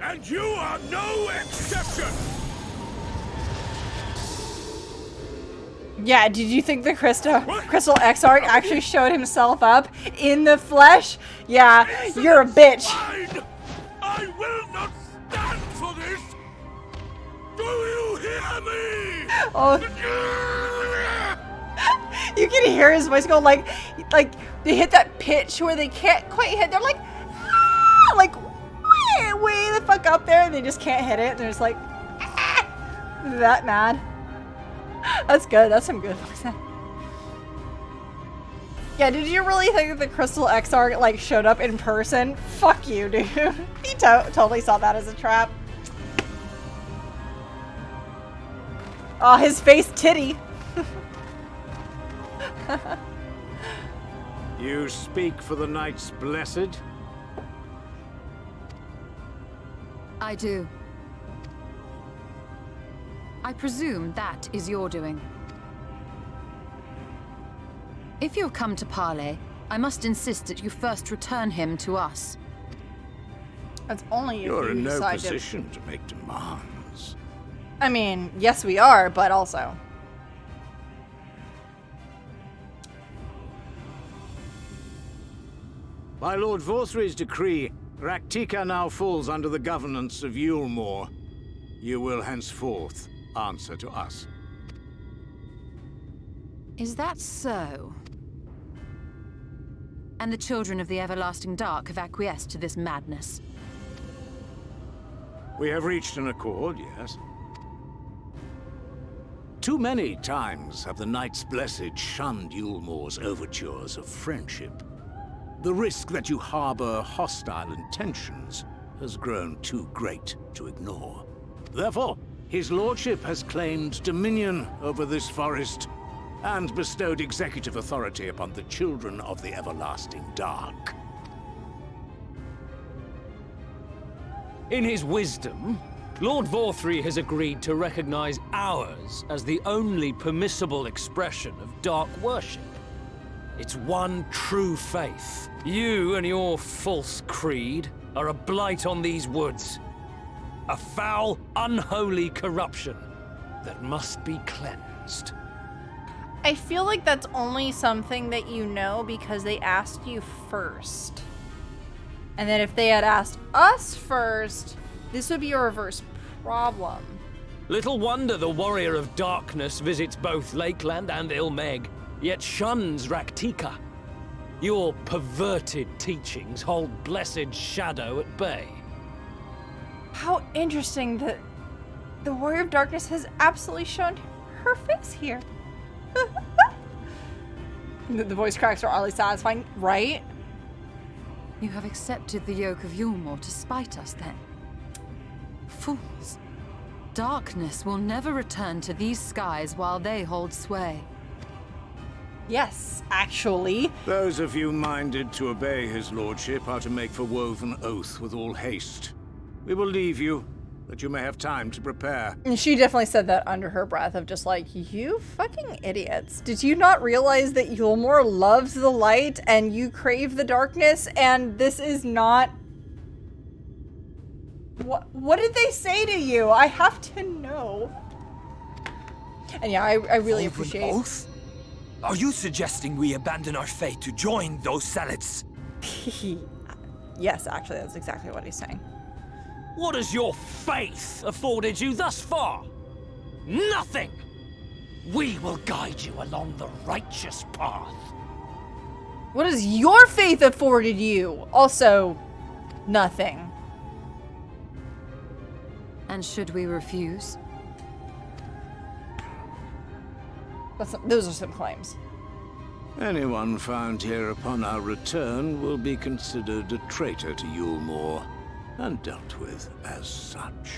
And you are no exception! Yeah, did you think the Crystal Exarch actually showed himself up in the flesh? Yeah, you're a bitch. Fine. I will not stand for this! Do you hear me? Oh. You can hear his voice go like they hit that pitch where they can't quite hit. They're like, ah! Like way the fuck up there, and they just can't hit it. And they're just like, ah! That mad. That's good. That's some good voice. Yeah, did you really think that the Crystal Exarch like showed up in person? Fuck you, dude. He totally saw that as a trap. Oh, his face titty. You speak for the Knights Blessed? I do. I presume that is your doing. If you have come to parley, I must insist that you first return him to us. That's only if You're you in no decide position to make demands. I mean, yes we are, but also. By Lord Vorthry's decree, Raktika now falls under the governance of Yulmore. You will henceforth answer to us. Is that so? And the children of the Everlasting Dark have acquiesced to this madness? We have reached an accord, yes. Too many times have the Knights Blessed shunned Yulmore's overtures of friendship. The risk that you harbor hostile intentions has grown too great to ignore. Therefore, his lordship has claimed dominion over this forest and bestowed executive authority upon the children of the Everlasting Dark. In his wisdom, Lord Vorthry has agreed to recognize ours as the only permissible expression of dark worship. It's one true faith. You and your false creed are a blight on these woods. A foul, unholy corruption that must be cleansed. I feel like that's only something that you know because they asked you first. And then if they had asked us first, this would be a reverse problem. Little wonder the Warrior of Darkness visits both Lakeland and Ilmeg, yet shuns Raktika. Your perverted teachings hold blessed Shadow at bay. How interesting that the Warrior of Darkness has absolutely shown her face here. The voice cracks are oddly satisfying, right? You have accepted the yoke of Yulmore to spite us, then? Fools. Darkness will never return to these skies while they hold sway. Yes, actually. Those of you minded to obey his lordship are to make for woven oath with all haste. We will leave you, that you may have time to prepare. And she definitely said that under her breath of just like, you fucking idiots. Did you not realize that Yulmore loves the light and you crave the darkness, and this is not What did they say to you? I have to know. And yeah, I really appreciate... An oath? Are you suggesting we abandon our fate to join those zealots? Yes, actually, that's exactly what he's saying. What has your faith afforded you thus far? Nothing! We will guide you along the righteous path. What has your faith afforded you? Also, nothing. And should we refuse? Those are some claims. Anyone found here upon our return will be considered a traitor to Yulmore, and dealt with as such.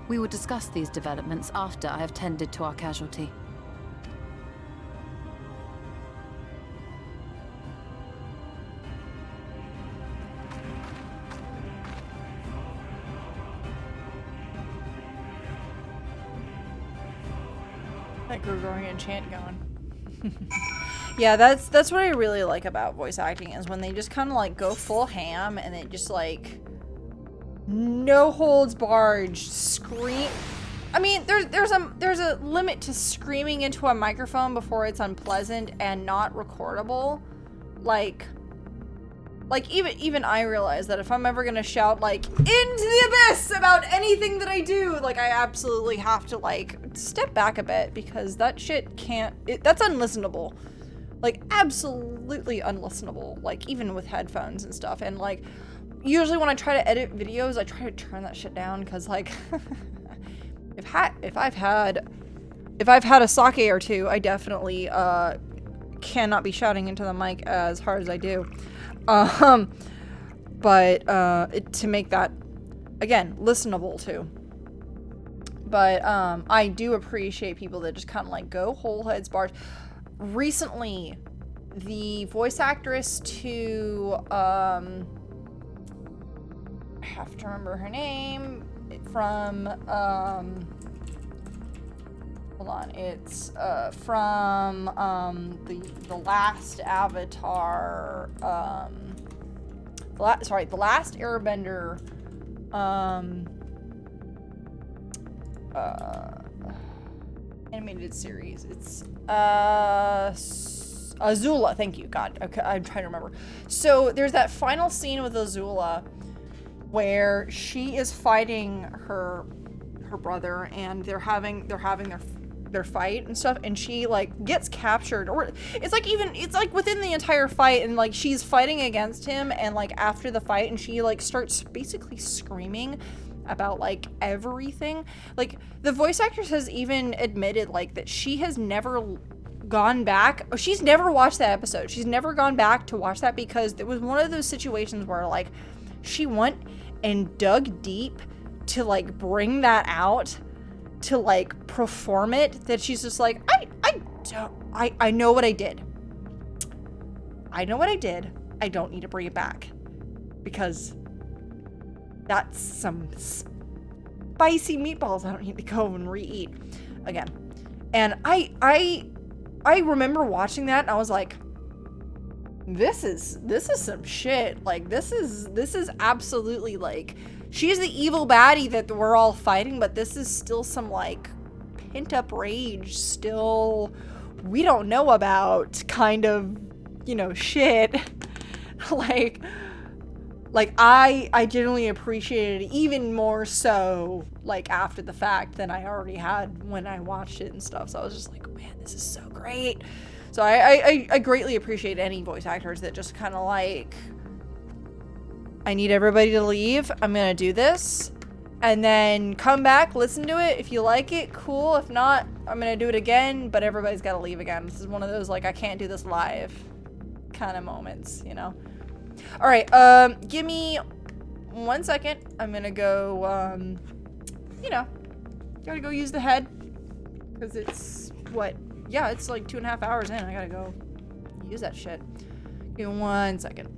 We will discuss these developments after I have tended to our casualty. That Gregorian chant going. Yeah, that's what I really like about voice acting, is when they just kind of like go full ham and they just like no holds barred scream. I mean, there's a limit to screaming into a microphone before it's unpleasant and not recordable. Like even I realize that if I'm ever gonna shout like into the abyss about anything that I do, like I absolutely have to like step back a bit, because that shit that's unlistenable. Like absolutely unlistenable. Like even with headphones and stuff. And like usually when I try to edit videos, I try to turn that shit down, because like if I've had a sake or two, I definitely cannot be shouting into the mic as hard as I do. But to make that again listenable too. But I do appreciate people that just kind of like go whole heads bars. Recently, the voice actress to I have to remember her name from hold on, it's from the last Avatar, the last Airbender animated series. It's Azula, thank you, God. Okay, I'm trying to remember. So there's that final scene with Azula where she is fighting her brother, and they're having their fight and stuff, and she like gets captured, or it's like within the entire fight, and like she's fighting against him, and like after the fight, and she like starts basically screaming about like everything. Like the voice actress has even admitted like that she has never gone back, or she's never watched that episode. She's never gone back to watch that, because it was one of those situations where like she went and dug deep to like bring that out, to like perform it, that she's just like, I know what I did. I know what I did. I don't need to bring it back, because that's some spicy meatballs I don't need to go and re-eat again. And I remember watching that, and I was like, this is some shit. Like this is absolutely like, she's the evil baddie that we're all fighting, but this is still some like pent up rage still we don't know about kind of, you know, shit. like I genuinely appreciated it even more so like after the fact than I already had when I watched it and stuff. So I was just like, man, this is so great. So I greatly appreciate any voice actors that just kind of like, I need everybody to leave, I'm gonna do this, and then come back, listen to it. If you like it, cool. If not, I'm gonna do it again, but everybody's gotta leave again. This is one of those like, I can't do this live kind of moments, you know? All right, give me 1 second. I'm gonna go, you know, gotta go use the head. Because it's, what? Yeah, it's like 2.5 hours in. I gotta go use that shit. Give me 1 second.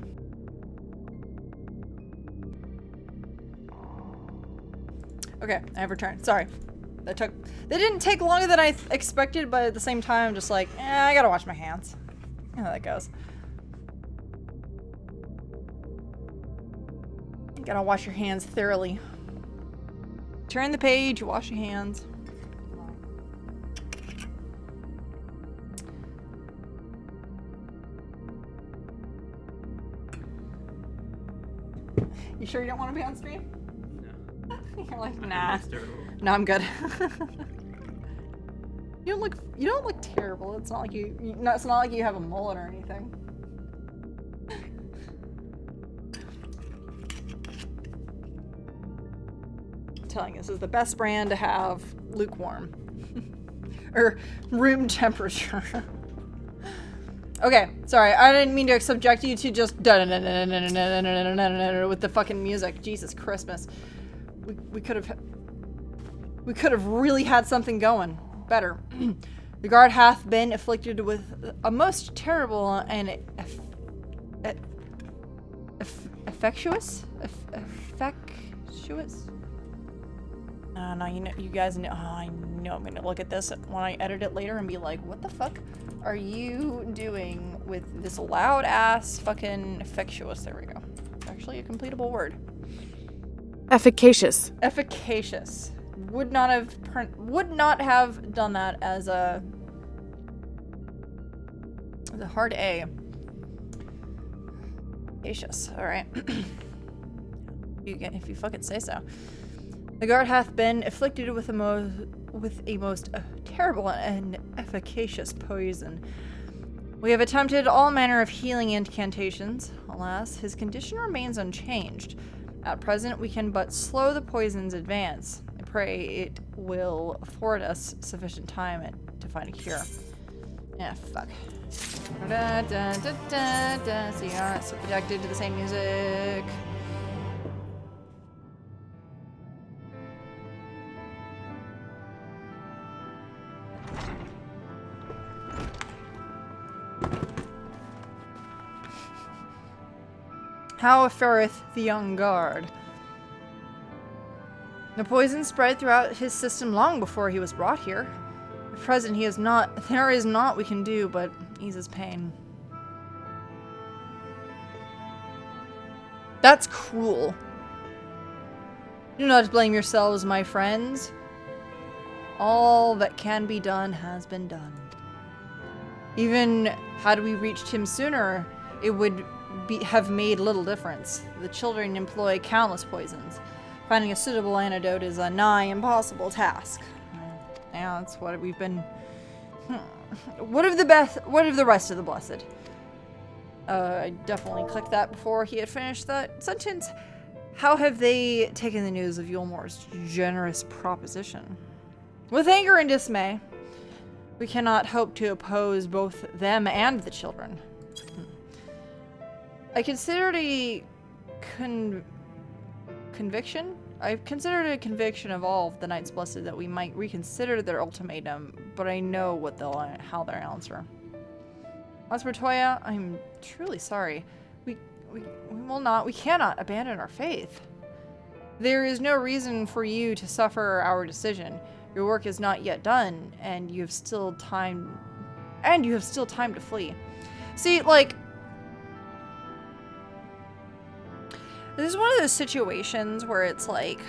Okay, I have returned. Sorry. That didn't take longer than I expected, but at the same time, I'm just like, I gotta wash my hands. You know how that goes. You gotta wash your hands thoroughly. Turn the page, wash your hands. You sure you don't want to be on stream? No. You're like, nah. No, I'm good. You don't look terrible. It's not like it's not like you have a mullet or anything. I'm telling you, this is the best brand to have lukewarm. Or room temperature. Okay, sorry, I didn't mean to subject you to just with the fucking music. Jesus Christmas. We could have really had something going better. The guard hath been afflicted with a most terrible and effectuous. No, you guys know. Oh, I know. I'm gonna look at this when I edit it later and be like, "What the fuck are you doing with this loud ass fucking effectuous?" There we go. Actually, a completable word. Efficacious. Efficacious. Would not have done that as a hard A. Efficacious. All right. If you fucking say so. The guard hath been afflicted with a most terrible and efficacious poison. We have attempted all manner of healing incantations. Alas, his condition remains unchanged. At present, we can but slow the poison's advance. I pray it will afford us sufficient time to find a cure. Yeah, fuck. Da, da, da, da, da. So you aren't so projected to the same music. How fareth the young guard? The poison spread throughout his system long before he was brought here. At present, there is naught we can do but ease his pain. That's cruel. Do not blame yourselves, my friends. All that can be done has been done. Even had we reached him sooner, it would have made little difference. The children employ countless poisons. Finding a suitable antidote is a nigh impossible task. Yeah, that's what we've been... What of the rest of the blessed? I definitely clicked that before he had finished that sentence. How have they taken the news of Yulmore's generous proposition? With anger and dismay. We cannot hope to oppose both them and the children. I considered a conviction? I've considered a conviction of all of the Knights Blessed that we might reconsider their ultimatum, but I know how they'll answer. As for Toya, I'm truly sorry. We cannot abandon our faith. There is no reason for you to suffer our decision. Your work is not yet done, and you have still time to flee. See, like, this is one of those situations where it's like,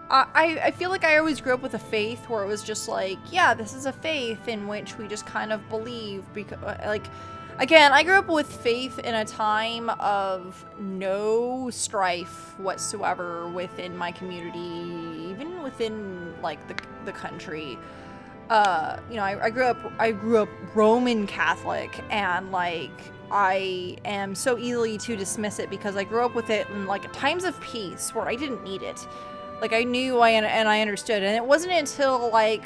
I feel like I always grew up with a faith where it was just like, yeah, this is a faith in which we just kind of believe, because, like, again, I grew up with faith in a time of no strife whatsoever within my community, even within, like, the country. You know, I grew up Roman Catholic, and, like, I am so easily to dismiss it because I grew up with it in, like, times of peace where I didn't need it. Like, I knew and I understood, and it wasn't until, like,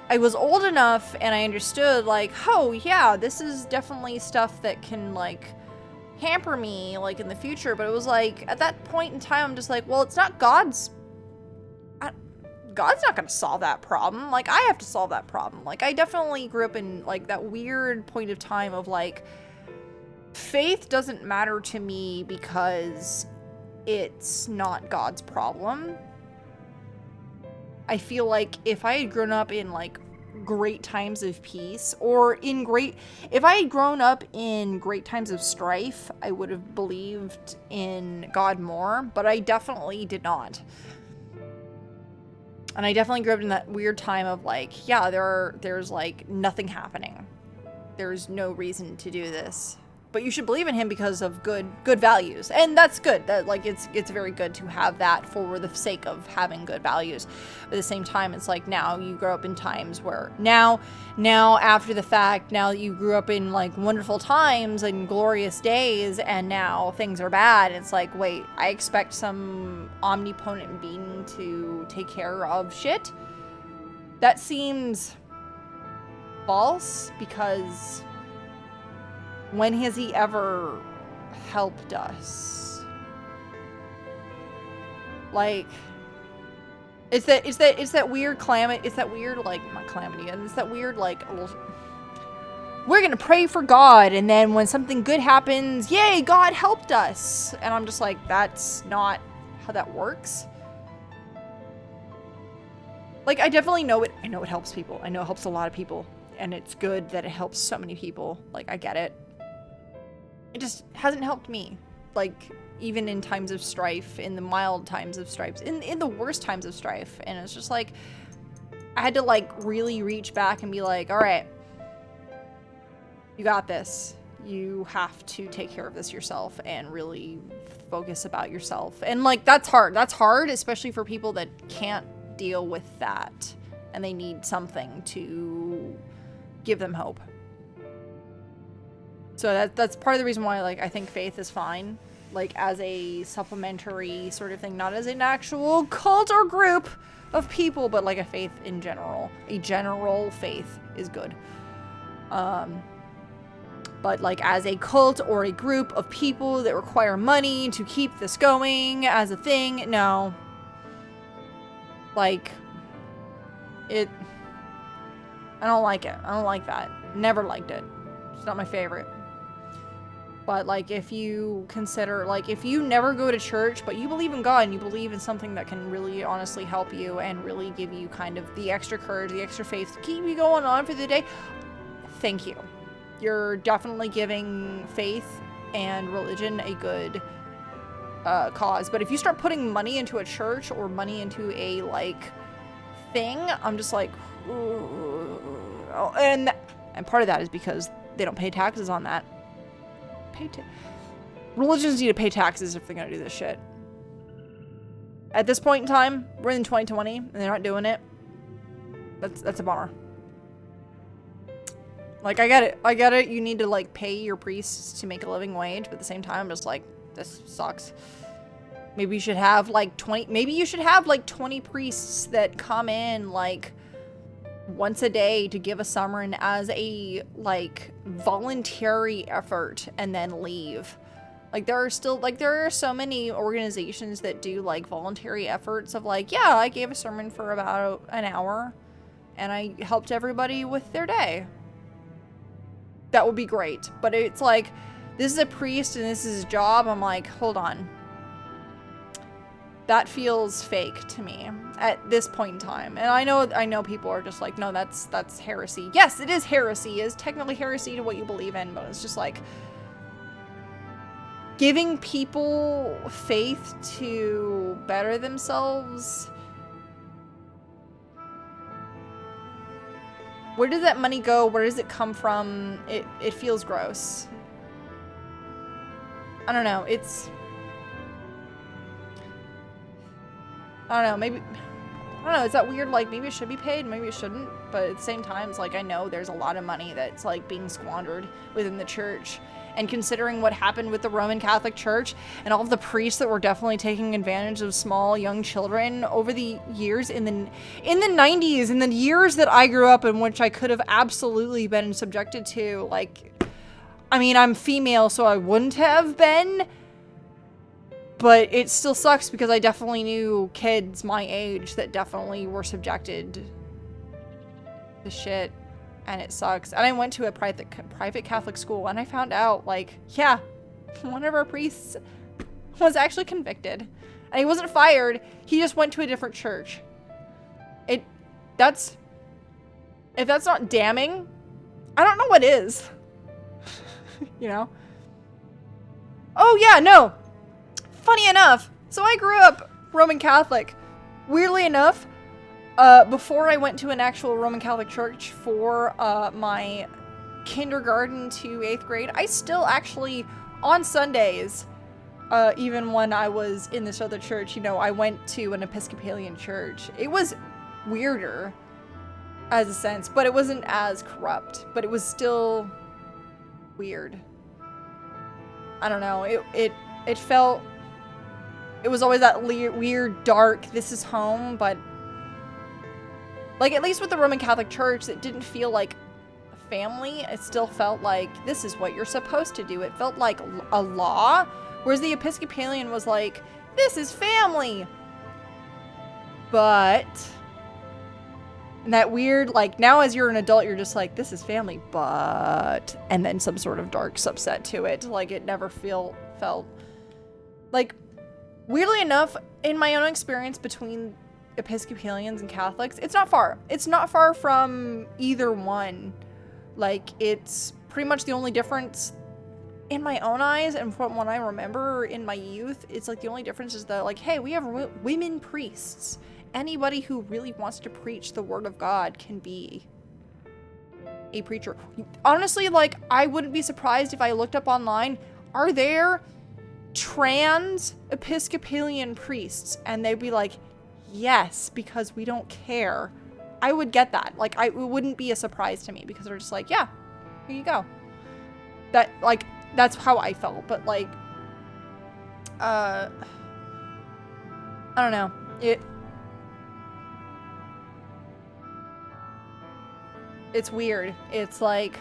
I was old enough and I understood, like, oh, yeah, this is definitely stuff that can, like, hamper me, like, in the future, but it was like, at that point in time, I'm just like, well, it's not God's not gonna solve that problem. Like, I have to solve that problem. Like, I definitely grew up in, like, that weird point of time of, like, faith doesn't matter to me because it's not God's problem. I feel like if I had grown up in, like, great times of peace, or if I had grown up in great times of strife, I would have believed in God more, but I definitely did not. And I definitely grew up in that weird time of, like, yeah, there's like nothing happening. There's no reason to do this. But you should believe in him because of good values. And that's good. That, like, it's very good to have that for the sake of having good values. But at the same time, it's like, now you grow up in times where now after the fact, now that you grew up in, like, wonderful times and glorious days, and now things are bad, it's like, wait, I expect some omnipotent being to take care of shit? That seems false, because when has he ever helped us? Like, it's that weird calamity. It's that weird, like, not calamity. And it's that weird, like, we're gonna pray for God, and then when something good happens, yay, God helped us. And I'm just like, that's not how that works. Like, I definitely know it. I know it helps people. I know it helps a lot of people, and it's good that it helps so many people. Like, I get it. It just hasn't helped me. Like, even in times of strife, in the mild times of strife, in the worst times of strife. And it's just like, I had to, like, really reach back and be like, all right, you got this. You have to take care of this yourself and really focus about yourself. And, like, that's hard. That's hard, especially for people that can't deal with that. And they need something to give them hope. So that's part of the reason why, like, I think faith is fine, like, as a supplementary sort of thing, not as an actual cult or group of people, but like a faith in general. A general faith is good. But like as a cult or a group of people that require money to keep this going as a thing, no. Like, I don't like it. I don't like that. Never liked it. It's not my favorite. But, like, if you consider, like, if you never go to church, but you believe in God and you believe in something that can really honestly help you and really give you kind of the extra courage, the extra faith to keep you going on for the day, thank you. You're definitely giving faith and religion a good cause. But if you start putting money into a church or money into a, like, thing, I'm just like, ooh. And part of that is because they don't pay taxes on that. Religions need to pay taxes if they're gonna do this shit. At this point in time, we're in 2020 and they're not doing it. That's a bummer. Like, I get it, you need to, like, pay your priests to make a living wage, but at the same time, I'm just like, this sucks. Maybe you should have like 20 priests that come in, like, once a day to give a sermon as a, like, voluntary effort and then leave. Like, there are so many organizations that do, like, voluntary efforts of, like, yeah, I gave a sermon for about an hour and I helped everybody with their day. That would be great. But it's like, this is a priest and this is his job. I'm like, hold on. That feels fake to me at this point in time. And I know people are just like, no, that's heresy. Yes, it is heresy. It is technically heresy to what you believe in, but it's just like giving people faith to better themselves. Where does that money go? Where does it come from? It feels gross. I don't know. I don't know, maybe, I don't know, is that weird, like, maybe it should be paid, maybe it shouldn't, but at the same time, it's like, I know there's a lot of money that's, like, being squandered within the church, and considering what happened with the Roman Catholic Church, and all of the priests that were definitely taking advantage of small, young children over the years, in the 90s, in the years that I grew up in, which I could have absolutely been subjected to, like, I mean, I'm female, so I wouldn't have been. But it still sucks because I definitely knew kids my age that definitely were subjected to shit. And it sucks. And I went to a private Catholic school, and I found out, like, yeah, one of our priests was actually convicted. And he wasn't fired. He just went to a different church. If that's not damning, I don't know what is. You know? Oh, yeah, no. Funny enough, so I grew up Roman Catholic. Weirdly enough, before I went to an actual Roman Catholic church for my kindergarten to 8th grade, I still actually, on Sundays, even when I was in this other church, you know, I went to an Episcopalian church. It was weirder, as a sense, but it wasn't as corrupt, but it was still weird. I don't know, it felt, it was always that weird, dark, this is home, but like, at least with the Roman Catholic Church, it didn't feel like a family. It still felt like, this is what you're supposed to do. It felt like a law, whereas the Episcopalian was like, this is family. But, and that weird, like, now as you're an adult, you're just like, this is family, but, and then some sort of dark subset to it. Like, it never felt, like, weirdly enough, in my own experience between Episcopalians and Catholics, it's not far. It's not far from either one. Like, it's pretty much the only difference in my own eyes, and from what I remember in my youth, it's like the only difference is that, like, hey, we have women priests. Anybody who really wants to preach the word of God can be a preacher. Honestly, like, I wouldn't be surprised if I looked up online, are there trans Episcopalian priests? And they'd be like, yes, because we don't care. I would get that. Like, it wouldn't be a surprise to me because they're just like, yeah, here you go. That, like, that's how I felt. But, like, I don't know. It's weird. It's like,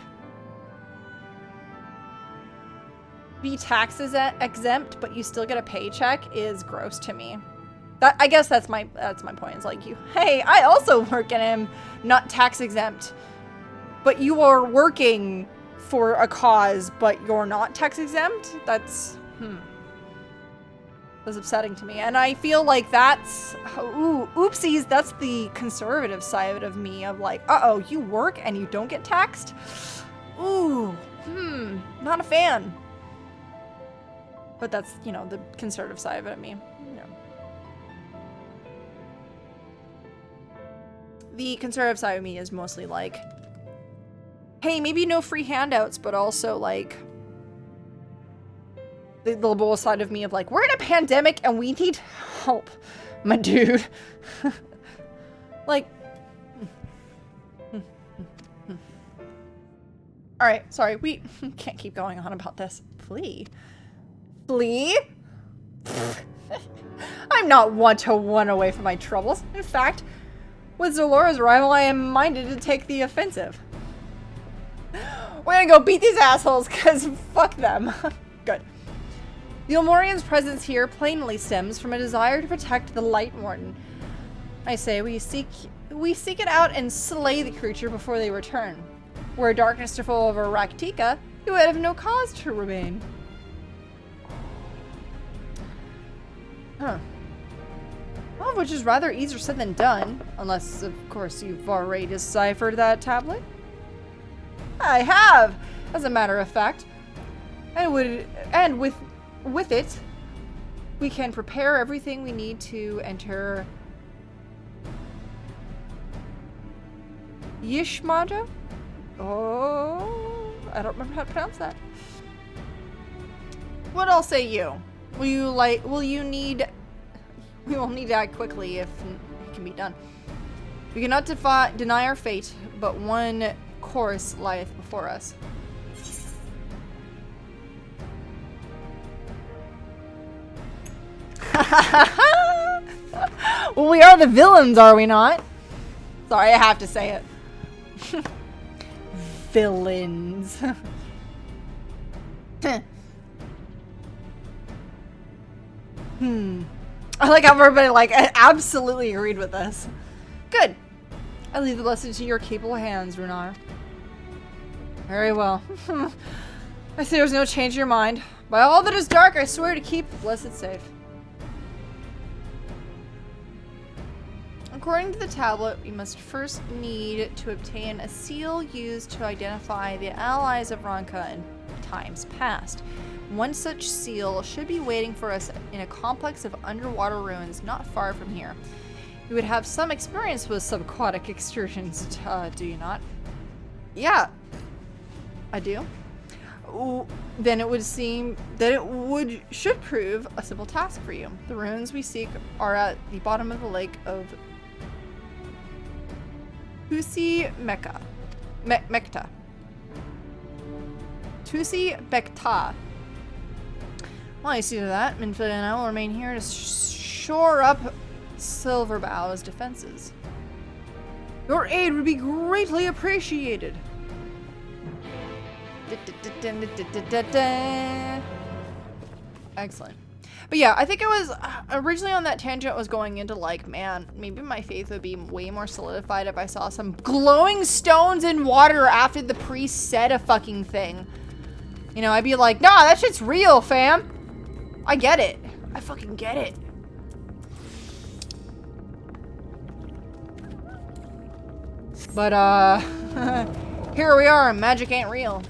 be taxes exempt, but you still get a paycheck is gross to me. I guess that's my point. It's like, hey, I also work and am not tax exempt, but you are working for a cause, but you're not tax exempt. That's upsetting to me, and I feel like that's oopsies. That's the conservative side of me, of like, uh-oh, you work and you don't get taxed. Ooh, not a fan. But that's, you know, the conservative side of me. The conservative side of me is mostly like, hey, maybe no free handouts, but also like the liberal side of me of like, we're in a pandemic and we need help, my dude. Like, all right, sorry, we can't keep going on about this. Flee? I'm not one to run away from my troubles. In fact, with Zalora's arrival, I am minded to take the offensive. We're gonna go beat these assholes, because fuck them. Good. The Elmorian's presence here plainly stems from a desire to protect the Light Warden. I say we seek it out and slay the creature before they return. Were darkness to fall over Raktika, it would have no cause to remain. Huh. Well, which is rather easier said than done, unless, of course, you've already deciphered that tablet. I have, as a matter of fact. And with it, we can prepare everything we need to enter Yishmada? Oh, I don't remember how to pronounce that. What else say you? We will need to act quickly if it can be done. We cannot deny our fate, but one course lieth before us. Well, we are the villains, are we not? Sorry, I have to say it. Villains. I like how everybody like absolutely agreed with this. Good. I leave the blessing to your capable hands, Runar. Very well. I see there's no change in your mind. By all that is dark, I swear to keep the blessed safe. According to the tablet, we must first need to obtain a seal used to identify the allies of Ronka in times past. One such seal should be waiting for us in a complex of underwater ruins not far from here. You would have some experience with subaquatic excursions, do you not? Yeah, I do. Then it would seem that it should prove a simple task for you. The ruins we seek are at the bottom of the lake of Tusi Mekta. Tusi Bekta. Well, you see to that, Minfield and I will remain here to shore up Silverbow's defenses. Your aid would be greatly appreciated. Excellent. But yeah, I think I was originally on that tangent. I was going into like, man, maybe my faith would be way more solidified if I saw some glowing stones in water after the priest said a fucking thing. You know, I'd be like, nah, that shit's real, fam. I get it. I fucking get it. But, here we are, and magic ain't real.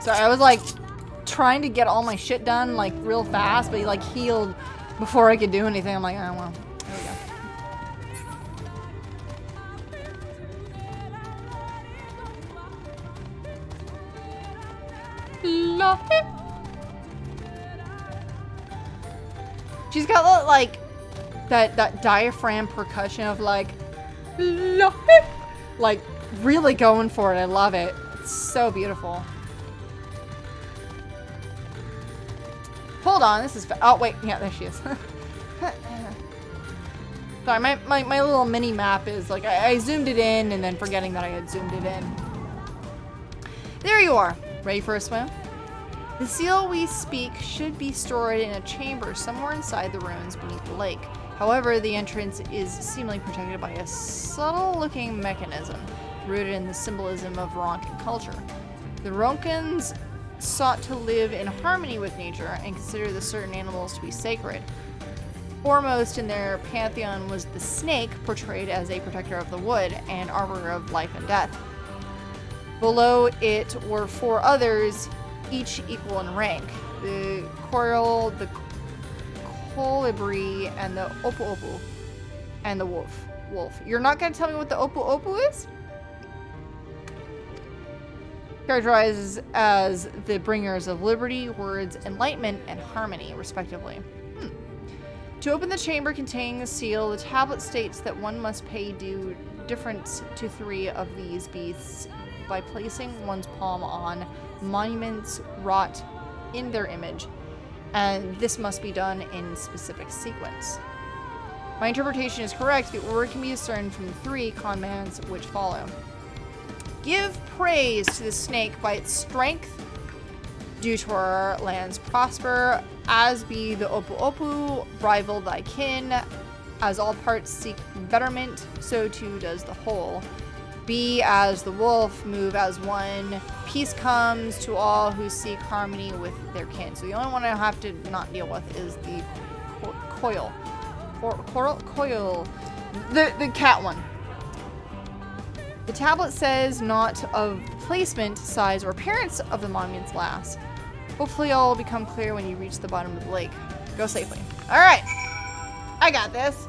So I was like trying to get all my shit done like real fast, but he like healed before I could do anything. I'm like, oh well, there we go. She's got like that diaphragm percussion of like really going for it. I love it. It's so beautiful. Hold on, this is oh wait, yeah, there she is. Sorry, my little mini map is like I zoomed it in and then forgetting that I had zoomed it in. There you are. Ready for a swim? The seal we speak should be stored in a chamber somewhere inside the ruins beneath the lake. However, the entrance is seemingly protected by a subtle-looking mechanism rooted in the symbolism of Ronkan culture. The Ronkans sought to live in harmony with nature and consider the certain animals to be sacred. Foremost in their pantheon was the snake, portrayed as a protector of the wood and arbiter of life and death. Below it were four others, each equal in rank: the coral, the colibri, and the opu-opu, and the wolf. You're not going to tell me what the opu-opu is? Characterized as the bringers of liberty, words, enlightenment, and harmony, respectively. To open the chamber containing the seal, the tablet states that one must pay due deference to three of these beasts by placing one's palm on monuments wrought in their image, and this must be done in specific sequence. My interpretation is correct. The order can be discerned from the three commands which follow. Give praise to the snake by its strength, due to our lands prosper, as be the opu-opu, rival thy kin, as all parts seek betterment, so too does the whole. Be as the wolf, move as one, peace comes to all who seek harmony with their kin. So the only one I have to not deal with is the coil. Coil. The cat one. The tablet says not of placement, size, or appearance of the monument's last. Hopefully all will become clear when you reach the bottom of the lake. Go safely. Alright! I got this!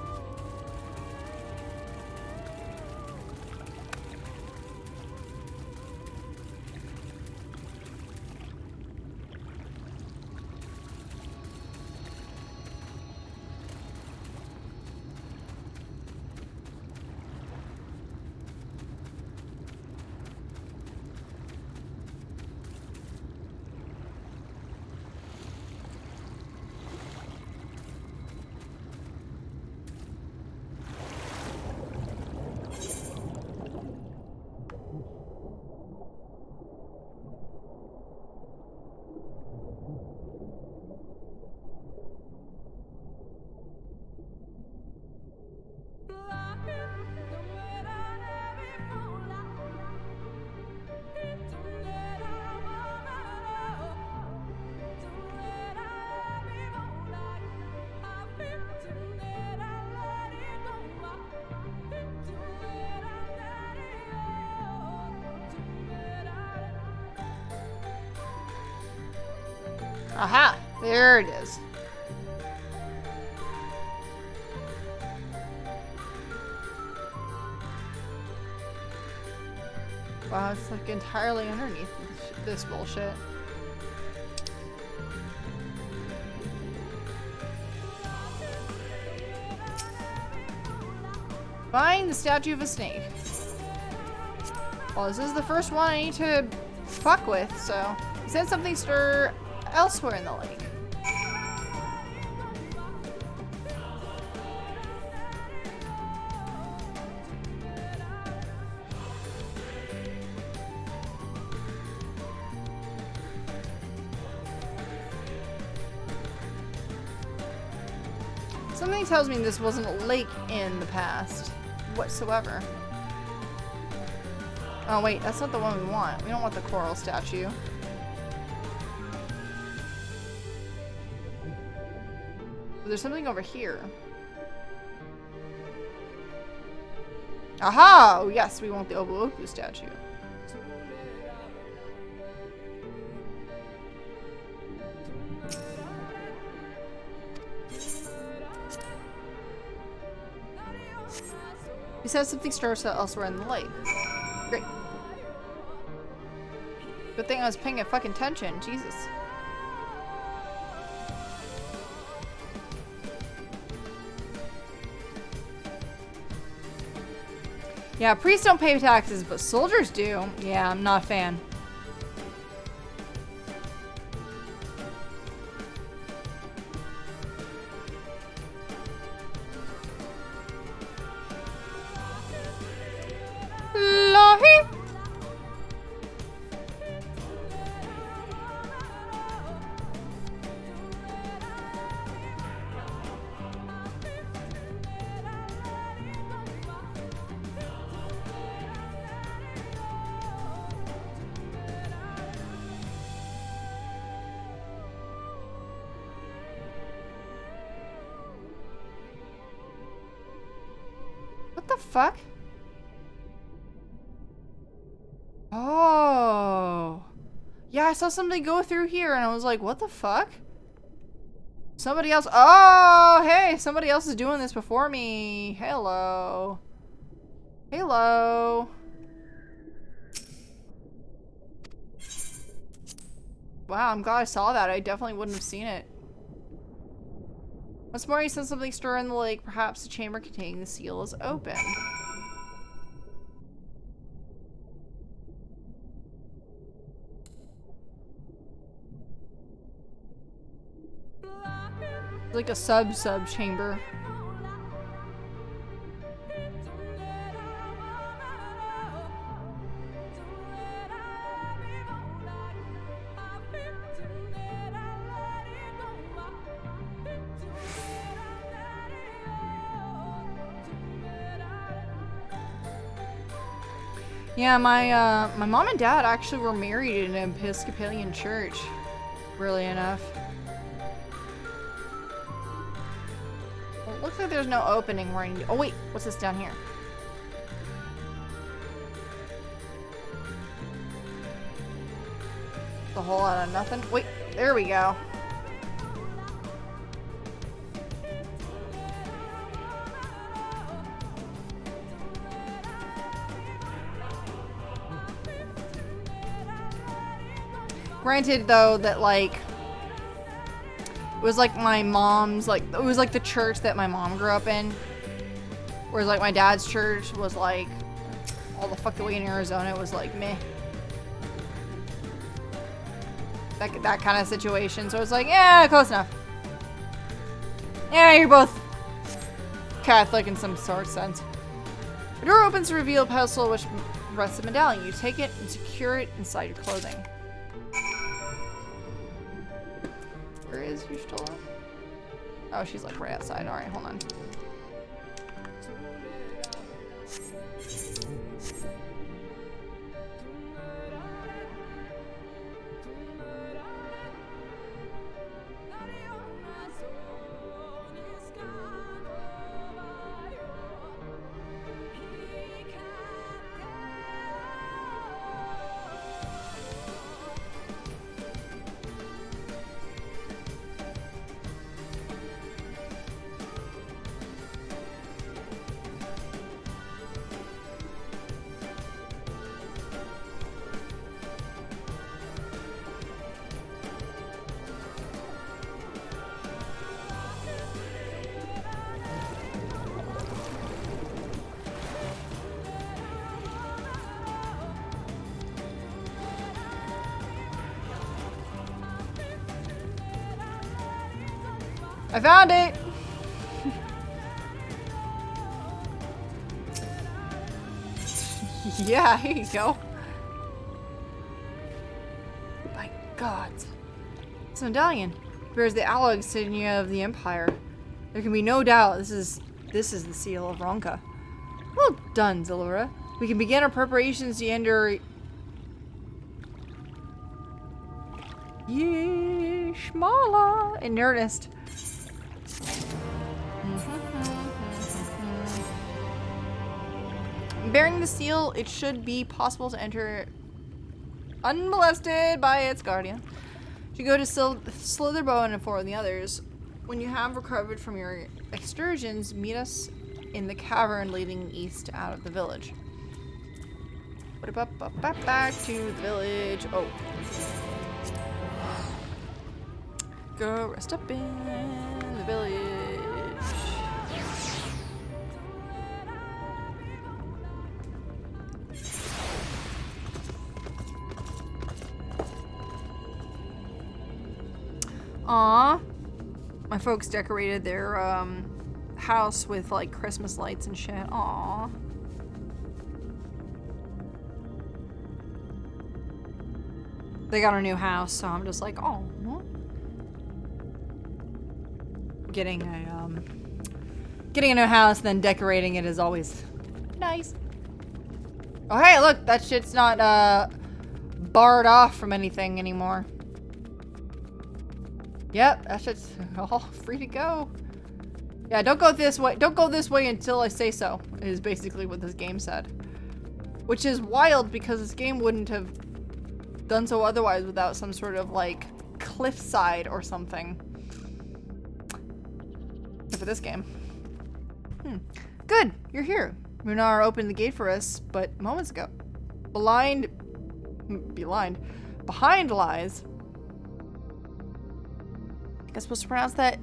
Aha! There it is. Wow, it's like entirely underneath this bullshit. Find the statue of a snake. Well, this is the first one I need to fuck with, so send something stir elsewhere in the lake. Something tells me this wasn't a lake in the past whatsoever. Oh wait, that's not the one we want. We don't want the coral statue. There's something over here. Aha! Oh yes, we want the Obu Opu statue. He says something stirs elsewhere in the lake. Great. Good thing I was paying fucking attention. Jesus. Yeah, priests don't pay taxes, but soldiers do. Yeah, I'm not a fan. What the fuck? Oh. Yeah, I saw somebody go through here and I was like, what the fuck? Somebody else. Oh, hey, somebody else is doing this before me. Hello. Hello. Wow, I'm glad I saw that. I definitely wouldn't have seen it. Once more, he says something stir in the lake. Perhaps the chamber containing the seal is open. It's like a sub chamber. Yeah, my mom and dad actually were married in an Episcopalian church, really enough. Well, it looks like there's no opening where I need. Oh wait, what's this down here? The whole out of nothing. Wait, there we go. Granted, though, that, like, it was, like, my mom's, like, it was, like, the church that my mom grew up in. Whereas, like, my dad's church was, like, all the fuck the way in Arizona. It was, like, meh. That kind of situation. So it's like, yeah, close enough. Yeah, you're both Catholic in some sort of sense. The door opens to reveal a pedestal which rests a medallion. You take it and secure it inside your clothing. Where is Yushtola? Oh, she's like right outside. Alright, hold on. I found it! Yeah, here you go. My god. This medallion bears the aloe insignia of the Empire. There can be no doubt this is the seal of Ronka. Well done, Zalura. We can begin our preparations to enter Yishmala in earnest. Bearing the seal, it should be possible to enter unmolested by its guardian. You go to Slitherbow and inform the others. When you have recovered from your excursions, meet us in the cavern leading east out of the village. Back to the village. Oh. Go rest up in the village. Aw. My folks decorated their house with like Christmas lights and shit. Aw. They got a new house, so I'm just like, oh. Getting a new house, then decorating it is always nice. Oh hey, look, that shit's not barred off from anything anymore. Yep, that shit's all free to go. Yeah, don't go this way. Don't go this way until I say so, is basically what this game said. Which is wild because this game wouldn't have done so otherwise without some sort of like cliffside or something. Except for this game. Good, you're here. Runar opened the gate for us, but moments ago. Behind lies. I guess supposed to pronounce that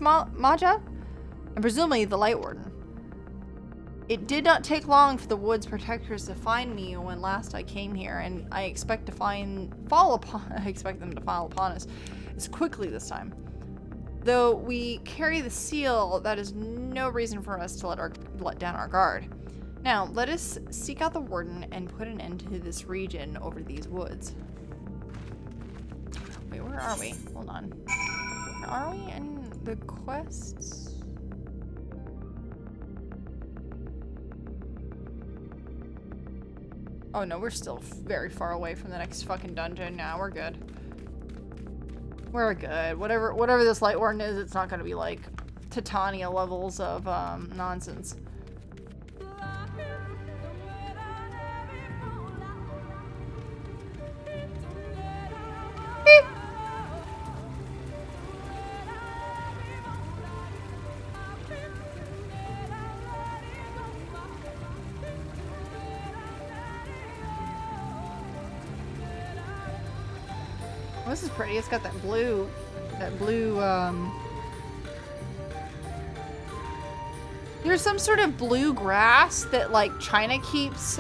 Maja? And presumably the Light Warden. It did not take long for the Woods Protectors to find me when last I came here, and I expect them to fall upon us as quickly this time. Though we carry the seal, that is no reason for us to let down our guard. Now, let us seek out the Warden and put an end to this region over these woods. Wait, where are we? Hold on. Where are we in the quests? Oh no, we're still very far away from the next fucking dungeon. Now we're good. We're good. Whatever this Light Warden is, it's not gonna be like Titania levels of nonsense. This is pretty. It's got that blue, there's some sort of blue grass that like China keeps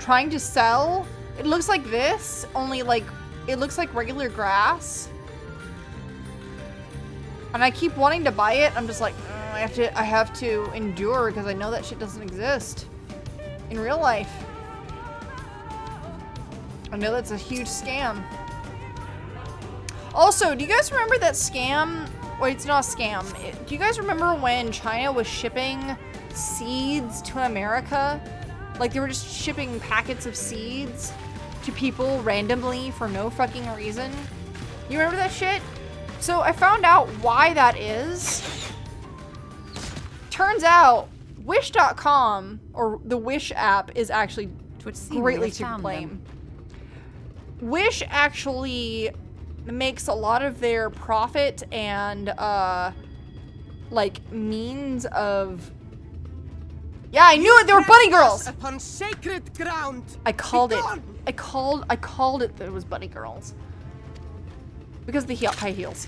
trying to sell. It looks like this, only like it looks like regular grass. And I keep wanting to buy it. I'm just like, I have to endure because I know that shit doesn't exist in real life. I know that's a huge scam. Also, do you guys remember that scam? Wait, it's not a scam. Do you guys remember when China was shipping seeds to America? Like, they were just shipping packets of seeds to people randomly for no fucking reason. You remember that shit? So I found out why that is. Turns out, Wish.com, or the Wish app, is actually greatly to blame. Wish actually makes a lot of their profit and like means of, yeah, I knew it. They were bunny girls. Upon sacred ground. I called it. I called it that it was bunny girls because of the high heels.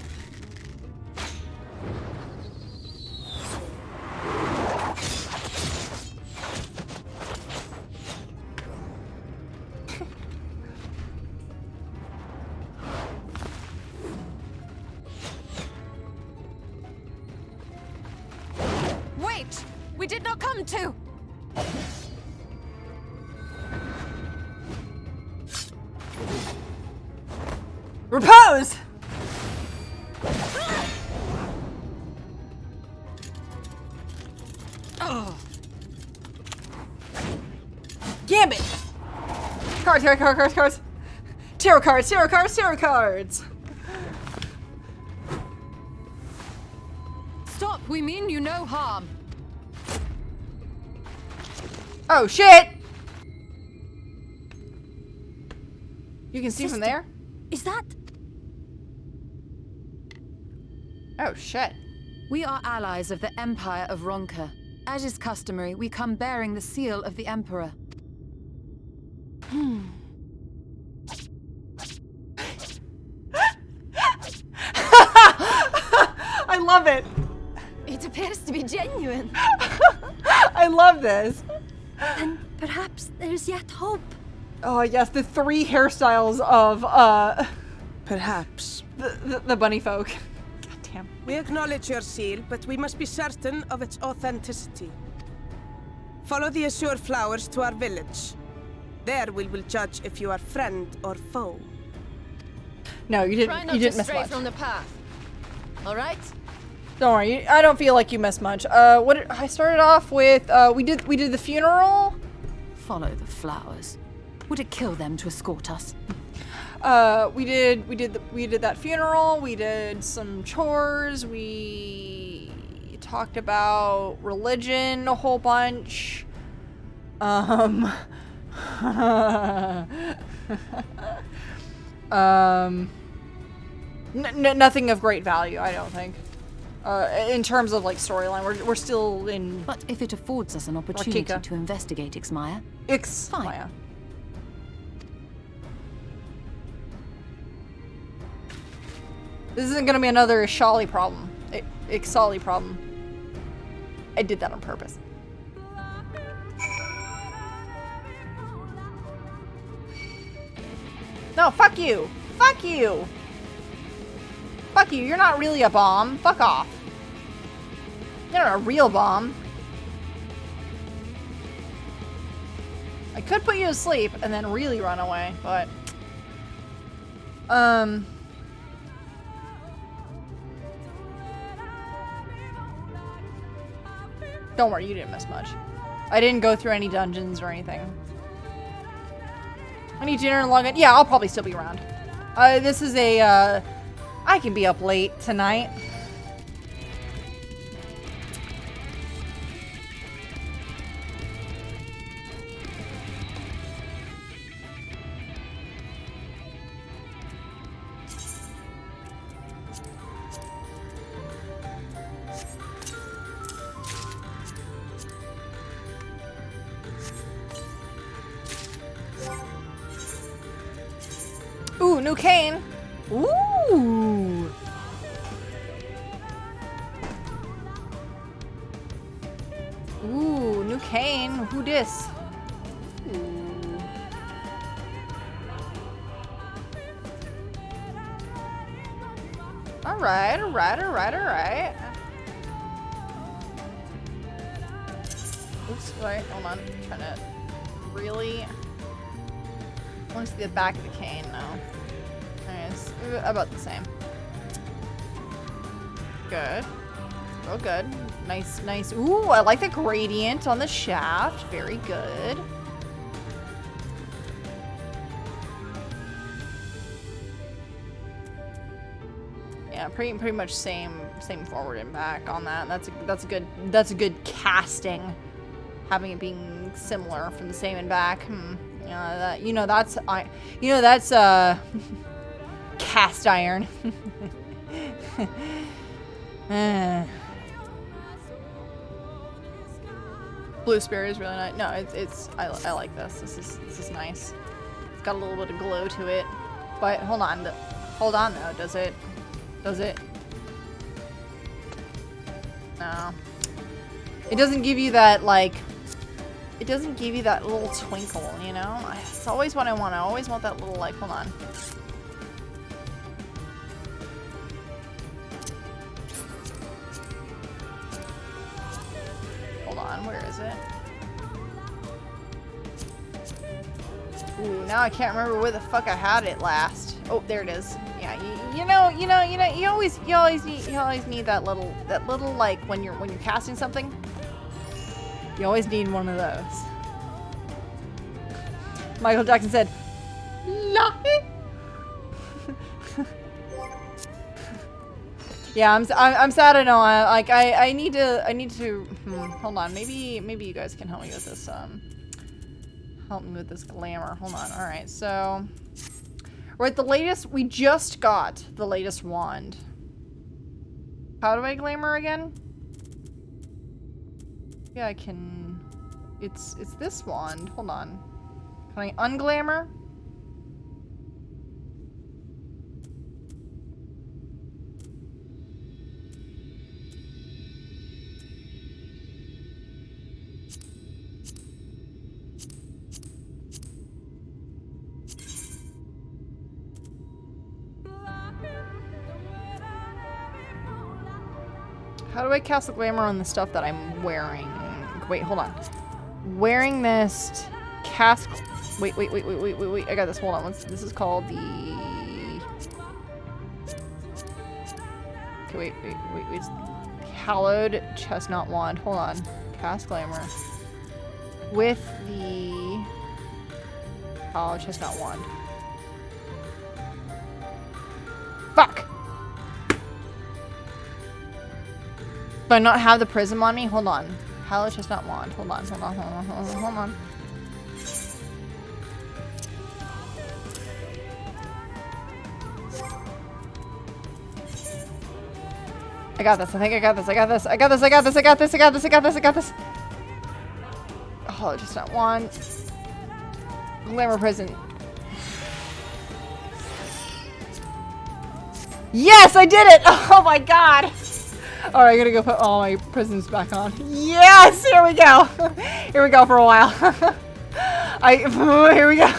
did not come to! Repose! Oh. Gambit! Cards. Tarot cards! Stop, we mean you no harm. Oh, shit! You can see from there? Is that... Oh, shit. We are allies of the Empire of Ronka. As is customary, we come bearing the seal of the Emperor. I love it. It appears to be genuine. I love this. Then perhaps there's yet hope. Oh, yes, the 3 hairstyles of, Perhaps. the bunny folk. God damn. We acknowledge your seal, but we must be certain of its authenticity. Follow the azure flowers to our village. There we will judge if you are friend or foe. No, you Try didn't. not You didn't to miss stray much. from the path. All right? Don't worry. I don't feel like you missed much. I started off with. We did the funeral. Follow the flowers. Would it kill them to escort us? We did that funeral. We did some chores. We talked about religion a whole bunch. Nothing of great value, I don't think. In terms of like storyline, we're still in. But if it affords us an opportunity Rakika. to investigate Ixmaya, Ixmaya. This isn't gonna be another Ishali problem. Ixali problem. I did that on purpose. No, fuck you! Fuck you! Fuck you, you're not really a bomb. Fuck off. You're not a real bomb. I could put you to sleep and then really run away, but... Don't worry, you didn't miss much. I didn't go through any dungeons or anything. I need dinner and log in. Yeah, I'll probably still be around. This is a, I can be up late tonight. Ooh, new cane. Ooh. Ooh, new cane. Who dis? Ooh. Alright, alright. Oops, wait, hold on. I'm trying to really... I want to see the back of the cane now. It's about the same. Good. Real good. Nice. Ooh, I like the gradient on the shaft. Very good. Yeah, pretty much same forward and back on that. That's a good casting. Having it being similar from the same and back. That's cast iron. Blue Spirit is really nice. No, I like this. This is nice. It's got a little bit of glow to it. But hold on though. Does it? No. It doesn't give you that like. It doesn't give you that little twinkle, you know? It's always what I want. I always want that little, like, hold on. Hold on. on, where is it? Ooh, now I can't remember where the fuck I had it last. Oh, there it is. Yeah, you always need that little like when you're casting something. You always need one of those. Michael Jackson said, "Lie." Yeah, I'm sad. I know. I need to. Hold on. Maybe you guys can help me with this. Help me with this glamour. Hold on. All right. So we're at the latest. We just got the latest wand. How do I glamour again? Yeah, I can. It's this wand. Hold on. Can I unglamour? How do I cast the glamour on the stuff that I'm wearing? Wait, hold on. Wearing this cast. Wait. I got this. Hold on. This is called the. Okay, wait. It's the hallowed chestnut wand. Hold on. Cast glamour with the hallowed chestnut wand. Fuck. Do I not have the prism on me? Hold on. Hallowed chestnut wand. Hold on. I got this. I think I got this. I got this. Oh, just not one. Glamour prison. Yes, I did it! Oh my god! Alright, I'm gonna go put all my prisms back on. Yes! Here we go! Here we go for a while. Here we go.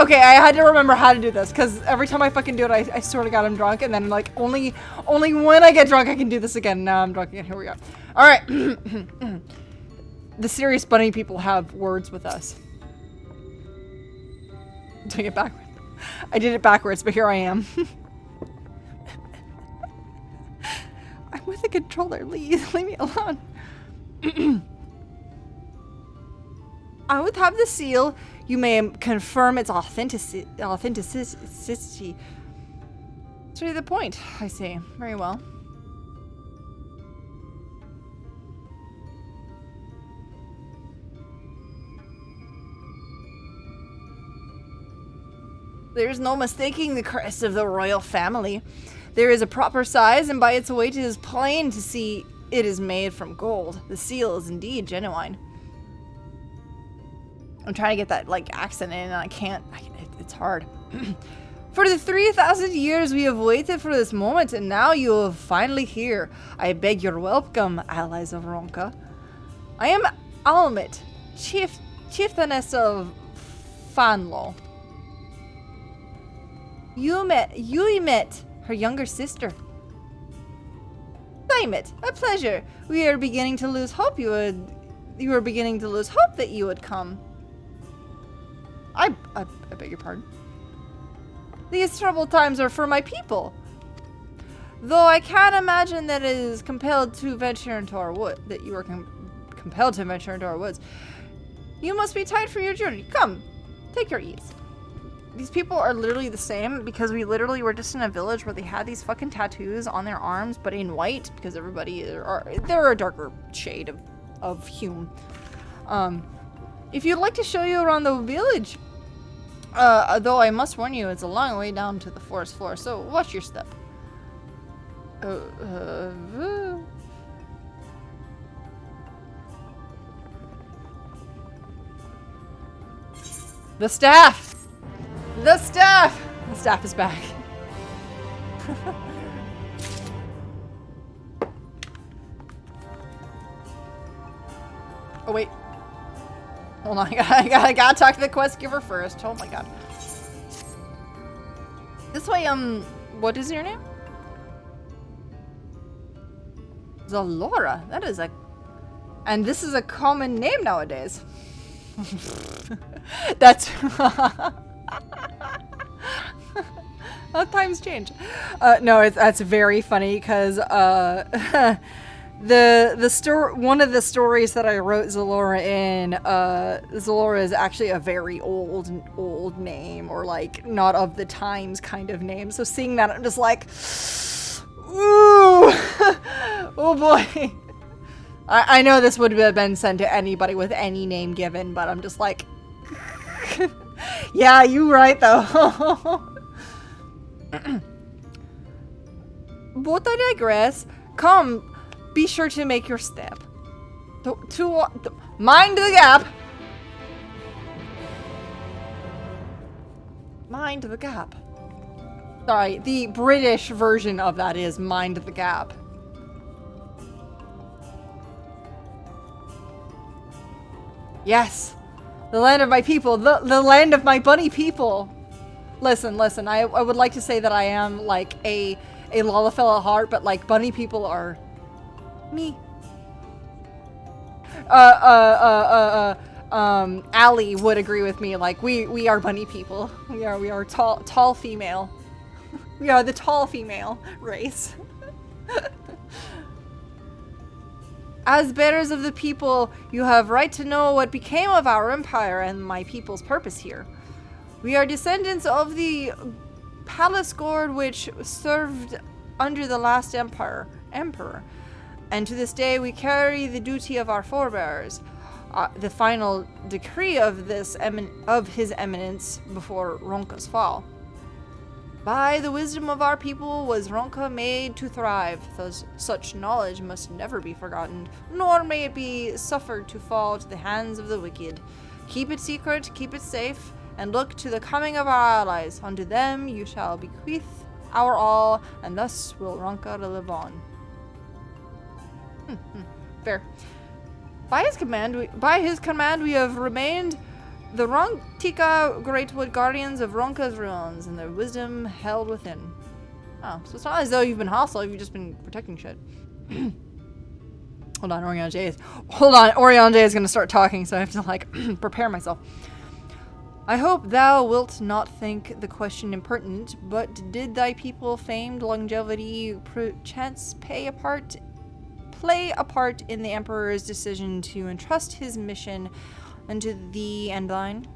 Okay, I had to remember how to do this, because every time I fucking do it, I sort of got him drunk, and then, like, only when I get drunk I can do this again. Now I'm drunk again. Here we go. Alright. The serious bunny people have words with us. I'm doing it backwards. I did it backwards, but here I am. I'm with the controller. Leave me alone. I would have the seal. You may confirm its authenticity. Straight to the point, I see. Very well. There's no mistaking the crest of the royal family. There is a proper size, and by its weight it is plain to see it is made from gold. The seal is indeed genuine. I'm trying to get that, like, accent in, and I can't. It's hard. For the 3,000 years we have waited for this moment, and now you are finally here. I beg your welcome, allies of Ronka. I am Almit, chieftainess of Fanlo. You met her younger sister. Daimit, a pleasure. We are beginning to lose hope you were beginning to lose hope that you would come. I beg your pardon. These troubled times are for my people. Though I can't imagine that it is compelled to venture into our wood. That you are compelled to venture into our woods. You must be tired for your journey. Come, take your ease. These people are literally the same because we literally were just in a village where they had these fucking tattoos on their arms, but in white because everybody they're a darker shade of hue. If you'd like to show you around the village, though I must warn you, it's a long way down to the forest floor, so watch your step. The staff! The staff! The staff is back. Oh, wait. Hold on, I gotta talk to the quest giver first. Oh my god. This way, what is your name? Zalora. That is a... And this is a common name nowadays. That's... How times change. No, that's very funny because the story, one of the stories that I wrote Zalora in, Zalora is actually a very old name, or like not of the times kind of name. So seeing that, I'm just like, ooh, oh boy. I know this would have been sent to anybody with any name given, but I'm just like, yeah, you right though. But I digress. Come, be sure to make your step. Mind the gap. Mind the gap. Sorry, the British version of that is mind the gap. Yes, the land of my people, the land of my bunny people. Listen, I would like to say that I am like a Lalafell at heart, but like bunny people are me. Allie would agree with me. Like we are bunny people. We are tall female. We are the tall female race. As bearers of the people, you have right to know what became of our empire and my people's purpose here. We are descendants of the palace guard which served under the last emperor, and to this day we carry the duty of our forebears. The final decree of his eminence before Ronka's fall. By the wisdom of our people was Ronka made to thrive, thus such knowledge must never be forgotten, nor may it be suffered to fall to the hands of the wicked. Keep it secret, keep it safe, and look to the coming of our allies. Unto them you shall bequeath our all, and thus will Ronka live on. Fair. By his command we have remained the Rontika Greatwood Guardians of Ronka's ruins, and their wisdom held within. Oh, so it's not as though you've been hostile, you've just been protecting shit. Hold on, Orion J is gonna start talking, so I have to like prepare myself. I hope thou wilt not think the question impertinent, but did thy people famed longevity perchance play a part in the Emperor's decision to entrust his mission unto thee and thine?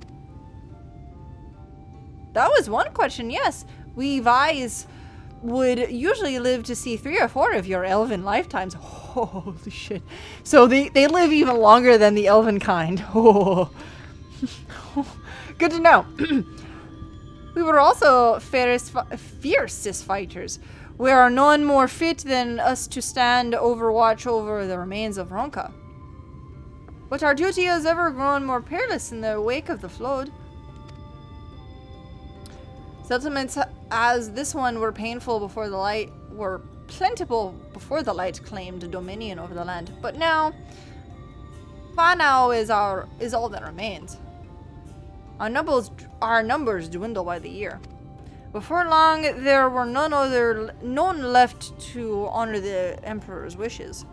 That was one question, yes. We Vais would usually live to see 3 or 4 of your elven lifetimes. Holy shit. So they live even longer than the elven kind. Oh. Good to know. We were also fiercest fighters. We are none more fit than us to stand overwatch over the remains of Ronka. But our duty has ever grown more peerless in the wake of the flood. Settlements as this one were painful before the light, were plentiful before the light claimed dominion over the land. But now, Whanau is all that remains. Our numbers dwindle by the year. Before long, there were none left to honor the Emperor's wishes.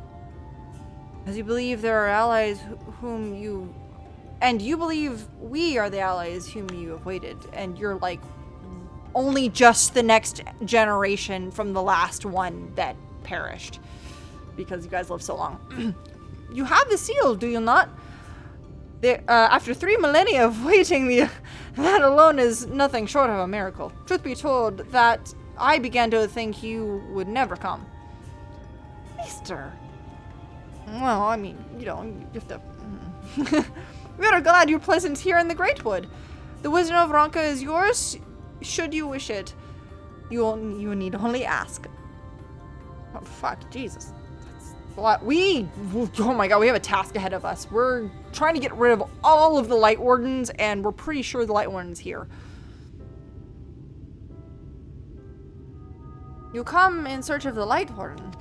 As you believe there are allies you believe we are the allies whom you avoided, and you're like only just the next generation from the last one that perished because you guys lived so long. You have the seal, do you not? After 3 millennia of waiting, that alone is nothing short of a miracle. Truth be told, that I began to think you would never come. Easter. Well, I mean, you know, you have to... We are glad you're present here in the Greatwood. The wisdom of Ronka is yours, should you wish it. You need only ask. Oh, fuck, Jesus. That's a lot. Oh my god, we have a task ahead of us. We're trying to get rid of all of the Light Wardens, and we're pretty sure the Light Warden's here. You come in search of the Light Warden.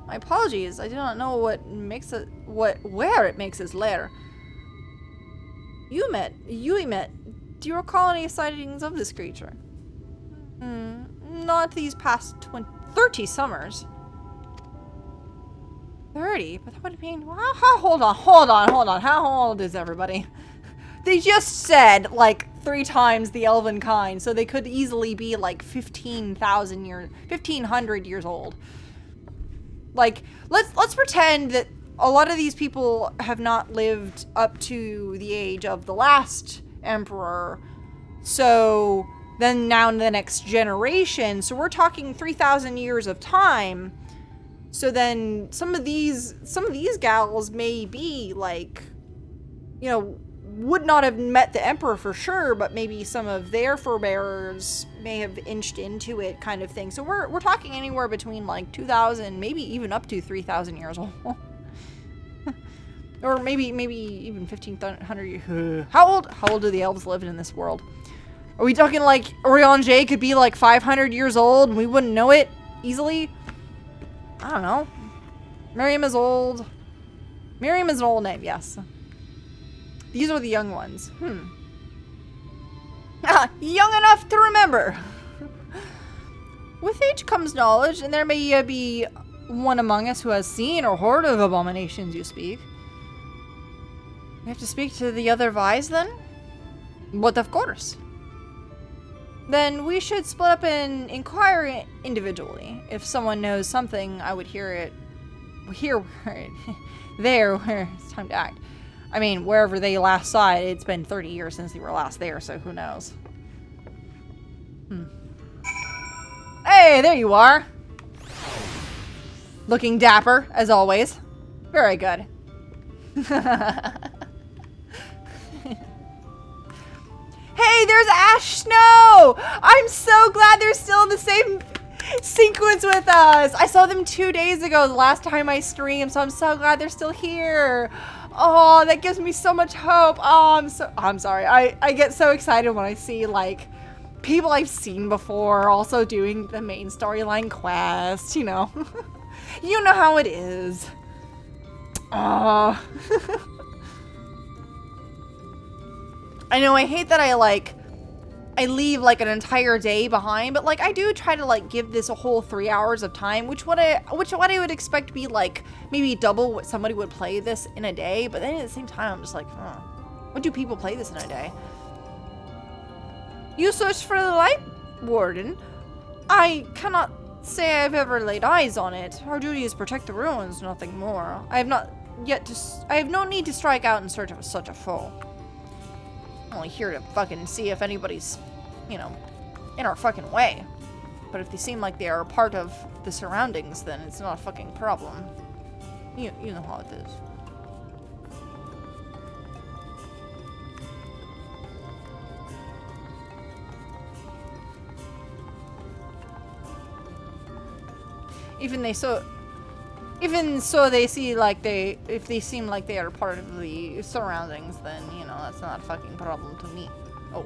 My apologies, I do not know where it makes its lair. You met. Do you recall any sightings of this creature? Not these past 30 summers. 30? But that would mean... Well, hold on. How old is everybody? They just said, like, 3 times the elven kind, so they could easily be, like, 1,500 years old. Like, let's pretend that a lot of these people have not lived up to the age of the last emperor. So then now in the next generation, so we're talking 3,000 years of time. So then some of these gals may be like, you know, would not have met the emperor for sure, but maybe some of their forebears may have inched into it, kind of thing. So we're talking anywhere between like 2,000, maybe even up to 3,000 years old. Or maybe even 1,500 years. How old do the elves live in this world? Are we talking like Orion could be like 500 years old and we wouldn't know it easily? I don't know. Miriam is old. Miriam is an old name, yes. These are the young ones. Young enough to remember. With age comes knowledge, and there may be one among us who has seen or heard of abominations you speak. We have to speak to the other Vise then? But of course. Then we should split up and inquire individually. If someone knows something, I would hear it there where it's time to act. I mean, wherever they last saw it, it's been 30 years since they were last there, so who knows. Hey, there you are. Looking dapper, as always. Very good. Hey, there's Ash Snow! I'm so glad they're still in the same sequence with us. I saw them 2 days ago, the last time I streamed, so I'm so glad they're still here. Oh, that gives me so much hope. Oh, I'm sorry. I get so excited when I see, like, people I've seen before also doing the main storyline quest, you know. You know how it is. Oh. I know, I hate that I leave like an entire day behind, but like I do try to like give this a whole 3 hours of time, which what I would expect to be like maybe double what somebody would play this in a day. But then at the same time, I'm just like, what do people play this in a day? You searched for the Light Warden. I cannot say I've ever laid eyes on it. Our duty is to protect the ruins, nothing more. I have no need to strike out in search of such a foe. I'm only here to fucking see if anybody's, you know, in our fucking way. But if they seem like they are a part of the surroundings, then it's not a fucking problem. You know how it is. Even so they see like if they seem like they are part of the surroundings, then, you know, that's not a fucking problem to me. Oh.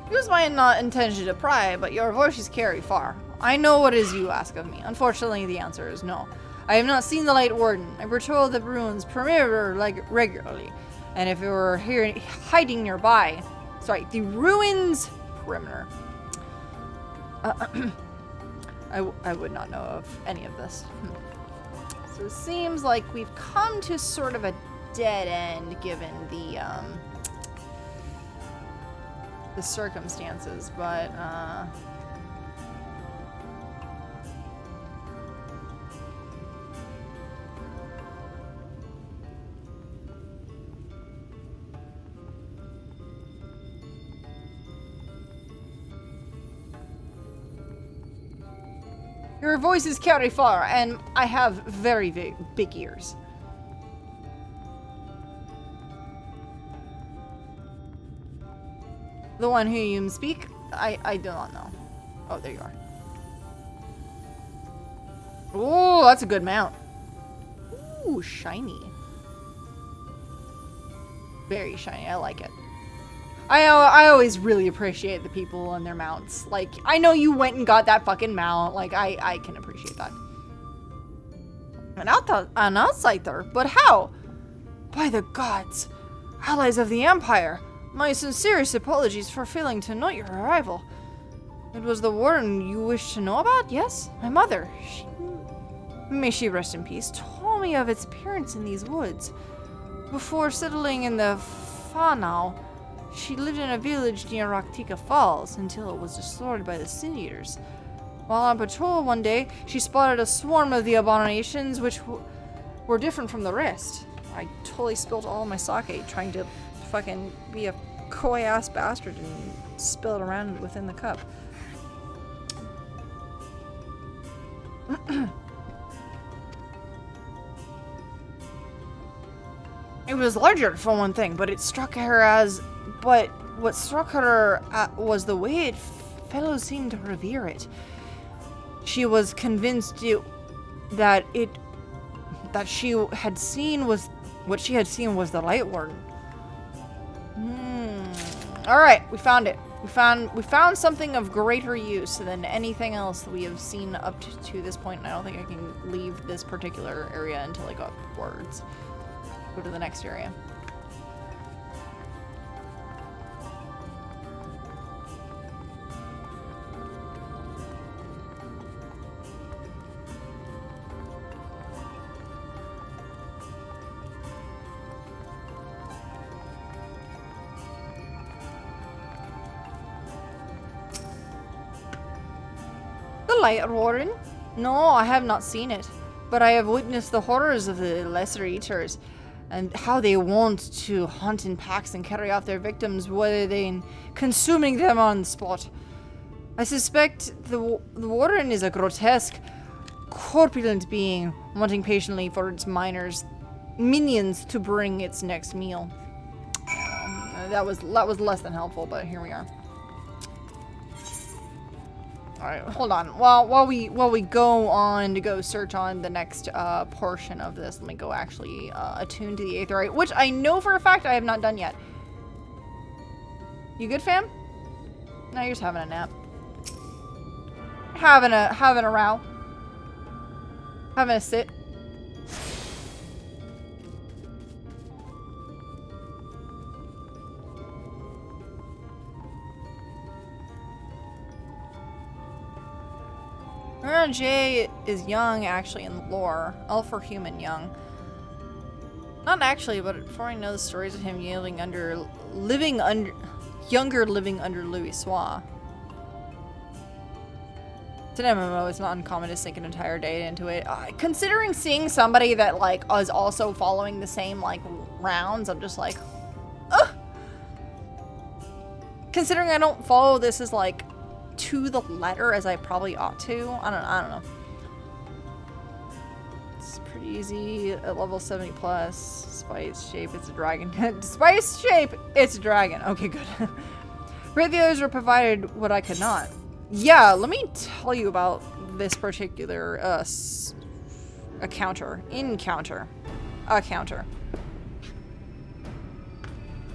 It was my not intention to pry, but your voices carry far. I know what it is you ask of me. Unfortunately, the answer is no. I have not seen the Light Warden. I patrol the ruins perimeter regularly. And if it were here hiding nearby, the ruins perimeter. I would not know of any of this. So it seems like we've come to sort of a dead end given the circumstances, but your voices carry far, and I have very big ears. The one who you speak? I do not know. Oh, there you are. Oh, that's a good mount. Ooh, shiny. Very shiny. I like it. I always really appreciate the people and their mounts. Like, I know you went and got that fucking mount. Like, I can appreciate that. An outsider? But how? By the gods. Allies of the Empire. My sincerest apologies for failing to note your arrival. It was the warden you wished to know about, yes? My mother, may she rest in peace, told me of its appearance in these woods. Before settling in the Fanau, she lived in a village near Raktika Falls until it was destroyed by the Sin Eaters. While on patrol one day, she spotted a swarm of the abominations which were different from the rest. I totally spilled all my sake trying to fucking be a coy-ass bastard and spill it around within the cup. It was larger for one thing, but what struck her was the way fellows seemed to revere it. She was convinced that she had seen was the Light Warden. All right, we found it. We found something of greater use than anything else that we have seen up to this point. And I don't think I can leave this particular area until I go upwards. Go to the next area. The Light Warden? No, I have not seen it, but I have witnessed the horrors of the Lesser Eaters, and how they want to hunt in packs and carry off their victims, whether than consuming them on the spot. I suspect the Warden is a grotesque, corpulent being wanting patiently for its minions to bring its next meal. That was less than helpful, but here we are. Alright, hold on. While we go on to go search on the next portion of this, let me go actually attune to the Aetherite, which I know for a fact I have not done yet. You good, fam? No, you're just having a nap. Having a row. Having a sit. Jay is young, actually, in the lore. Elf or human young. Not actually, but before I know the stories of him living under Louis Soir. It's an MMO, it's not uncommon to sink an entire day into it. Considering seeing somebody that, like, is also following the same, like, rounds, I'm just like, ugh! Considering I don't follow this as, like, to the letter as I probably ought to. I don't know. It's pretty easy at level 70 plus. Despite shape, it's a dragon. Despite shape, it's a dragon. Okay, good. Great, the others were provided what I could not. Yeah, let me tell you about this particular encounter.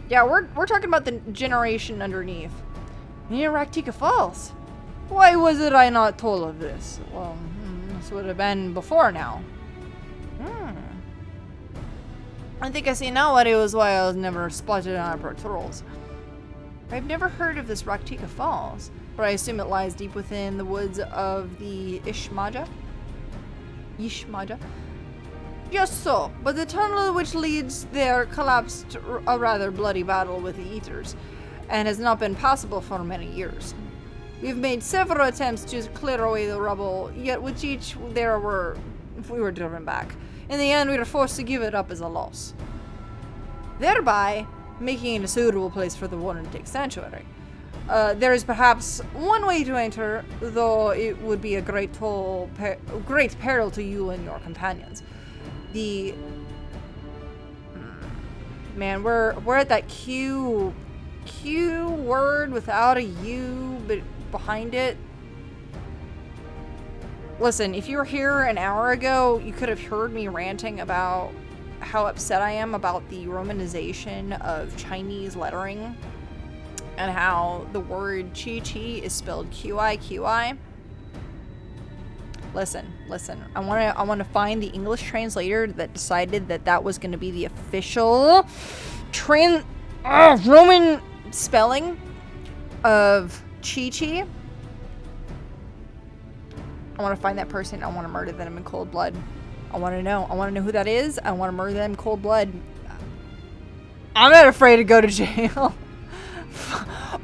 Yeah, we're talking about the generation underneath. Near Raktika Falls. Why was it I not told of this? Well, this would have been before now. I think I see now what it was why I was never spotted on our patrols. I've never heard of this Raktika Falls, but I assume it lies deep within the woods of the Ishmaja? Just so, but the tunnel which leads there collapsed a rather bloody battle with the Eaters, and has not been passable for many years. We've made several attempts to clear away the rubble, yet with each we were driven back. In the end, we were forced to give it up as a loss, thereby making it a suitable place for the Warden to take sanctuary. There is perhaps one way to enter, though it would be a great peril to you and your companions. Man, we're at that Q word without a U but behind it. Listen, if you were here an hour ago, you could have heard me ranting about how upset I am about the romanization of Chinese lettering and how the word Chi-Chi is spelled Q-I-Q-I. Listen. I want to find the English translator that decided that was going to be the official Roman spelling of Chi-Chi. I want to find that person. I want to murder them in cold blood. I want to know. I want to know who that is. I want to murder them in cold blood. I'm not afraid to go to jail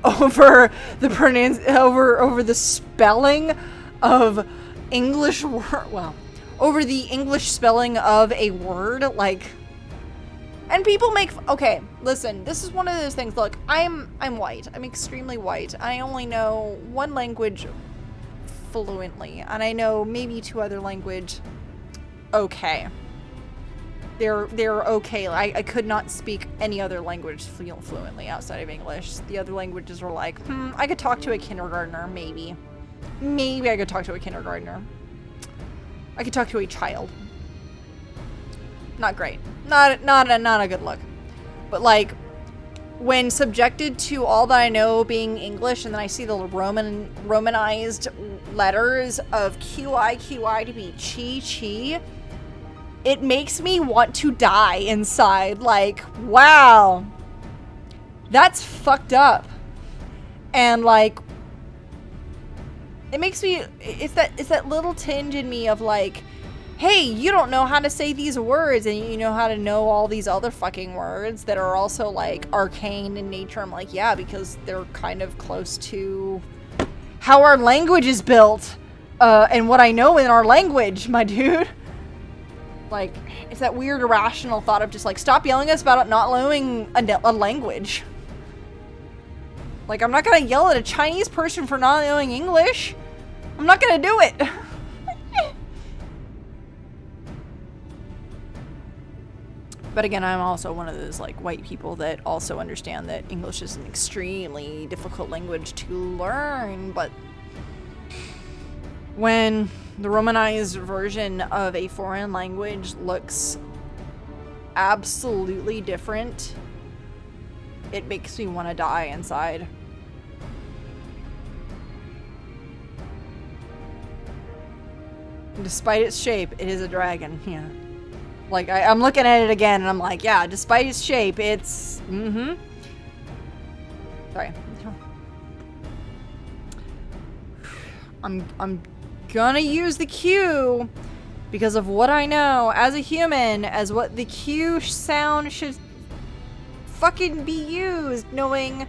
over the over the spelling of English word. Well, over the English spelling of a word, like. And people make, okay, listen, this is one of those things. Look, I'm white. I'm extremely white. I only know one language fluently, and I know maybe 2 other languages okay. They're okay. I could not speak any other language fluently outside of English. The other languages were like, I could talk to a kindergartner, maybe. Maybe I could talk to a kindergartner. I could talk to a child. Not great. Not a good look. But like, when subjected to all that I know being English, and then I see the Romanized letters of QI to be Chi, it makes me want to die inside. Like, wow, that's fucked up. And like, it makes me, it's that little tinge in me of like, hey, you don't know how to say these words, and you know how to know all these other fucking words that are also like arcane in nature. I'm like, yeah, because they're kind of close to how our language is built, and what I know in our language, my dude. Like, it's that weird irrational thought of just like, stop yelling at us about not knowing a language. Like, I'm not gonna yell at a Chinese person for not knowing English. I'm not gonna do it. But again, I'm also one of those like white people that also understand that English is an extremely difficult language to learn. But when the Romanized version of a foreign language looks absolutely different, it makes me want to die inside. Despite its shape, it is a dragon. Yeah. Like, I'm looking at it again, and I'm like, yeah, despite its shape, it's... Sorry. I'm gonna use the Q because of what I know as a human, as what the Q sound should fucking be used, knowing...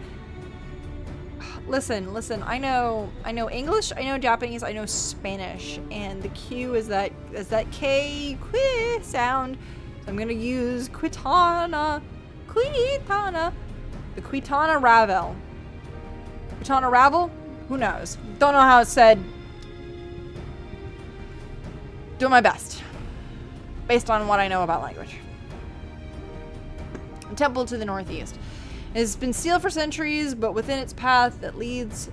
Listen, I know English, I know Japanese, I know Spanish, and the Q is that K qui sound. So I'm gonna use Quitana, the Quitana Ravel. Quitana Ravel? Who knows? Don't know how it's said. Doing my best, based on what I know about language. A temple to the northeast. It has been sealed for centuries, but within its path that leads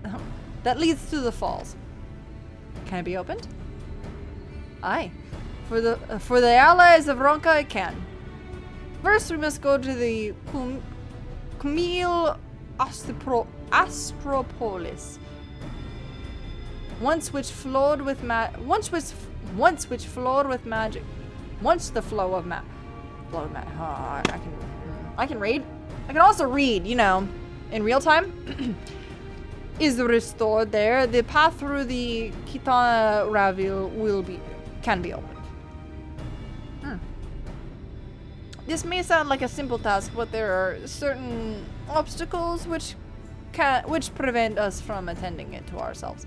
to the falls. Can it be opened? Aye. For the allies of Ronka, it can. First, we must go to the Kumil Astropolis. Once the flow of magic. I can read. I can also read, you know, in real time. Is restored there. The path through the Kitana Ravel can be opened. This may sound like a simple task, but there are certain obstacles which prevent us from attending it to ourselves.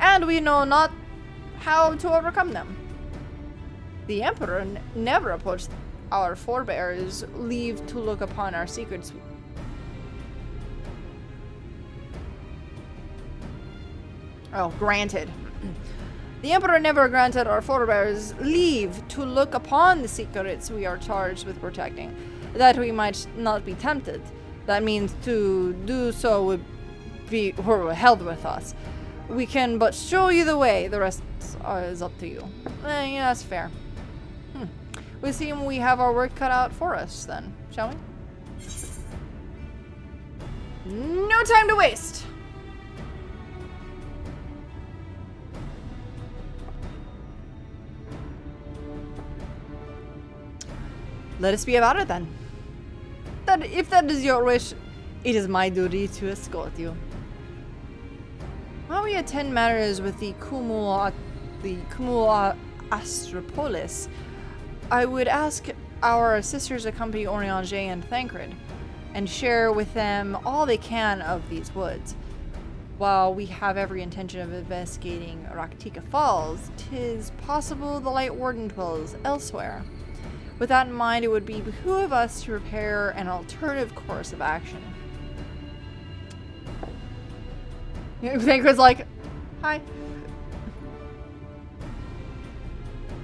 And we know not how to overcome them. The Emperor never approached our forebears, leave to look upon our secrets. Oh, granted. The Emperor never granted our forebears leave to look upon the secrets we are charged with protecting, that we might not be tempted. That means to do so would be held with us. We can but show you the way, the rest is up to you. Yeah, that's fair. We seem we have our work cut out for us then, shall we? No time to waste! Let us be about it then. If that is your wish, It is my duty to escort you. While we attend matters with the Cumul Astropolis, I would ask our sisters to accompany Oriange and Thancred, and share with them all they can of these woods. While we have every intention of investigating Raktika Falls, 'tis possible the Light Warden dwells elsewhere. With that in mind, it would behoove us to prepare an alternative course of action. Thancred's like, hi.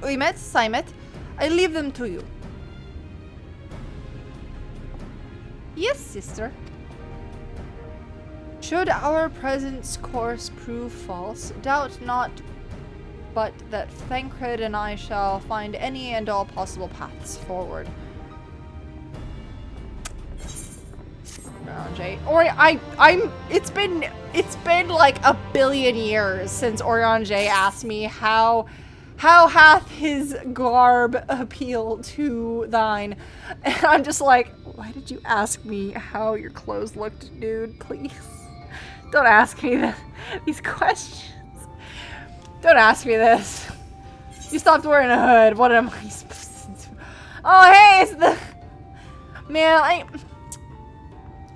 Uymet, Saimet, I leave them to you. Yes, sister. Should our present course prove false, doubt not but that Thancred and I shall find any and all possible paths forward. It's been like a billion years since Oriange asked me how hath his garb appeal to thine? And I'm just like, why did you ask me how your clothes looked, dude? Please. Don't ask me these questions. Don't ask me this. You stopped wearing a hood. What am I supposed to do? Oh, hey, it's the... Man, I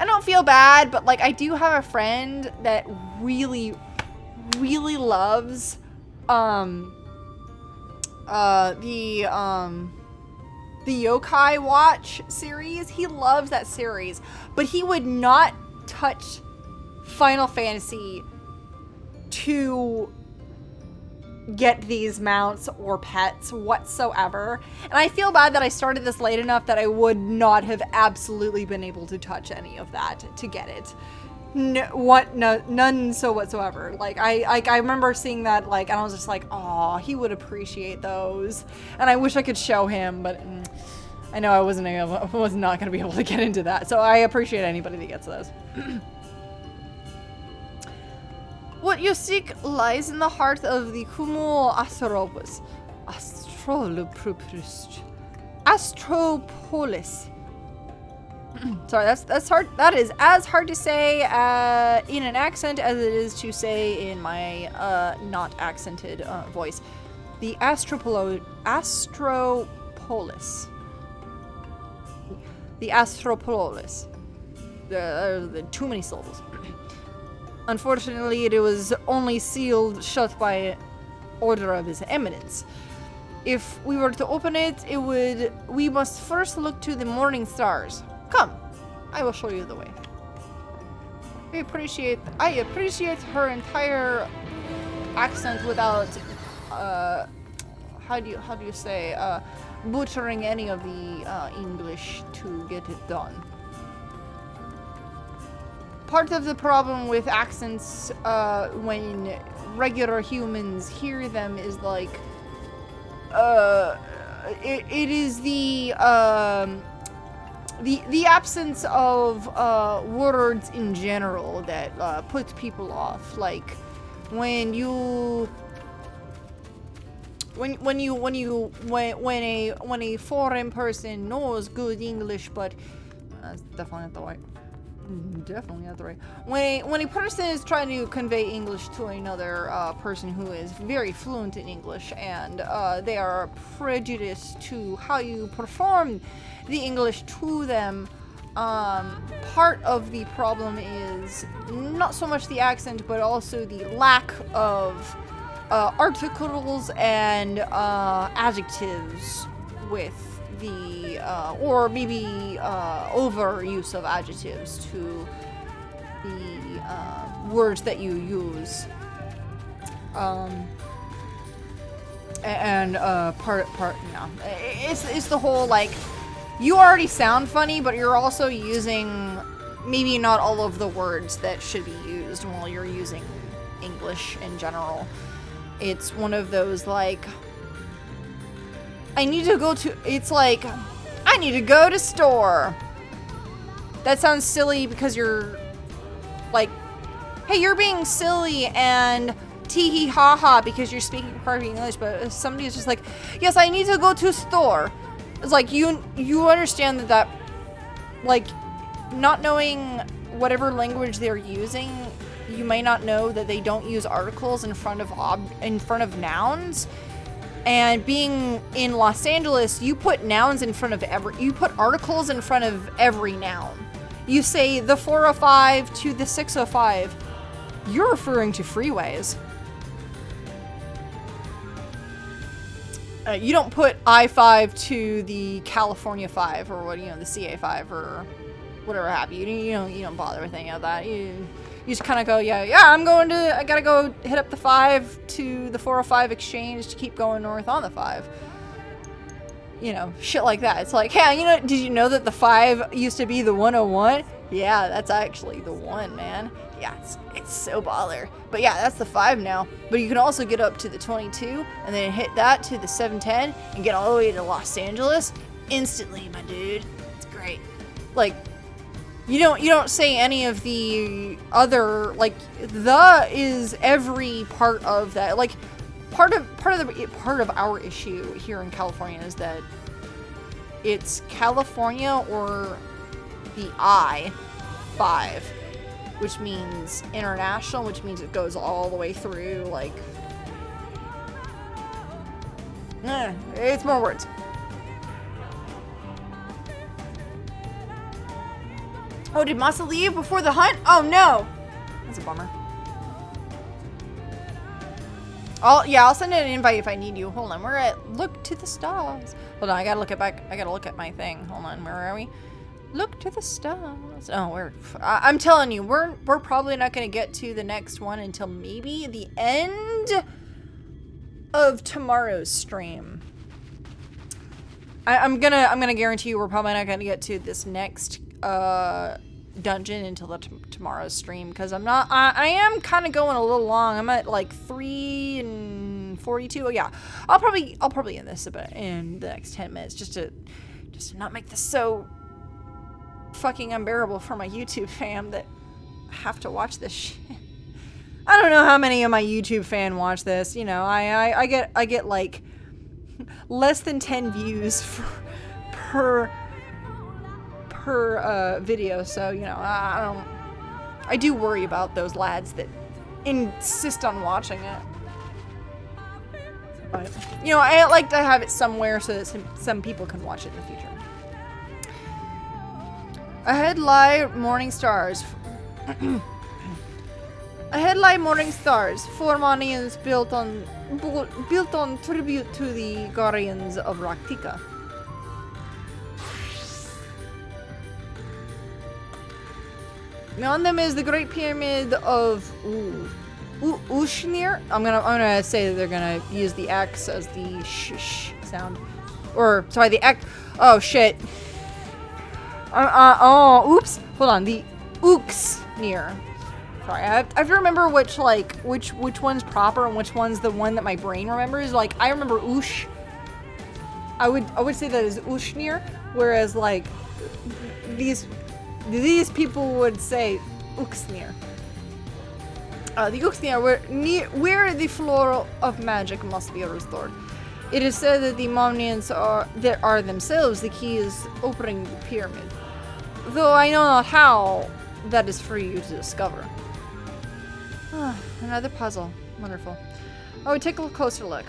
don't feel bad, but like I do have a friend that really, really loves the Yokai Watch series. He loves that series, but he would not touch Final Fantasy to get these mounts or pets whatsoever. And I feel bad that I started this late enough that I would not have absolutely been able to touch any of that to get it. None so whatsoever. Like I remember seeing that, like, and I was just like, oh, he would appreciate those. And I wish I could show him, but I know I was not going to be able to get into that. So I appreciate anybody that gets those. What you seek lies in the heart of the Cumul Astropolis. Astropolis. Sorry, that's hard. That is as hard to say in an accent as it is to say in my not accented voice. The Astropolis. The Astropolis. The too many syllables. Unfortunately, it was only sealed shut by order of His Eminence. If we were to open it, we must first look to the morning stars. Come, I will show you the way. I appreciate her entire accent without, how do you say, butchering any of the English to get it done. Part of the problem with accents when regular humans hear them is like, it is the absence of words in general that put people off. Like when a foreign person knows good English, but that's definitely not the right. Definitely not the right. When a person is trying to convey English to another person who is very fluent in English, and they are prejudiced to how you perform the English to them, part of the problem is not so much the accent, but also the lack of articles and adjectives with the or maybe overuse of adjectives to the words that you use, and part no, it's the whole, like, you already sound funny, but you're also using maybe not all of the words that should be used while you're using English in general. It's one of those, like, I need to go to store. That sounds silly because you're like, hey, you're being silly and tee-hee ha-ha because you're speaking perfect English, but if somebody is just like, yes, I need to go to store. It's like, you understand that like, not knowing whatever language they're using, you may not know that they don't use articles in front of nouns. And being in Los Angeles, you put nouns in front of you put articles in front of every noun. You say the 405 to the 605. You're referring to freeways. You don't put I-5 to the California 5 or what, the CA5 or whatever have you. You don't bother with any of that. You just kind of go, I gotta go hit up the 5 to the 405 exchange to keep going north on the 5. Shit like that. It's like, hey, did you know that the 5 used to be the 101? Yeah, that's actually the 1, man. Yeah, it's so baller. But yeah, that's the 5 now. But you can also get up to the 22 and then hit that to the 710 and get all the way to Los Angeles instantly, my dude. It's great. Like, you don't say any of the other, like, the is every part of that. Like, part of our issue here in California is that it's California or the I-5, which means international, which means it goes all the way through, like, it's more words. Oh, did Masa leave before the hunt? Oh no! That's a bummer. I'll send an invite if I need you. Hold on, we're at Look to the Stars. Hold on, I gotta look at my thing. Hold on, where are we? Look to the stars. Oh, I'm telling you, we're probably not gonna get to the next one until maybe the end of tomorrow's stream. I'm gonna guarantee you we're probably not gonna get to this next dungeon until tomorrow's stream, because I am kind of going a little long. I'm at like 3:42. Oh yeah, I'll probably end this in the next 10 minutes just to not make this so fucking unbearable for my YouTube fam that have to watch this shit. I don't know how many of my YouTube fan watch this. I get like less than 10 views per video, so I do worry about those lads that insist on watching it. But I like to have it somewhere so that some people can watch it in the future. Ahead lie morning stars. Ahead lie morning stars. 4 monuments built on tribute to the guardians of Raktika. Beyond them is the Great Pyramid of Ushnir. I'm gonna say that they're gonna use the X as the sh sound, or sorry, the X. Oh shit. Oops. Hold on. The Uxnir. Sorry, I have to remember which one's proper and which one's the one that my brain remembers. Like, I remember Ush. I would say that is Ushnir, whereas like these people would say Uxnir. The Uxnir, where the floor of magic must be restored. It is said that the monuments are themselves the keys opening the pyramid. Though I know not how, that is for you to discover. Another puzzle. Wonderful. Oh, take a closer look.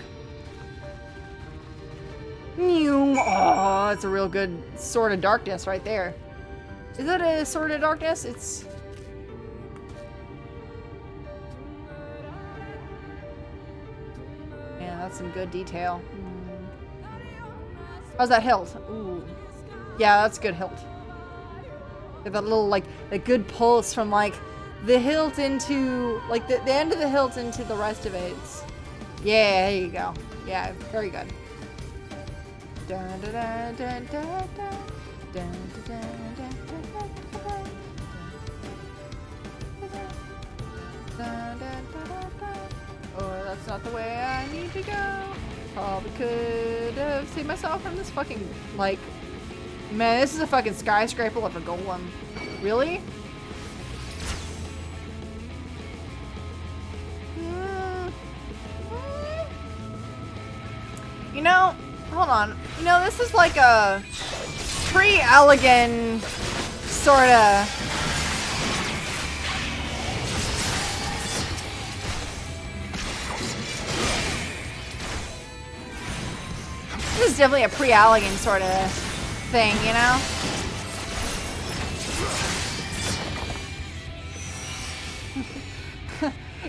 Oh, it's a real good Sword of Darkness right there. Is that a Sword of Darkness? It's... Yeah, that's some good detail. How's that hilt? Ooh. Yeah, that's good hilt. That little, like, the good pulse from, like, the hilt into, like, the end of the hilt into the rest of it. It's, yeah, there you go. Yeah, very good. Dun, dun, dun, dun, dun, dun, dun, dun, dun, dun. Oh, that's not the way I need to go. Probably could have saved myself from this fucking, like... Man, this is a fucking skyscraper of a golem. Really? Hold on. This is like a pre-Elegant sorta is definitely a pre-Allegan sort of thing, you know?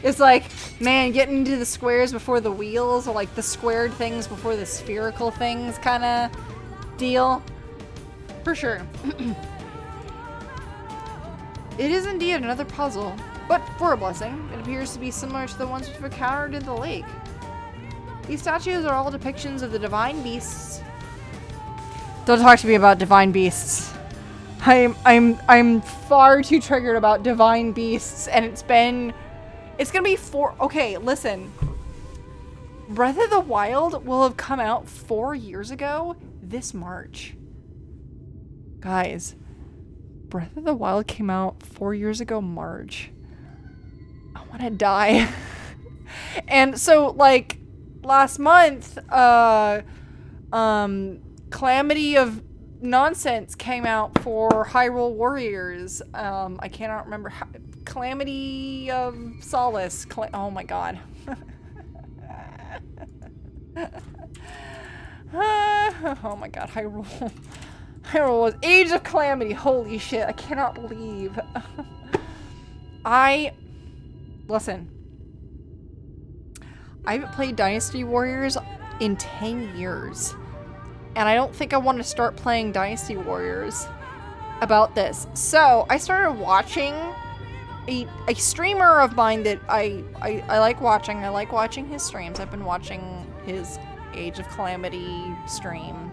It's like, man, getting into the squares before the wheels, or like the squared things before the spherical things kind of deal. For sure. It is indeed another puzzle, but for a blessing, it appears to be similar to the ones we've encountered in the lake. These statues are all depictions of the divine beasts. Don't talk to me about divine beasts. I'm far too triggered about divine beasts, and it's gonna be okay, listen. Breath of the Wild will have come out 4 years ago this March. Guys, Breath of the Wild came out 4 years ago March. I wanna die. And so, like, last month, Calamity of Nonsense came out for Hyrule Warriors. I cannot remember how. Calamity of Solace. Oh my god. Oh my god, Hyrule. Hyrule was Age of Calamity. Holy shit, I cannot believe. Listen. I haven't played Dynasty Warriors in 10 years. And I don't think I want to start playing Dynasty Warriors about this. So, I started watching a streamer of mine that I like watching. I like watching his streams. I've been watching his Age of Calamity stream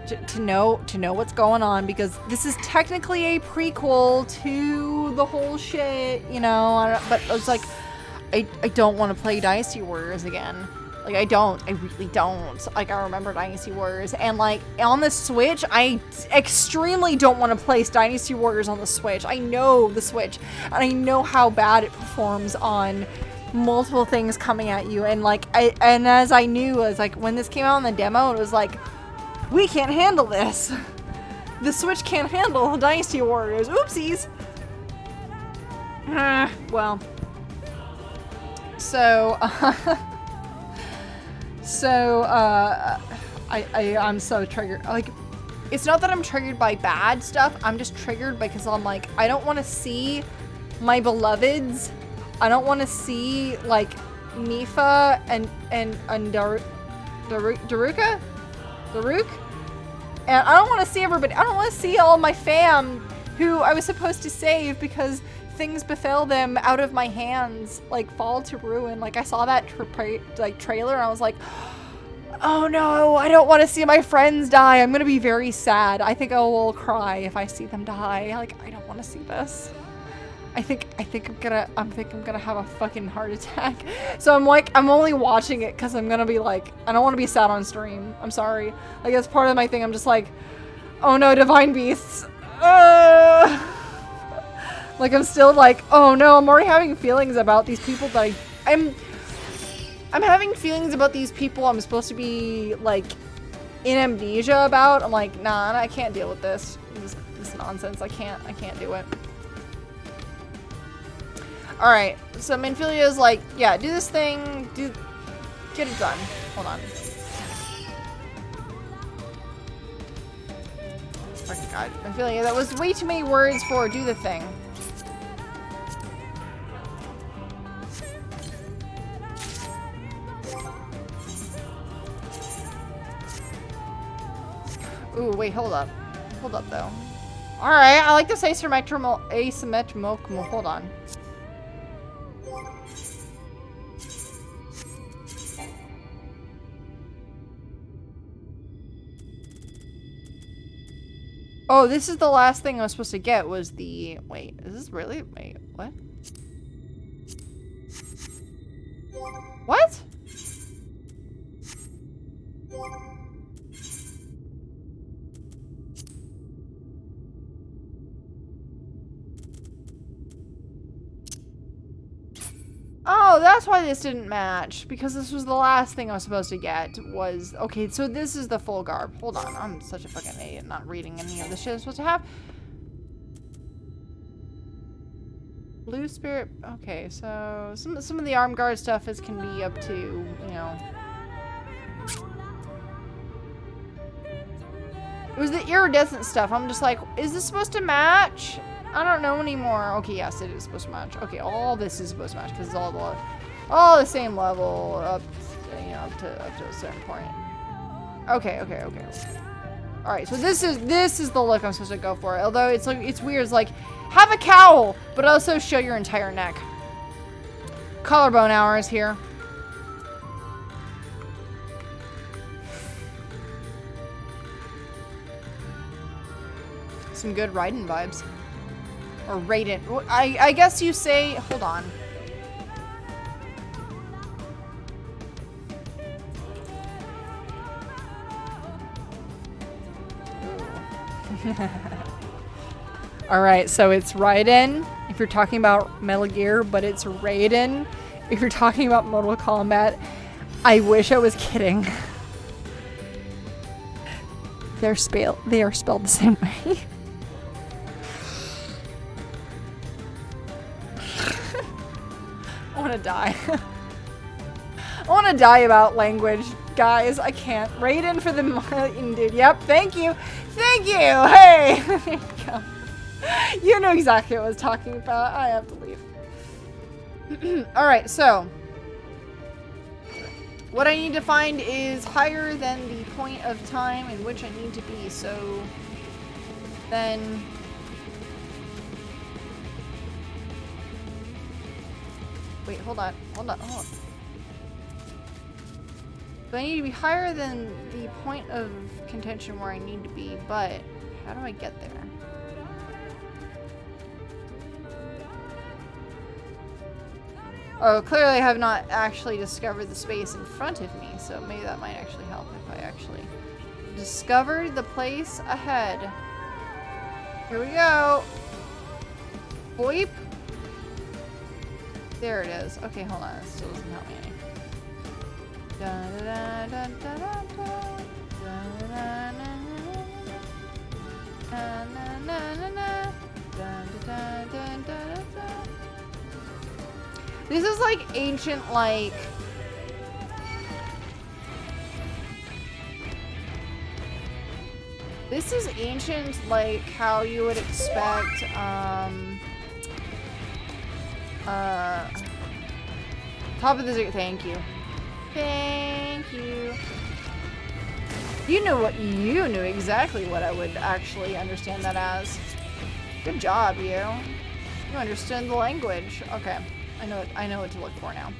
to know what's going on, because this is technically a prequel to the whole shit, you know. But I was like, I don't want to play Dynasty Warriors again. Like, I really don't. Like, I remember Dynasty Warriors, and like on the Switch, I extremely don't want to place Dynasty Warriors on the Switch. I know the Switch, and I know how bad it performs on multiple things coming at you. And like, as I knew, as like when this came out in the demo, it was like, we can't handle this. The Switch can't handle Dynasty Warriors. Oopsies. Well. So, I'm so triggered. Like, it's not that I'm triggered by bad stuff. I'm just triggered because I'm like, I don't want to see my beloveds. I don't want to see like Mifa and Daruk, and I don't want to see everybody. I don't want to see all my fam who I was supposed to save because things befell them out of my hands, like, fall to ruin. Like, I saw that trailer and I was like, oh no, I don't want to see my friends die. I'm gonna be very sad. I think I will cry if I see them die. Like, I don't want to see this. I think I'm gonna have a fucking heart attack. So I'm like, I'm only watching it because I'm gonna be like, I don't want to be sad on stream. I'm sorry. Like, that's part of my thing. I'm just like, oh no, divine beasts. Like, I'm still like, oh no, I'm already having feelings about these people that I'm having feelings about these people I'm supposed to be, like, in amnesia about. I'm like, nah, I can't deal with this nonsense. I can't do it. Alright, so Minfilia's like, yeah, do this thing, get it done. Hold on. Fucking god, Minfilia, that was way too many words for do the thing. Ooh, wait, hold up. Hold up, though. Alright, I like this asymmetrical, hold on. Oh, this is the last thing I was supposed to get, was the... Wait, is this really... Wait, what? What? Oh, that's why this didn't match. Because this was the last thing I was supposed to get was... Okay, so this is the full garb. Hold on, I'm such a fucking idiot not reading any of the shit I'm supposed to have. Blue spirit... Okay, so... Some of the arm guard stuff can be up to, you know... It was the iridescent stuff. I'm just like, is this supposed to match? I don't know anymore. Okay, yes, it is supposed to match. Okay, all this is supposed to match because it's all the same level up, you know, up to a certain point. Okay. All right, so this is the look I'm supposed to go for. Although it's like it's weird. It's like have a cowl, but also show your entire neck. Collarbone hours here. Some good Raiden vibes. Or Raiden. I guess you say... Hold on. Alright, so it's Raiden if you're talking about Metal Gear, but it's Raiden if you're talking about Mortal Kombat. I wish I was kidding. They are spelled the same way. I want to die. I want to die about language, guys. I can't. Raiden for the dude. Yep. Thank you. Thank you. Hey. There you go. You know exactly what I was talking about. I have to leave. All right. So what I need to find is higher than the point of time in which I need to be. So then. Wait, hold on. So I need to be higher than the point of contention where I need to be, but how do I get there? Oh, clearly I have not actually discovered the space in front of me, so maybe that might actually help if I actually discovered the place ahead. Here we go. Boip. There it is. Okay, hold on. This still doesn't help me any. This is like ancient, like... This is ancient, like how you would expect, top of the... Thank you. Thank you. You knew exactly what I would actually understand that as. Good job, you. You understood the language. Okay. I know what to look for now.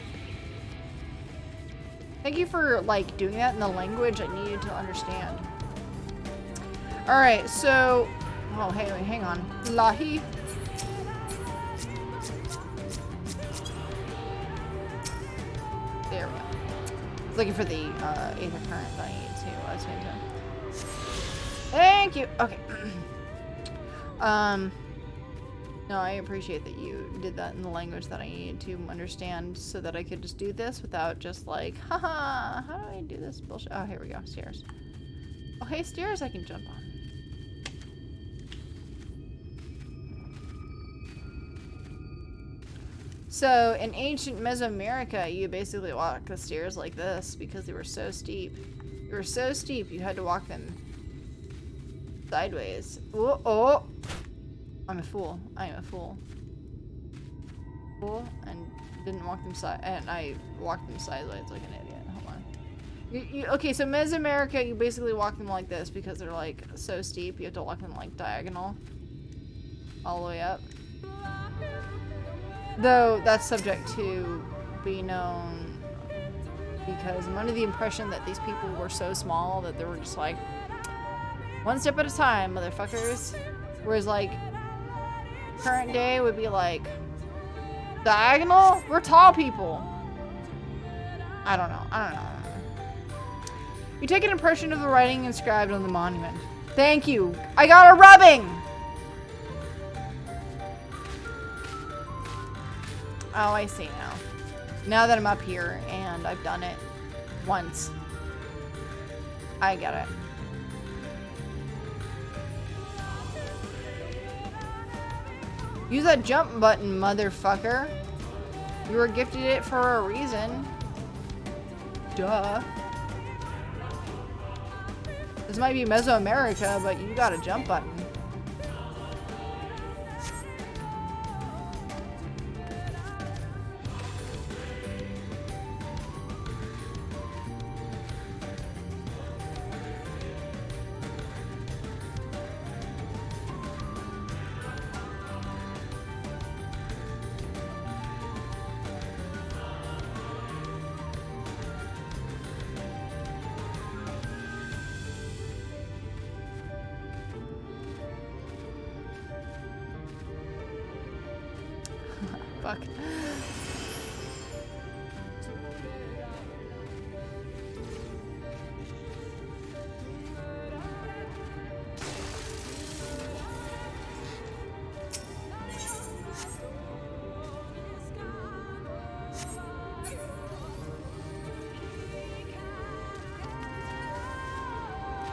Thank you for, like, doing that in the language I needed to understand. Alright, so... Oh, hey, wait, hang on. Lahi. There we go. I was looking for the Aether Current that I needed to attend to. Thank you! Okay. No, I appreciate that you did that in the language that I needed to understand so that I could just do this without just like, haha, how do I do this bullshit? Oh, here we go, stairs. Oh, hey, stairs I can jump on. So, in ancient Mesoamerica, you basically walk the stairs like this because they were so steep. They were so steep, you had to walk them sideways. Oh, oh! I'm a fool. I am a fool. Fool, and didn't walk them and I walked them sideways like an idiot. Hold on. Okay, so Mesoamerica, you basically walk them like this because they're like so steep. You have to walk them like diagonal, all the way up. Though that's subject to be known because I'm under the impression that these people were so small that they were just like one step at a time, motherfuckers. Whereas like current day would be like diagonal. We're tall people. I don't know. You take an impression of the writing inscribed on the monument. Thank you. I got a rubbing. Oh, I see now. Now that I'm up here and I've done it once. I get it. Use that jump button, motherfucker. You were gifted it for a reason. Duh. This might be Mesoamerica, but you got a jump button. Fuck.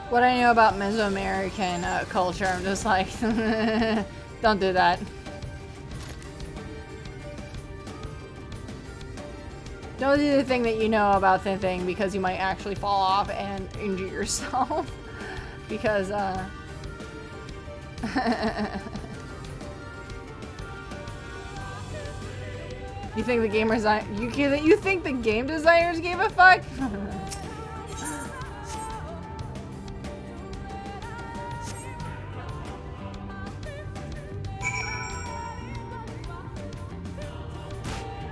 What I know about Mesoamerican culture, I'm just like, don't do that. Don't do the thing that you know about the thing because you might actually fall off and injure yourself. Because, you think the game you think the game designers gave a fuck?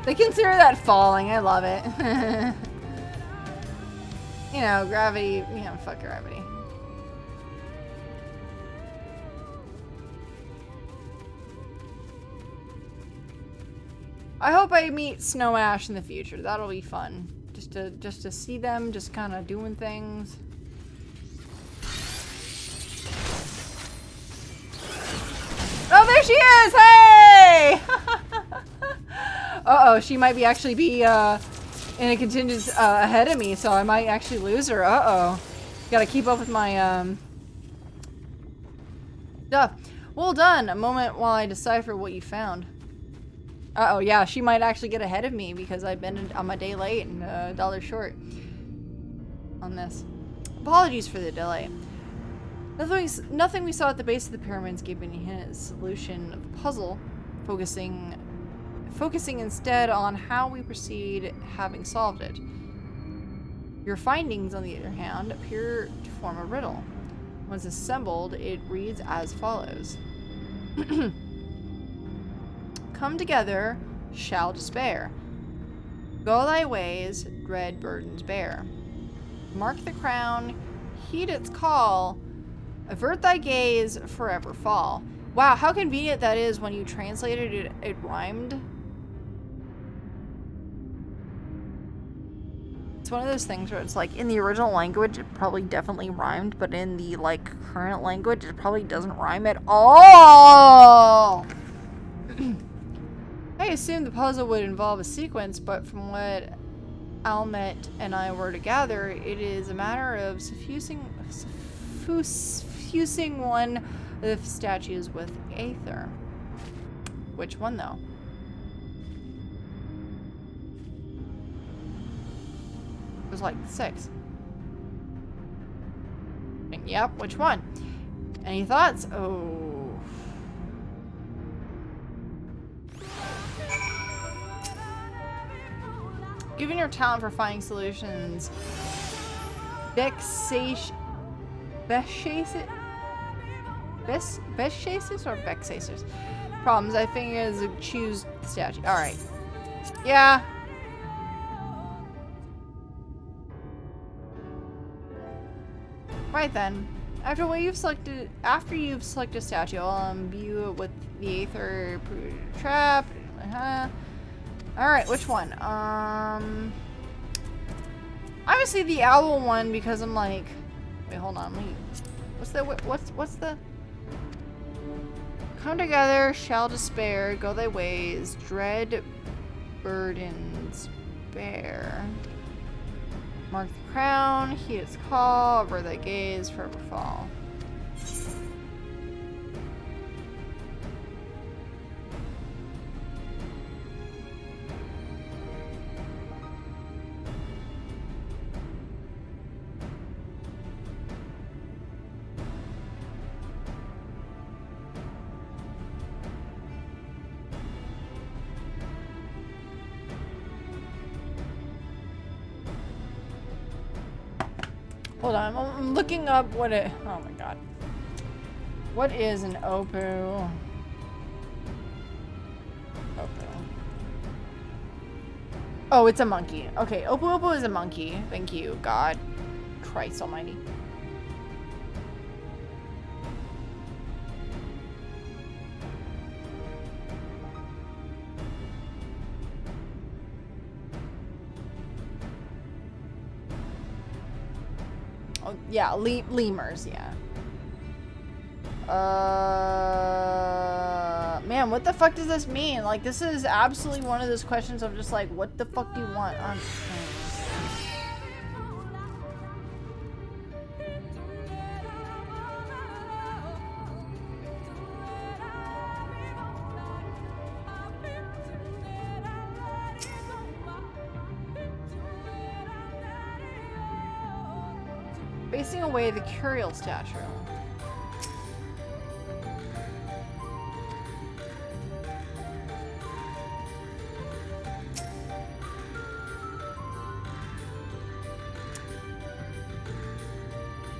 They consider that falling. I love it. You know, gravity. You know, fuck gravity. I hope I meet Snow Ash in the future. That'll be fun. Just to see them, just kind of doing things. Oh, there she is! Hey! Uh-oh, she might actually be in a contingent ahead of me, so I might actually lose her. Uh-oh. Gotta keep up with my stuff. Well done. A moment while I decipher what you found. Uh-oh, yeah, she might actually get ahead of me because I've been on my day late and $1 short on this. Apologies for the delay. Nothing we saw at the base of the pyramids gave any hint of solution of the puzzle, focusing instead on how we proceed having solved it. Your findings, on the other hand, appear to form a riddle. Once assembled, it reads as follows. Come together, shall despair. Go thy ways, dread burdens bear. Mark the crown, heed its call, avert thy gaze, forever fall. Wow, how convenient that is when you translated it, it rhymed. It's one of those things where it's like, in the original language, it probably definitely rhymed, but in the, like, current language, it probably doesn't rhyme at all! I assumed the puzzle would involve a sequence, but from what Almet and I were to gather, it is a matter of suffusing one of the statues with aether. Which one, though? There's like 6. And yep, which one? Any thoughts? Oh. Given your talent for finding solutions, vexatious or vexatious problems, I think is choose the statue. Alright. Yeah. Right then. After you've selected a statue, I'll imbue it with the aether trap. Alright, which one? Obviously the owl one, because I'm like, wait, hold on, what's the come together, shall despair, go thy ways, dread burdens bear. Mark the crown, heed its call, avert thy gaze, forever fall. Hold on, I'm looking up what it... Oh my god. What is an Opu? Opu. Oh, it's a monkey. Okay, Opu Opu is a monkey. Thank you, God. Christ almighty. Oh, yeah, lemurs, yeah. Man, what the fuck does this mean? Like, this is absolutely one of those questions of just like, what the fuck do you want? Facing away the Curial statue.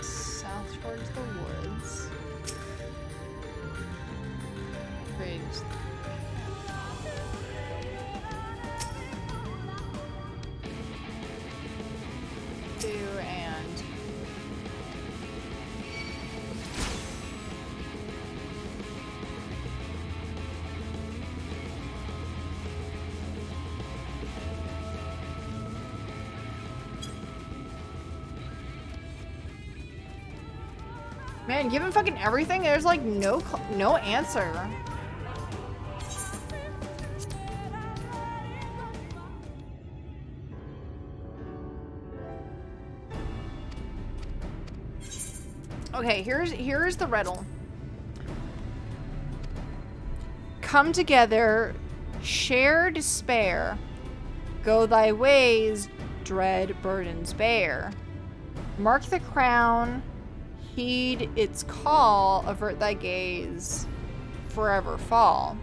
South towards the woods. Bridge. And man, given fucking everything, there's like no answer. Okay, here's the riddle. Come together, share despair, go thy ways, dread burdens bear. Mark the crown, heed its call, avert thy gaze, forever fall.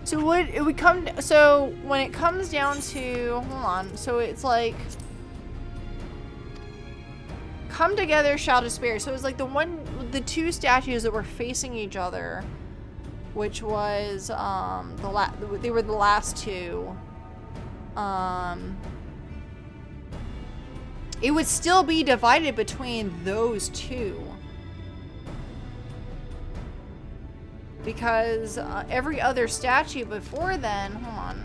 So would it would come, so when it comes down to, hold on, so it's like, come together, shall despair. So it's like the two statues that were facing each other, which was, they were the last two. It would still be divided between those two. Because every other statue before then, hold on.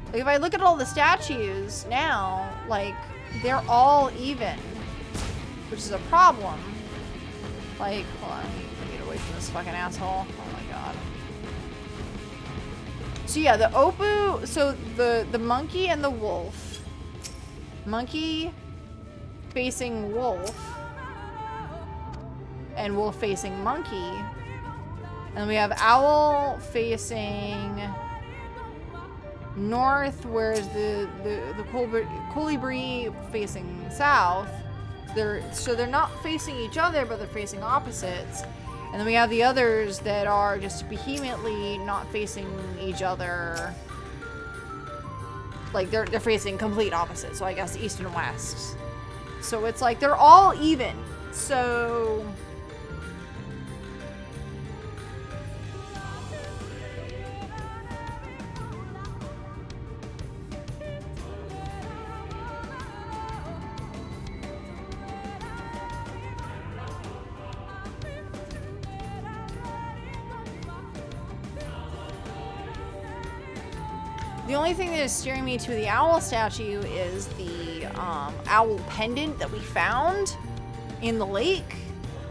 Like if I look at all the statues now, like they're all even, which is a problem. Like, hold on, let me get away from this fucking asshole. Oh my god. So yeah, the Opu, so the monkey and the wolf. Monkey facing wolf. And wolf facing monkey. And we have owl facing north, whereas the colibri facing south. So they're not facing each other, but they're facing opposites. And then we have the others that are just vehemently not facing each other. Like they're facing complete opposites. So I guess east and west. So it's like they're all even. So the only thing that is steering me to the owl statue is the owl pendant that we found in the lake.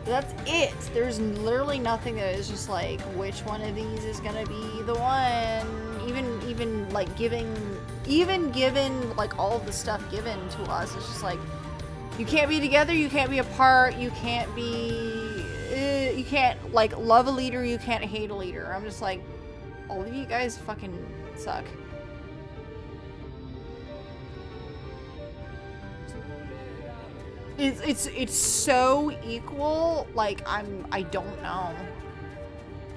That's it. There's literally nothing that is just like, which one of these is gonna be the one? Even like given like all of the stuff given to us, it's just like, you can't be together, you can't be apart, you can't be, you can't like love a leader, you can't hate a leader. I'm just like, all of you guys fucking suck. It's so equal, like I don't know.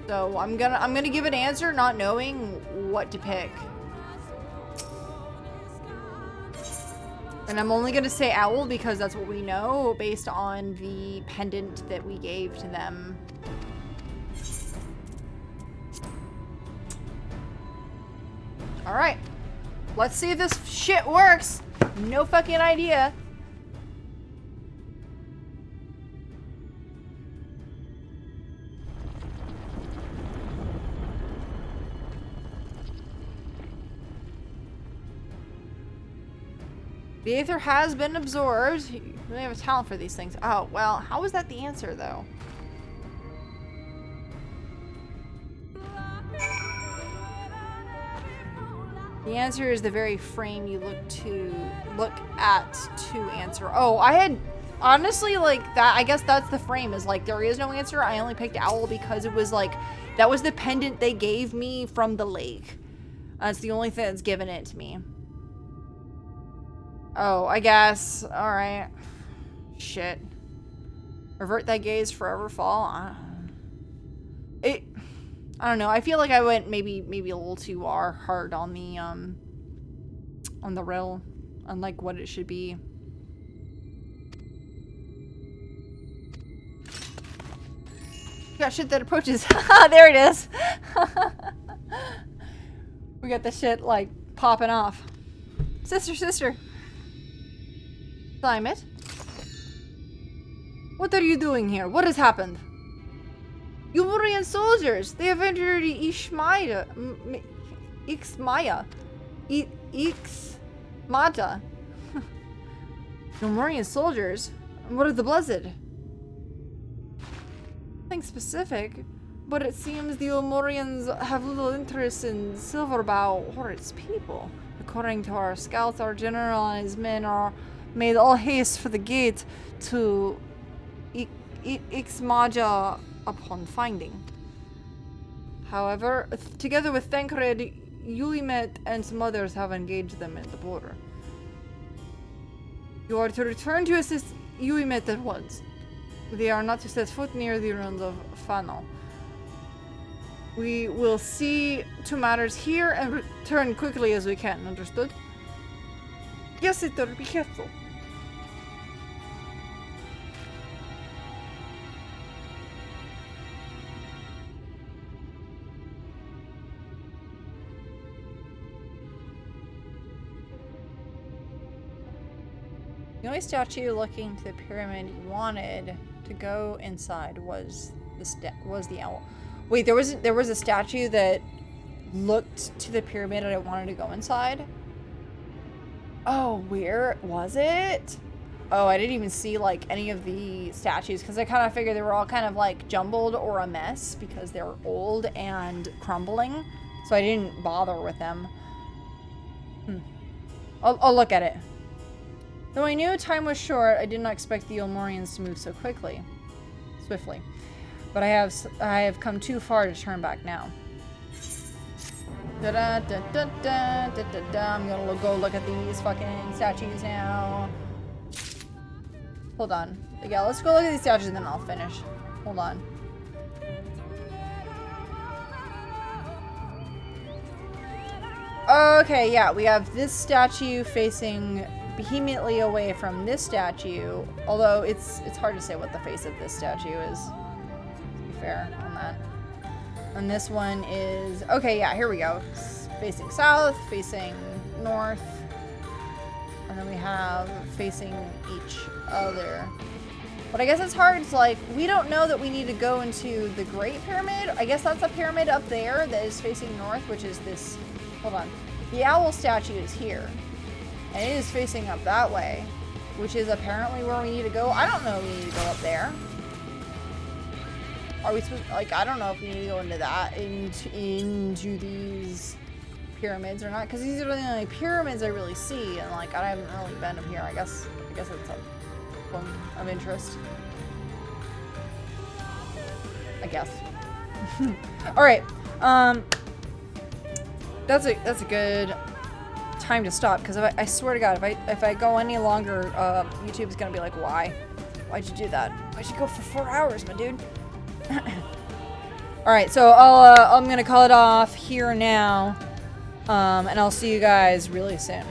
So I'm gonna give an answer not knowing what to pick. And I'm only gonna say owl because that's what we know based on the pendant that we gave to them. Alright. Let's see if this shit works. No fucking idea. The Aether has been absorbed. You really have a talent for these things. Oh, well, how is that the answer, though? The answer is the very frame you look at to answer. Oh, I had honestly like that. I guess that's the frame is like there is no answer. I only picked owl because it was like that was the pendant they gave me from the lake. That's the only thing that's given it to me. Oh, I guess. All right. Shit. Revert thy gaze, forever fall. I don't know. I feel like I went maybe a little too hard on the riddle, on like what it should be. We got shit that approaches. There it is. We got the shit like popping off. Sister. Climate. What are you doing here? What has happened? Umorian soldiers! They have entered Ixmaya. Umorian soldiers? What of the Blessed? Nothing specific, but it seems the Umorians have little interest in Silverbow or its people. According to our scouts, our general and his men are made all haste for the gate to Ixmaja upon finding. However, together with Thancred, Yuimet and some others have engaged them at the border. You are to return to assist Yuimet at once. They are not to set foot near the ruins of Fano. We will see to matters here and return quickly as we can, understood? Yes, sister, be careful. The only statue looking to the pyramid you wanted to go inside was the owl. Wait, there was a statue that looked to the pyramid and I wanted to go inside? Oh, where was it? Oh, I didn't even see like any of the statues because I kind of figured they were all kind of like jumbled or a mess because they're old and crumbling. So I didn't bother with them. I'll look at it. Though I knew time was short, I did not expect the Ulmorians to move so swiftly. But I have come too far to turn back now. I'm gonna go look at these fucking statues now. Hold on. Yeah, let's go look at these statues and then I'll finish. Hold on. Okay, yeah, we have this statue facing vehemently away from this statue, although it's hard to say what the face of this statue is, to be fair on that. And this one is, okay, yeah, here we go. It's facing south, facing north, and then we have facing each other. But I guess it's hard, it's like, we don't know that we need to go into the Great Pyramid. I guess that's a pyramid up there that is facing north, which is this, hold on. The owl statue is here. And it is facing up that way, which is apparently where we need to go. I don't know if we need to go up there. Are we supposed to, like, I don't know if we need to go into that, into these pyramids or not, because these are the only pyramids I really see, and like, I haven't really been up here. I guess it's a one of interest. I guess. All right. That's a good time to stop, because I swear to God, if I go any longer, YouTube's gonna be like, why'd you do that? Why'd you go for 4 hours, my dude? Alright, so I'm gonna call it off here now. And I'll see you guys really soon.